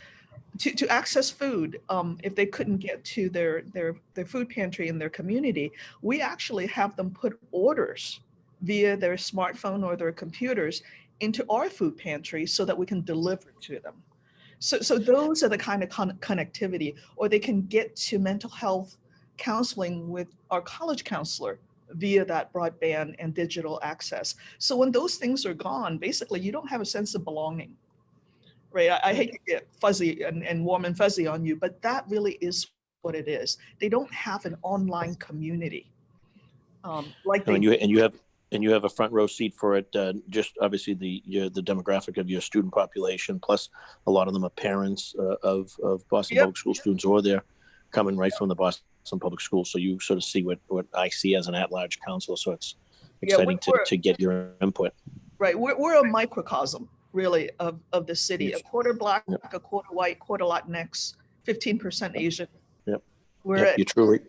To access food, if they couldn't get to their food pantry in their community, we actually have them put orders via their smartphone or their computers into our food pantry so that we can deliver to them. So those are the kind of connectivity, or they can get to mental health counseling with our college counselor via that broadband and digital access. So when those things are gone, basically you don't have a sense of belonging. Right, I hate to get fuzzy and warm and fuzzy on you, but that really is what it is. They don't have an online community. Like they, and you have a front row seat for it. Just obviously the demographic of your student population, plus a lot of them are parents of Boston Public School students, or they're coming right from the Boston Public Schools. So you sort of see what I see as an at-large counselor. So it's exciting to get your input. Right, we're a microcosm, really, of the city. A quarter Black, a quarter white, quarter Latinx, 15% Asian. Yep. We're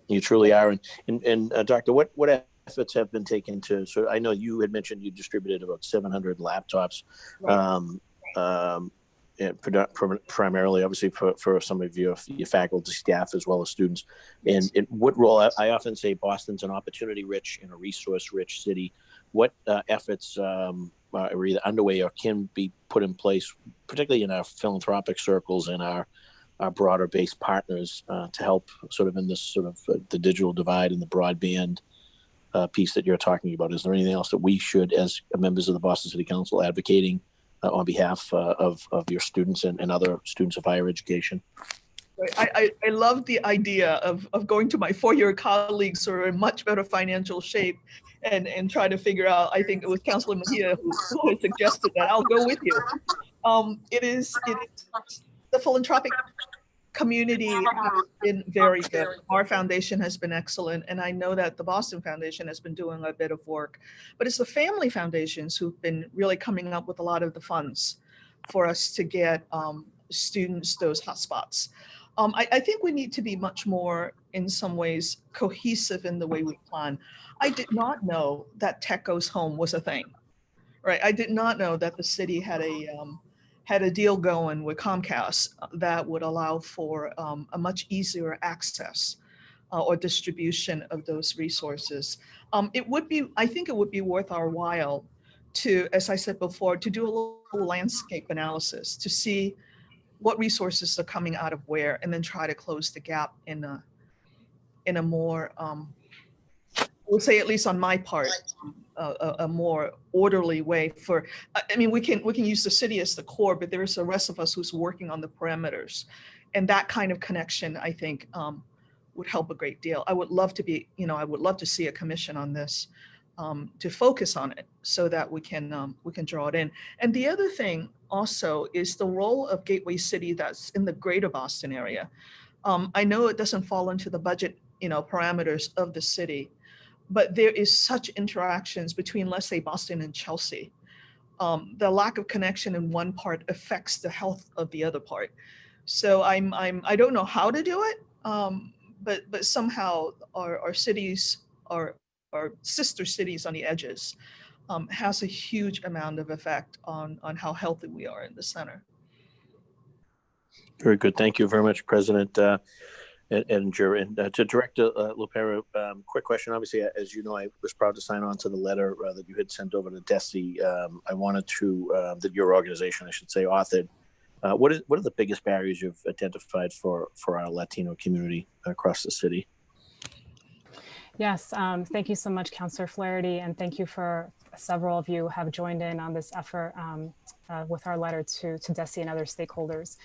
You truly are. And Doctor, what efforts have been taken to? So I know you had mentioned you distributed about 700 laptops, and primarily, obviously, for some of your faculty, staff, as well as students. And what role? I often say Boston's an opportunity-rich and a resource-rich city. What efforts are either underway or can be put in place, particularly in our philanthropic circles and our broader based partners, to help sort of in this sort of the digital divide and the broadband piece that you're talking about? Is there anything else that we should, as members of the Boston City Council, advocating on behalf of your students and other students of higher education? I love the idea of going to my four-year colleagues who are in much better financial shape and try to figure out. I think it was Councilor Mejia who had suggested that. I'll go with you. It is the philanthropic community has been very good. Our foundation has been excellent, and I know that the Boston Foundation has been doing a bit of work, but it's the family foundations who've been really coming up with a lot of the funds for us to get students those hotspots. I think we need to be much more, in some ways, cohesive in the way we plan. I did not know that Tech Goes Home was a thing, right? I did not know that the city had a deal going with Comcast that would allow for a much easier access or distribution of those resources. I think it would be worth our while to, as I said before, to do a little landscape analysis to see what resources are coming out of where, and then try to close the gap in a more, I would say, at least on my part, a more orderly way for, I mean, we can use the city as the core, but there's the rest of us who's working on the perimeters. And that kind of connection, I think, would help a great deal. I would love to be, I would love to see a commission on this to focus on it so that we can draw it in. And the other thing also is the role of Gateway City that's in the greater Boston area. I know it doesn't fall into the budget, parameters of the city, but there is such interactions between, let's say, Boston and Chelsea. The lack of connection in one part affects the health of the other part. So I don't know how to do it, but somehow our cities, our sister cities on the edges, has a huge amount of effect on how healthy we are in the center. Very good. Thank you very much, President Edinger. And to Director Lopera, quick question. Obviously, as you know, I was proud to sign on to the letter that you had sent over to DESE. I wanted to, that your organization, I should say, authored. What are the biggest barriers you've identified for our Latino community across the city? Yes, thank you so much, Councillor Flaherty, and thank you for several of you have joined in on this effort with our letter to DESE and other stakeholders.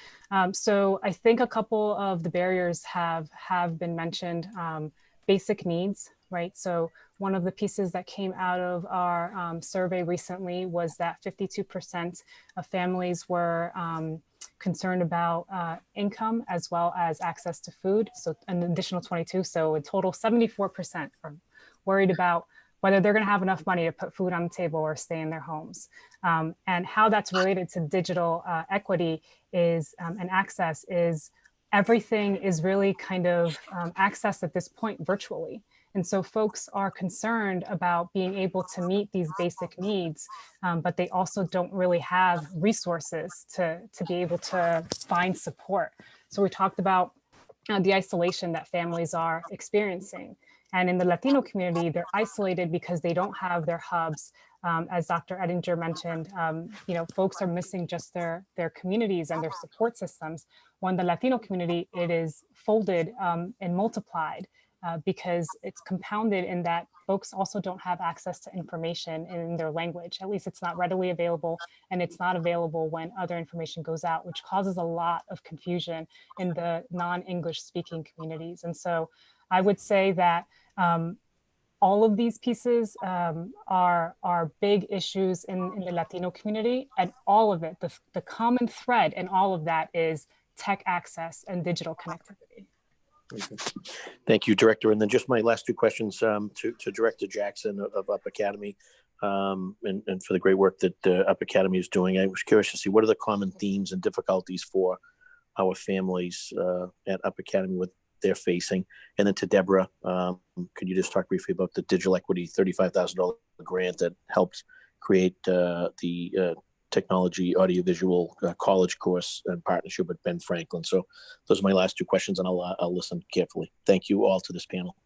So I think a couple of the barriers have been mentioned. Basic needs, right? So one of the pieces that came out of our survey recently was that 52% of families were concerned about income as well as access to food. So an additional 22. So in total, 74% are worried about whether they're going to have enough money to put food on the table or stay in their homes. And how that's related to digital equity is and access is everything is really kind of accessed at this point virtually. And so folks are concerned about being able to meet these basic needs, but they also don't really have resources to be able to find support. So we talked about the isolation that families are experiencing. And in the Latino community, they're isolated because they don't have their hubs. As Dr. Edinger mentioned, folks are missing just their communities and their support systems. When the Latino community, it is folded and multiplied because it's compounded in that folks also don't have access to information in their language. At least it's not readily available, and it's not available when other information goes out, which causes a lot of confusion in the non-English speaking communities. And so I would say that all of these pieces are big issues in the Latino community, and all of it, the common thread in all of that is tech access and digital connectivity. Okay. Thank you, Director. And then just my last two questions to Director Jackson of Up Academy and for the great work that Up Academy is doing. I was curious to see what are the common themes and difficulties for our families at Up Academy with they're facing. And then to Deborah, could you just talk briefly about the digital equity $35,000 grant that helped create the technology audiovisual college course in partnership with Ben Franklin? So those are my last two questions, and I'll listen carefully. Thank you all to this panel.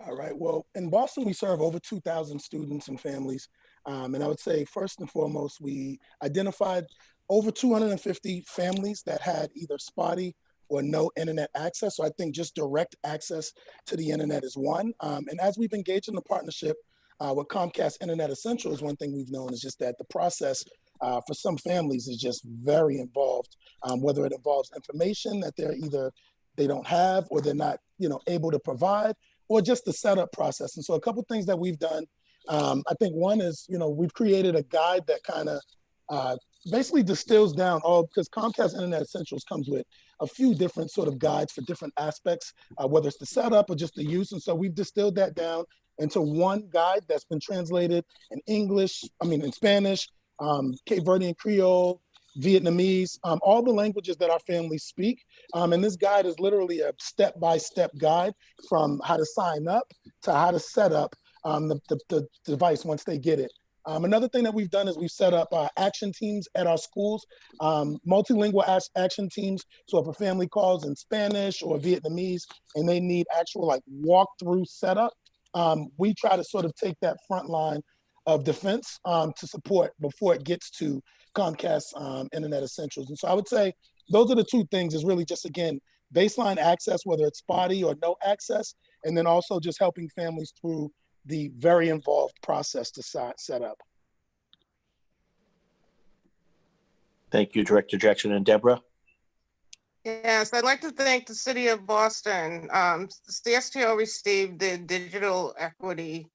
All right. Well, in Boston, we serve over 2,000 students and families. And I would say, first and foremost, we identified over 250 families that had either spotty or no internet access. So I think just direct access to the internet is one. And as we've engaged in the partnership with Comcast Internet Essentials, one thing we've known is just that the process for some families is just very involved, whether it involves information that they don't have or they're not able to provide, or just the setup process. And so a couple things that we've done, I think one is, we've created a guide that kind of basically distills down all, because Comcast Internet Essentials comes with a few different sort of guides for different aspects, whether it's the setup or just the use. And so we've distilled that down into one guide that's been translated in English, in Spanish, Cape Verdean Creole, Vietnamese, all the languages that our families speak. And this guide is literally a step-by-step guide from how to sign up to how to set up the device once they get it. Another thing that we've done is we've set up action teams at our schools, multilingual action teams. So if a family calls in Spanish or Vietnamese and they need actual like walkthrough setup, we try to sort of take that front line of defense to support before it gets to Comcast Internet Essentials. And so I would say those are the two things, is really just, again, baseline access, whether it's spotty or no access, and then also just helping families through the very involved process to set up. Thank you, Director Jackson. And Deborah? Yes, I'd like to thank the City of Boston. CSTO received the Digital Equity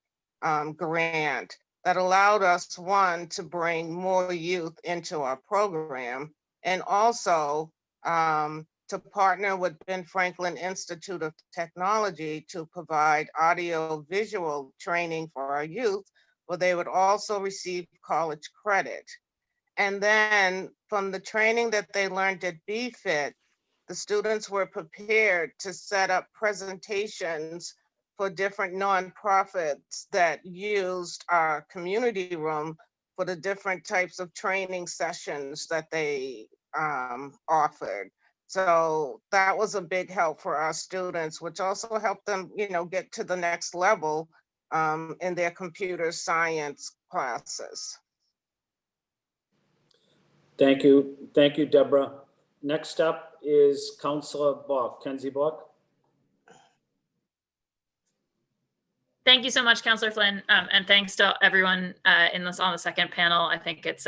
grant that allowed us, one, to bring more youth into our program, and also to partner with Ben Franklin Institute of Technology to provide audio-visual training for our youth, where they would also receive college credit. And then from the training that they learned at BFIT, the students were prepared to set up presentations for different nonprofits that used our community room for the different types of training sessions that they offered. So that was a big help for our students, which also helped them, get to the next level in their computer science classes. Thank you, Deborah. Next up is Councillor Bach, Kenzie Bach. Thank you so much, Councillor Flynn, and thanks to everyone on the second panel. I think it's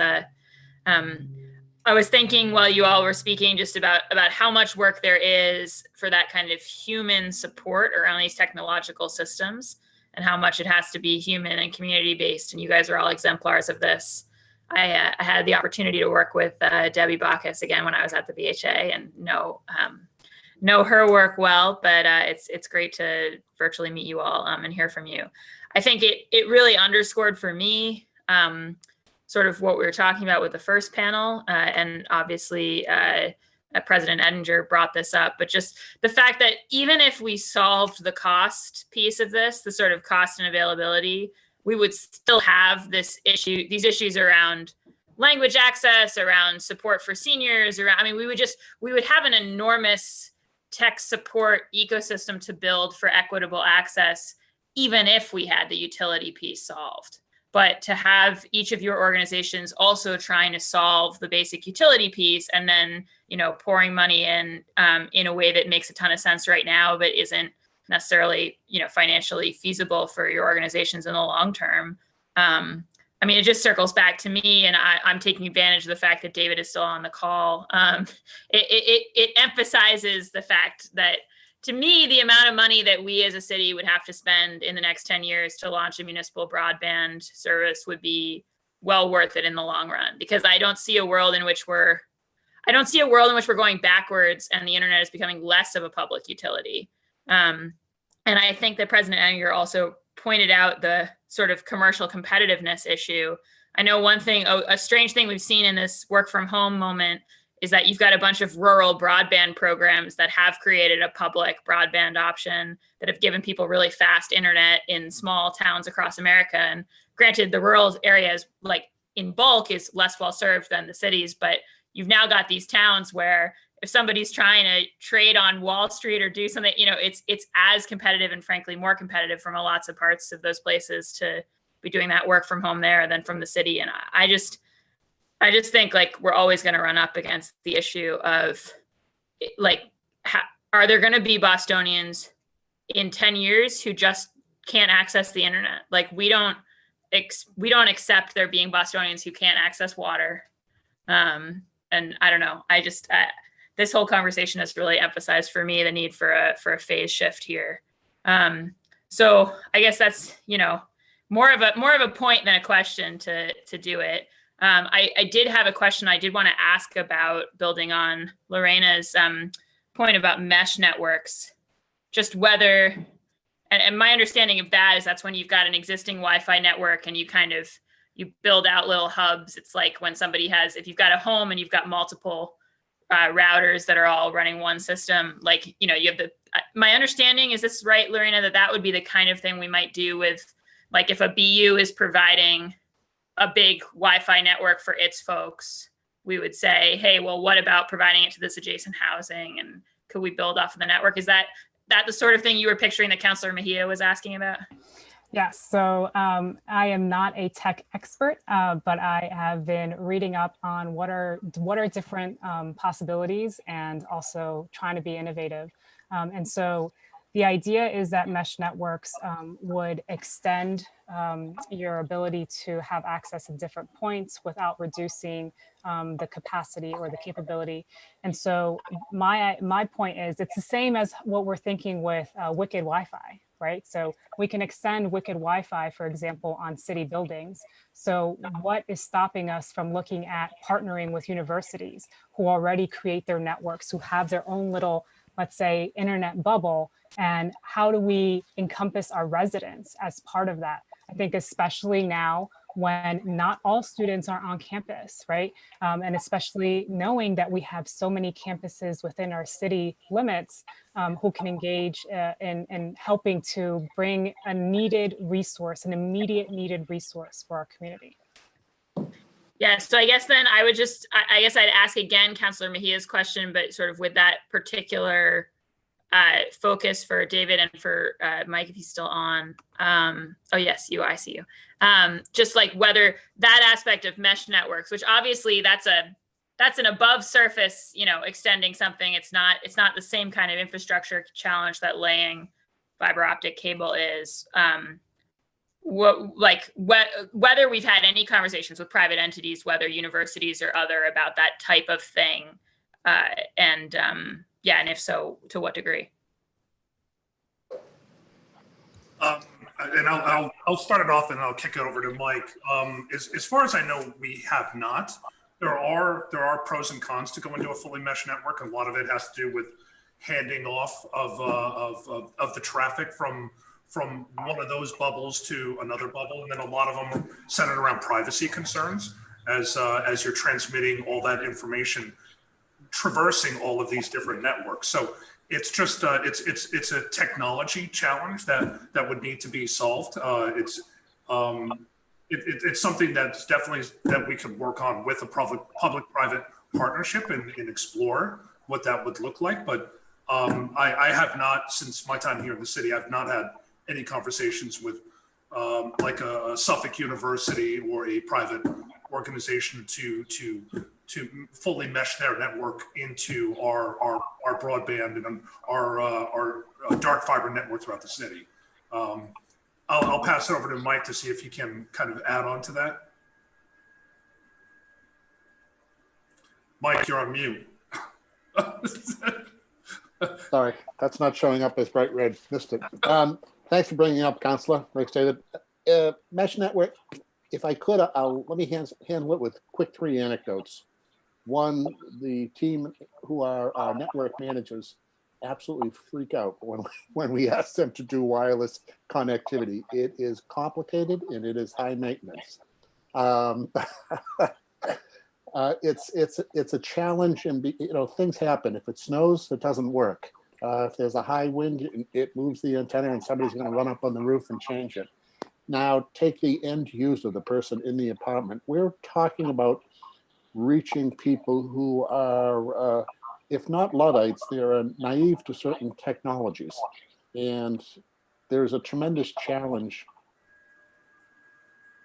I was thinking while you all were speaking just about how much work there is for that kind of human support around these technological systems, and how much it has to be human and community based. And you guys are all exemplars of this. I had the opportunity to work with Debbie Bacchus again when I was at the VHA, and know her work well, but it's great to virtually meet you all and hear from you. I think it really underscored for me sort of what we were talking about with the first panel, and obviously President Edinger brought this up, but just the fact that even if we solved the cost piece of this, the sort of cost and availability, we would still have these issues around language access, around support for seniors, we would have an enormous tech support ecosystem to build for equitable access, even if we had the utility piece solved. But to have each of your organizations also trying to solve the basic utility piece, and then, pouring money in a way that makes a ton of sense right now, but isn't necessarily, financially feasible for your organizations in the long term. It just circles back to me, and I'm taking advantage of the fact that David is still on the call. It emphasizes the fact that, to me, the amount of money that we as a city would have to spend in the next 10 years to launch a municipal broadband service would be well worth it in the long run, because I don't see a world in which we're going backwards and the internet is becoming less of a public utility. And I think that President Edinger also pointed out the sort of commercial competitiveness issue. I know one thing, a strange thing we've seen in this work from home moment is that you've got a bunch of rural broadband programs that have created a public broadband option that have given people really fast internet in small towns across America. And granted, the rural areas, like in bulk, is less well served than the cities, but you've now got these towns where if somebody's trying to trade on Wall Street or do something, it's as competitive, and frankly more competitive from lots of parts of those places to be doing that work from home there than from the city. And I just think we're always going to run up against the issue of are there going to be Bostonians in 10 years who just can't access the internet? We don't accept there being Bostonians who can't access water. And I don't know. This whole conversation has really emphasized for me the need for a phase shift here. So I guess that's more of a point than a question to do it. I did have a question I did want to ask about, building on Lorena's point about mesh networks, just whether, and my understanding of that is that's when you've got an existing Wi-Fi network and you build out little hubs. It's like when somebody has, if you've got a home and you've got multiple routers that are all running one system, like, you have my understanding, is this right, Lorena, that would be the kind of thing we might do with, like, if a BU is providing a big Wi-Fi network for its folks, we would say, hey, well, what about providing it to this adjacent housing? And could we build off of the network? Is that the sort of thing you were picturing that Councilor Mejia was asking about? Yes, so I am not a tech expert, but I have been reading up on what are different possibilities and also trying to be innovative. And so the idea is that mesh networks would extend your ability to have access at different points without reducing the capacity or the capability. And so my point is, it's the same as what we're thinking with Wicked Wi-Fi, right? So we can extend Wicked Wi-Fi, for example, on city buildings. So what is stopping us from looking at partnering with universities who already create their networks, who have their own little, let's say, internet bubble, and how do we encompass our residents as part of that? I think especially now when not all students are on campus, right? And especially knowing that we have so many campuses within our city limits who can engage in helping to bring a needed resource, an immediate needed resource for our community. Yeah, so I guess then I would just, I guess I'd ask again, Councilor Mejia's question, but sort of with that particular focus for David and for Mike, if he's still on. Oh yes, I see you. Just like whether that aspect of mesh networks, which obviously that's an above surface, extending something. It's not the same kind of infrastructure challenge that laying fiber optic cable is. Whether we've had any conversations with private entities, whether universities or other, about that type of thing, and if so, to what degree? And I'll start it off and I'll kick it over to Mike. As far as I know, we have not. There are pros and cons to going to a fully mesh network. A lot of it has to do with handing off of the traffic from one of those bubbles to another bubble, and then a lot of them are centered around privacy concerns as you're transmitting all that information, traversing all of these different networks. So it's just it's a technology challenge that would need to be solved. It's something that's definitely that we could work on with a public-private partnership and explore what that would look like. But I have not, since my time here in the city, I've not had any conversations with like a Suffolk University or a private organization to fully mesh their network into our broadband and our dark fiber network throughout the city. I'll pass it over to Mike to see if he can kind of add on to that. Mike, you're on mute. Sorry, that's not showing up as bright red. Missed it. Thanks for bringing it up, Councillor. Like stated, mesh network. If I could, let me handle it with quick 3 anecdotes. One, the team who are our network managers absolutely freak out when we ask them to do wireless connectivity. It is complicated and it is high maintenance. It's a challenge, and things happen. If it snows, it doesn't work. If there's a high wind, it moves the antenna and somebody's going to run up on the roof and change it. Now take the end user, the person in the apartment. We're talking about reaching people who are, if not Luddites, they're naive to certain technologies. And there's a tremendous challenge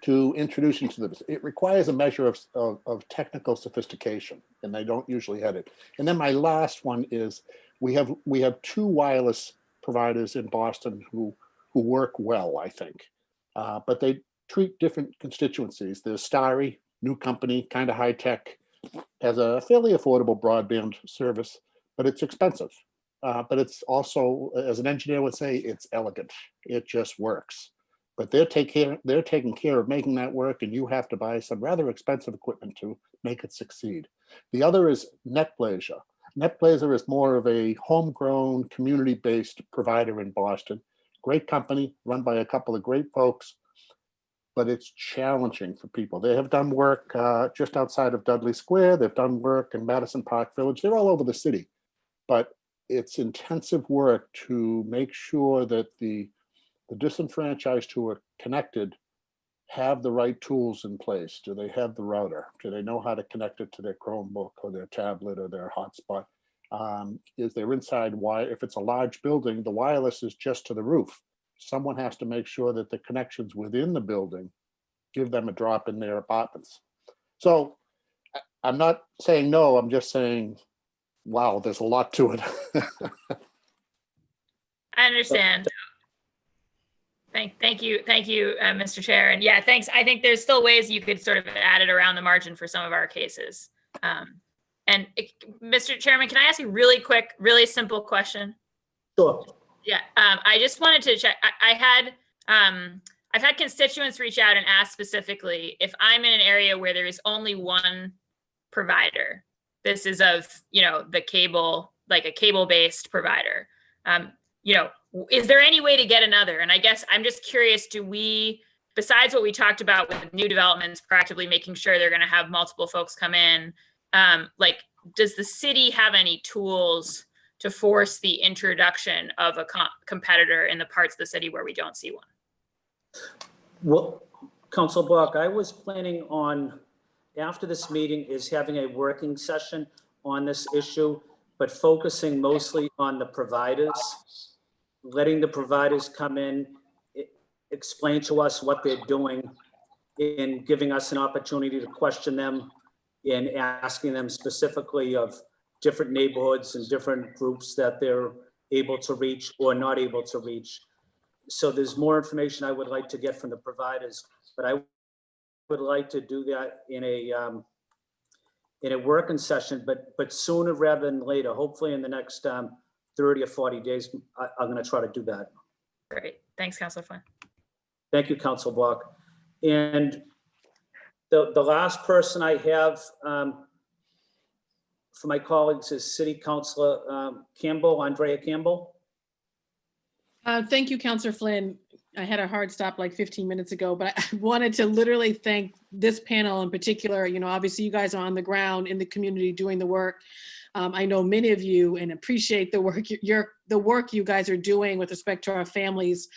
to introducing to them. It requires a measure of technical sophistication, and they don't usually have it. And then my last one is we have 2 wireless providers in Boston who work well, I think, but they treat different constituencies. There's Starry, new company, kind of high tech, has a fairly affordable broadband service, but it's expensive. But it's also, as an engineer would say, it's elegant. It just works. but they're taking care of making that work, and you have to buy some rather expensive equipment to make it succeed. The other is NetBlazer. NetBlazer is more of a homegrown, community-based provider in Boston. Great company, run by a couple of great folks, but it's challenging for people. They have done work just outside of Dudley Square. They've done work in Madison Park Village. They're all over the city, but it's intensive work to make sure that the disenfranchised who are connected have the right tools in place. Do they have the router? Do they know how to connect it to their Chromebook or their tablet or their hotspot? Is there inside wire? If it's a large building, the wireless is just to the roof. Someone has to make sure that the connections within the building give them a drop in their apartments. So I'm not saying no, I'm just saying, wow, there's a lot to it. I understand. Thank you, Mr. Chair. And yeah, thanks. I think there's still ways you could sort of add it around the margin for some of our cases. Mr. Chairman, can I ask you a really quick, really simple question? Sure. Yeah, I just wanted to check. I've had constituents reach out and ask specifically if I'm in an area where there is only one provider. This is of, the cable, like a cable-based provider. Is there any way to get another? And I guess I'm just curious, do we, besides what we talked about with new developments, proactively making sure they're going to have multiple folks come in, does the city have any tools to force the introduction of a competitor in the parts of the city where we don't see one? Well, Council Block, I was planning on, after this meeting, is having a working session on this issue, but focusing mostly on the providers, letting the providers come in, explain to us what they're doing, and giving us an opportunity to question them and asking them specifically of different neighborhoods and different groups that they're able to reach or not able to reach. So there's more information I would like to get from the providers, but I would like to do that in a working session, but sooner rather than later, hopefully in the next 30 or 40 days, I'm going to try to do that. Great. Thanks, Councilor Flynn. Thank you, Council Block. And the last person I have for my colleagues is City Councilor Campbell, Andrea Campbell. Thank you, Councilor Flynn. I had a hard stop like 15 minutes ago, but I wanted to literally thank this panel in particular. Obviously you guys are on the ground in the community doing the work. I know many of you and appreciate the work you guys are doing with respect to our families.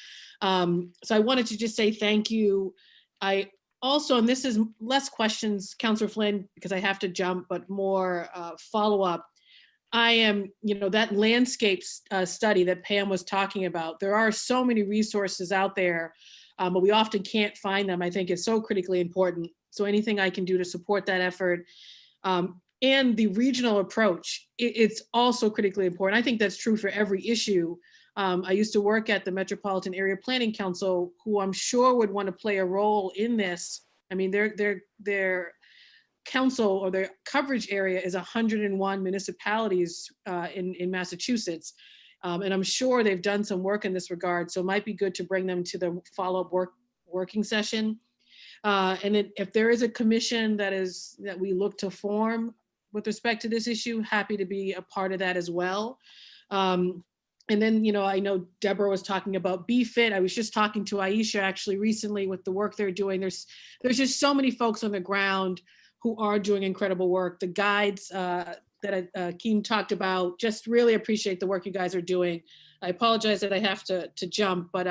So I wanted to just say thank you. I also, and this is less questions, Councilor Flynn, because I have to jump, but more follow-up. I am, that landscape study that Pam was talking about, there are so many resources out there, but we often can't find them. I think it's so critically important. So anything I can do to support that effort, and the regional approach, it's also critically important. I think that's true for every issue. I used to work at the Metropolitan Area Planning Council, who I'm sure would want to play a role in this. I mean, their council or their coverage area is 101 municipalities in Massachusetts. And I'm sure they've done some work in this regard. So it might be good to bring them to the follow-up working session. And if there is a commission that we look to form with respect to this issue, happy to be a part of that as well. And then, I know Deborah was talking about BFIT. I was just talking to Aisha actually recently with the work they're doing. There's just so many folks on the ground who are doing incredible work. The guides that Keem talked about, just really appreciate the work you guys are doing. I apologize that I have to jump, but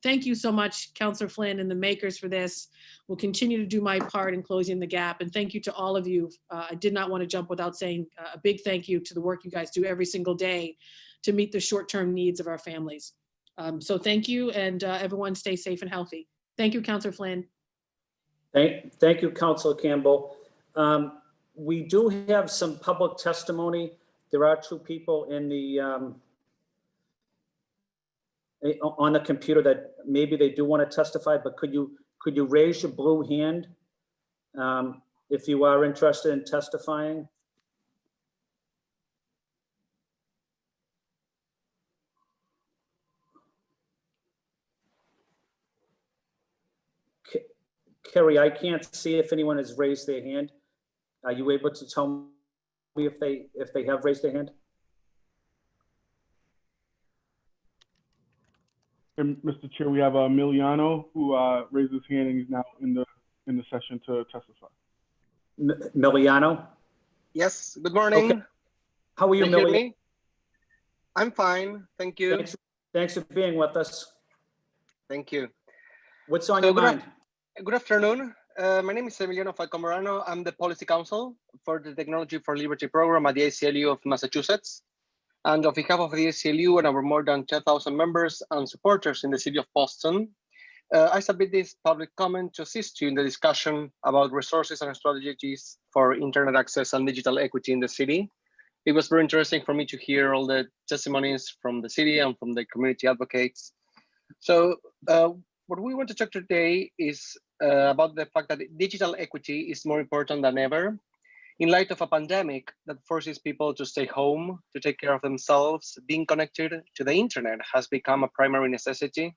thank you so much, Councilor Flynn and the makers for this. We'll continue to do my part in closing the gap. And thank you to all of you. I did not want to jump without saying a big thank you to the work you guys do every single day to meet the short-term needs of our families. So thank you, and everyone stay safe and healthy. Thank you, Councilor Flynn. Thank you, Councilor Campbell. We do have some public testimony. There are two people in the on the computer that maybe they do want to testify, but could you raise your blue hand if you are interested in testifying? Kerry, I can't see if anyone has raised their hand. Are you able to tell me if they have raised their hand? And Mr. Chair, we have Emiliano who raised his hand and he's now in the session to testify. Miliano? Yes, good morning. Okay. How are you, Can you hear Miliano? me? I'm fine, thank you. Thanks for being with us. Thank you. What's on your mind? Good afternoon. My name is Emiliano Falcomorano. I'm the Policy Counsel for the Technology for Liberty program at the ACLU of Massachusetts. And on behalf of the ACLU and our more than 10,000 members and supporters in the city of Boston, I submit this public comment to assist you in the discussion about resources and strategies for internet access and digital equity in the city. It was very interesting for me to hear all the testimonies from the city and from the community advocates. So what we want to talk today is about the fact that digital equity is more important than ever. In light of a pandemic that forces people to stay home, to take care of themselves, being connected to the internet has become a primary necessity.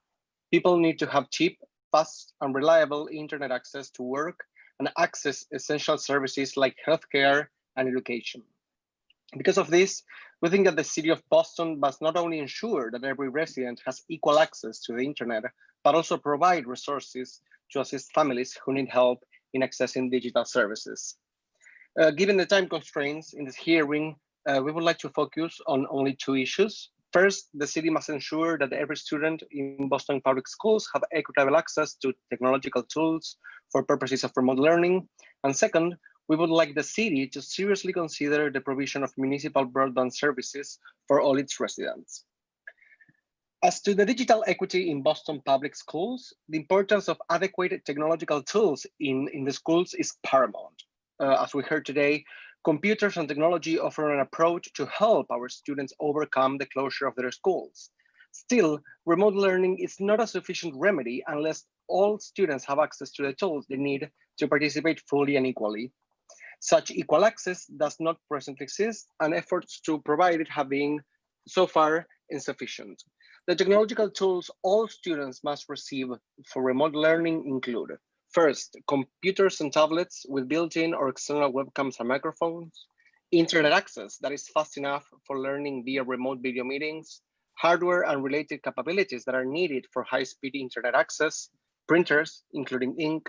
People need to have cheap, fast, and reliable internet access to work and access essential services like healthcare and education. Because of this, we think that the city of Boston must not only ensure that every resident has equal access to the internet, but also provide resources to assist families who need help in accessing digital services. Given the time constraints in this hearing, we would like to focus on only two issues. First, the city must ensure that every student in Boston public schools have equitable access to technological tools for purposes of remote learning. And second, we would like the city to seriously consider the provision of municipal broadband services for all its residents. As to the digital equity in Boston public schools, the importance of adequate technological tools in the schools is paramount. As we heard today, computers and technology offer an approach to help our students overcome the closure of their schools. Still, remote learning is not a sufficient remedy unless all students have access to the tools they need to participate fully and equally. Such equal access does not presently exist, and efforts to provide it have been so far insufficient. The technological tools all students must receive for remote learning include: first, computers and tablets with built-in or external webcams and microphones, internet access that is fast enough for learning via remote video meetings, hardware and related capabilities that are needed for high-speed internet access, printers, including ink,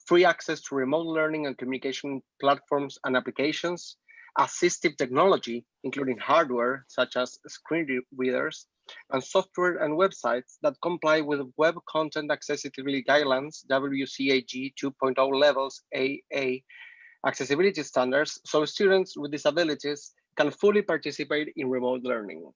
free access to remote learning and communication platforms and applications, assistive technology, including hardware such as screen readers, and software and websites that comply with Web Content Accessibility Guidelines, WCAG 2.0 levels AA accessibility standards, so students with disabilities can fully participate in remote learning.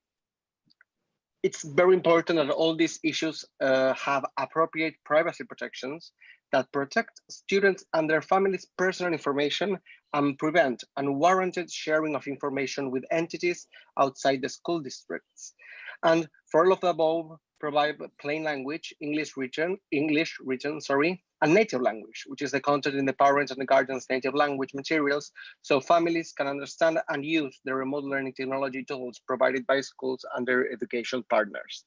It's very important that all these issues have appropriate privacy protections that protect students and their families' personal information and prevent unwarranted sharing of information with entities outside the school districts. And for all of the above, provide plain language, English written, and native language, which is the content in the parents and the guardians' native language materials, so families can understand and use the remote learning technology tools provided by schools and their education partners.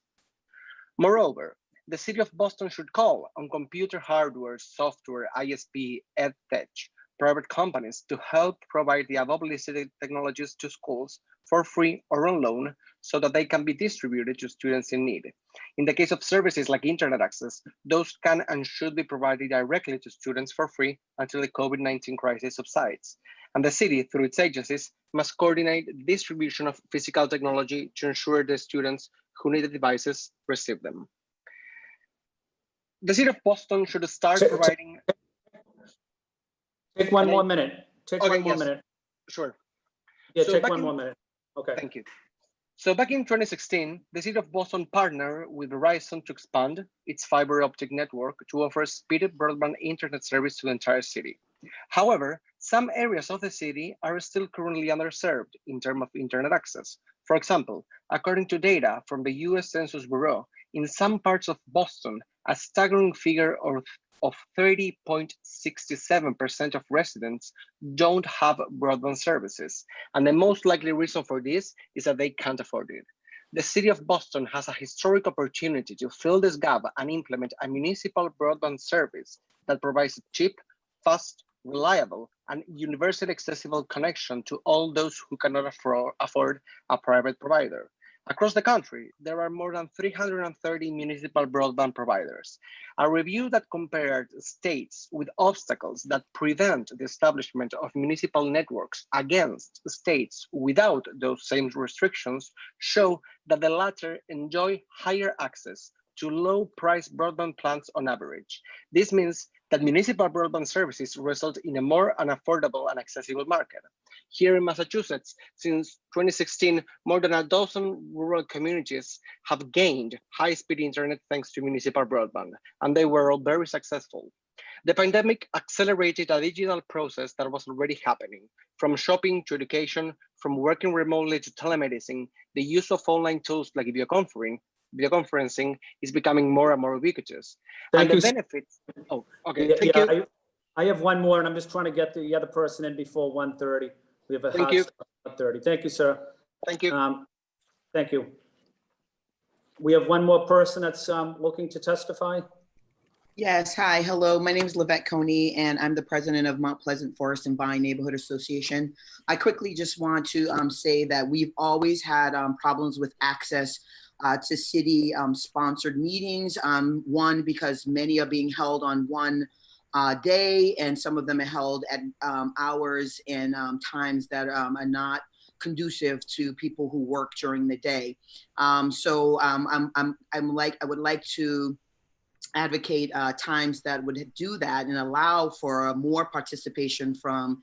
Moreover, the city of Boston should call on computer hardware, software, ISP, EdTech, private companies to help provide the above listed technologies to schools for free or on loan so that they can be distributed to students in need. In the case of services like internet access, those can and should be provided directly to students for free until the COVID-19 crisis subsides. And the city, through its agencies, must coordinate the distribution of physical technology to ensure the students who need the devices receive them. The city of Boston should start providing... Take one more minute. Take one more minute. Sure. Yeah, So take one more minute. Okay. Thank you. So back in 2016, the city of Boston partnered with Verizon to expand its fiber optic network to offer speedy broadband internet service to the entire city. However, some areas of the city are still currently underserved in terms of internet access. For example, according to data from the US Census Bureau, in some parts of Boston, a staggering figure of 30.67% of residents don't have broadband services. And the most likely reason for this is that they can't afford it. The city of Boston has a historic opportunity to fill this gap and implement a municipal broadband service that provides a cheap, fast, reliable, and universally accessible connection to all those who cannot afford a private provider. Across the country, there are more than 330 municipal broadband providers. A review that compared states with obstacles that prevent the establishment of municipal networks against states without those same restrictions show that the latter enjoy higher access to low-price broadband plans on average. This means that municipal broadband services result in a more affordable and accessible market. Here in Massachusetts, since 2016, more than a dozen rural communities have gained high-speed internet thanks to municipal broadband, and they were all very successful. The pandemic accelerated a digital process that was already happening. From shopping to education, from working remotely to telemedicine, the use of online tools like videoconferencing is becoming more and more ubiquitous. Thank And the you. benefits, oh, okay, thank you. I have one more, and I'm just trying to get the other person in before 1:30. We have a Thank hard you. stop at 1:30. Thank you, sir. Thank you. Thank you. We have one more person that's looking to testify. Yes, hi, hello. My name is Livette Coney, and I'm the president of Mount Pleasant Forest and Vine Neighborhood Association. I quickly just want to say that we've always had problems with access to city sponsored meetings. One, because many are being held on one day, and some of them are held at hours and times that are not conducive to people who work during the day. I would like to advocate times that would do that and allow for more participation from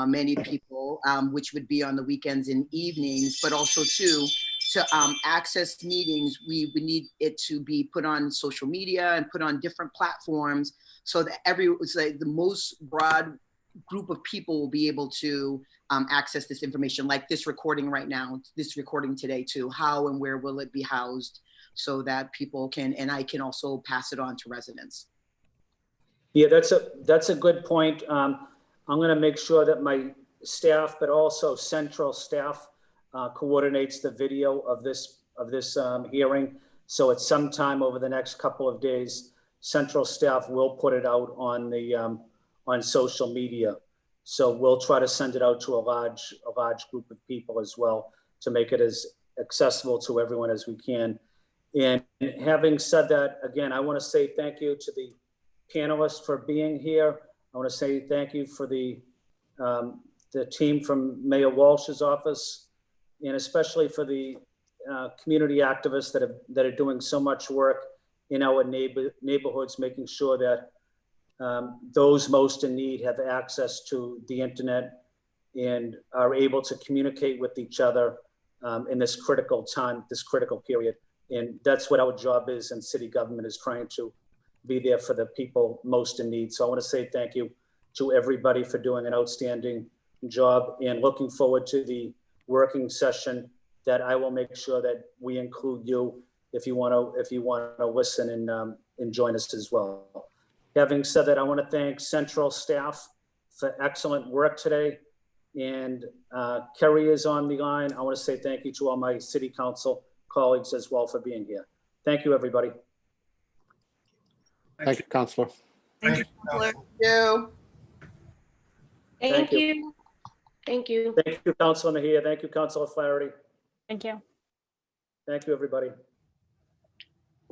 many people, which would be on the weekends and evenings, but also too, to access meetings, we would need it to be put on social media and put on different platforms so that the most broad group of people will be able to access this information, like this recording right now, this recording today too. How and where will it be housed so that people can, and I can also pass it on to residents. Yeah, that's a good point. I'm going to make sure that my staff, but also central staff, coordinates the video of this hearing. So at some time over the next couple of days, central staff will put it out on the on social media. So we'll try to send it out to a large group of people as well to make it as accessible to everyone as we can. And having said that, again, I want to say thank you to the panelists for being here. I want to say thank you for the team from Mayor Walsh's office, and especially for the community activists that are doing so much work in our neighborhoods, making sure that those most in need have access to the internet and are able to communicate with each other in this critical time, this critical period. And that's what our job is, and city government is trying to be there for the people most in need. So I want to say thank you to everybody for doing an outstanding job, and looking forward to the working session that I will make sure that we include you if you want to listen and join us as well. Having said that, I want to thank central staff for excellent work today. And Kerry is on the line. I want to say thank you to all my city council colleagues as well for being here. Thank you, everybody. Thank you, Councilor. Thank you. Thank you. Thank you. Thank you. Thank you, Councilor Mejia. Thank you, Councilor Flaherty. Thank you. Thank you, everybody.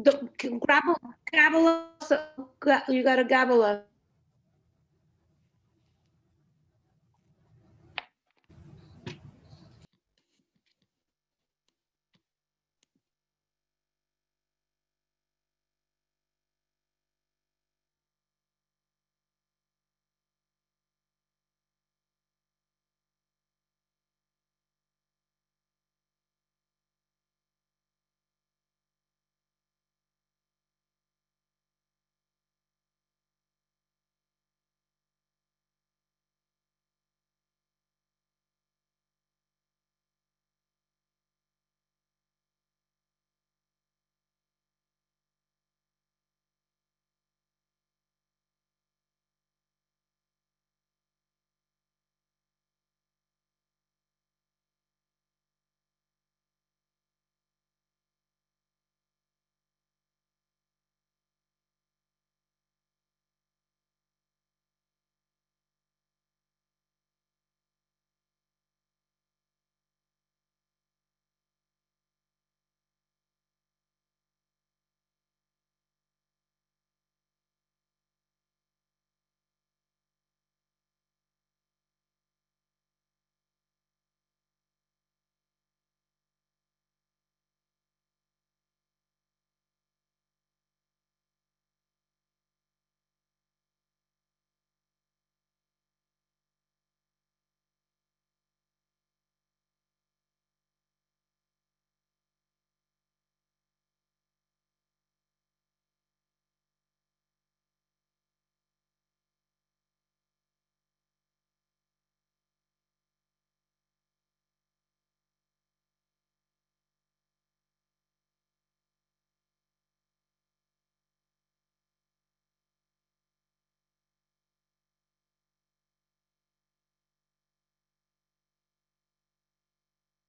Gabble, you got to gabble us.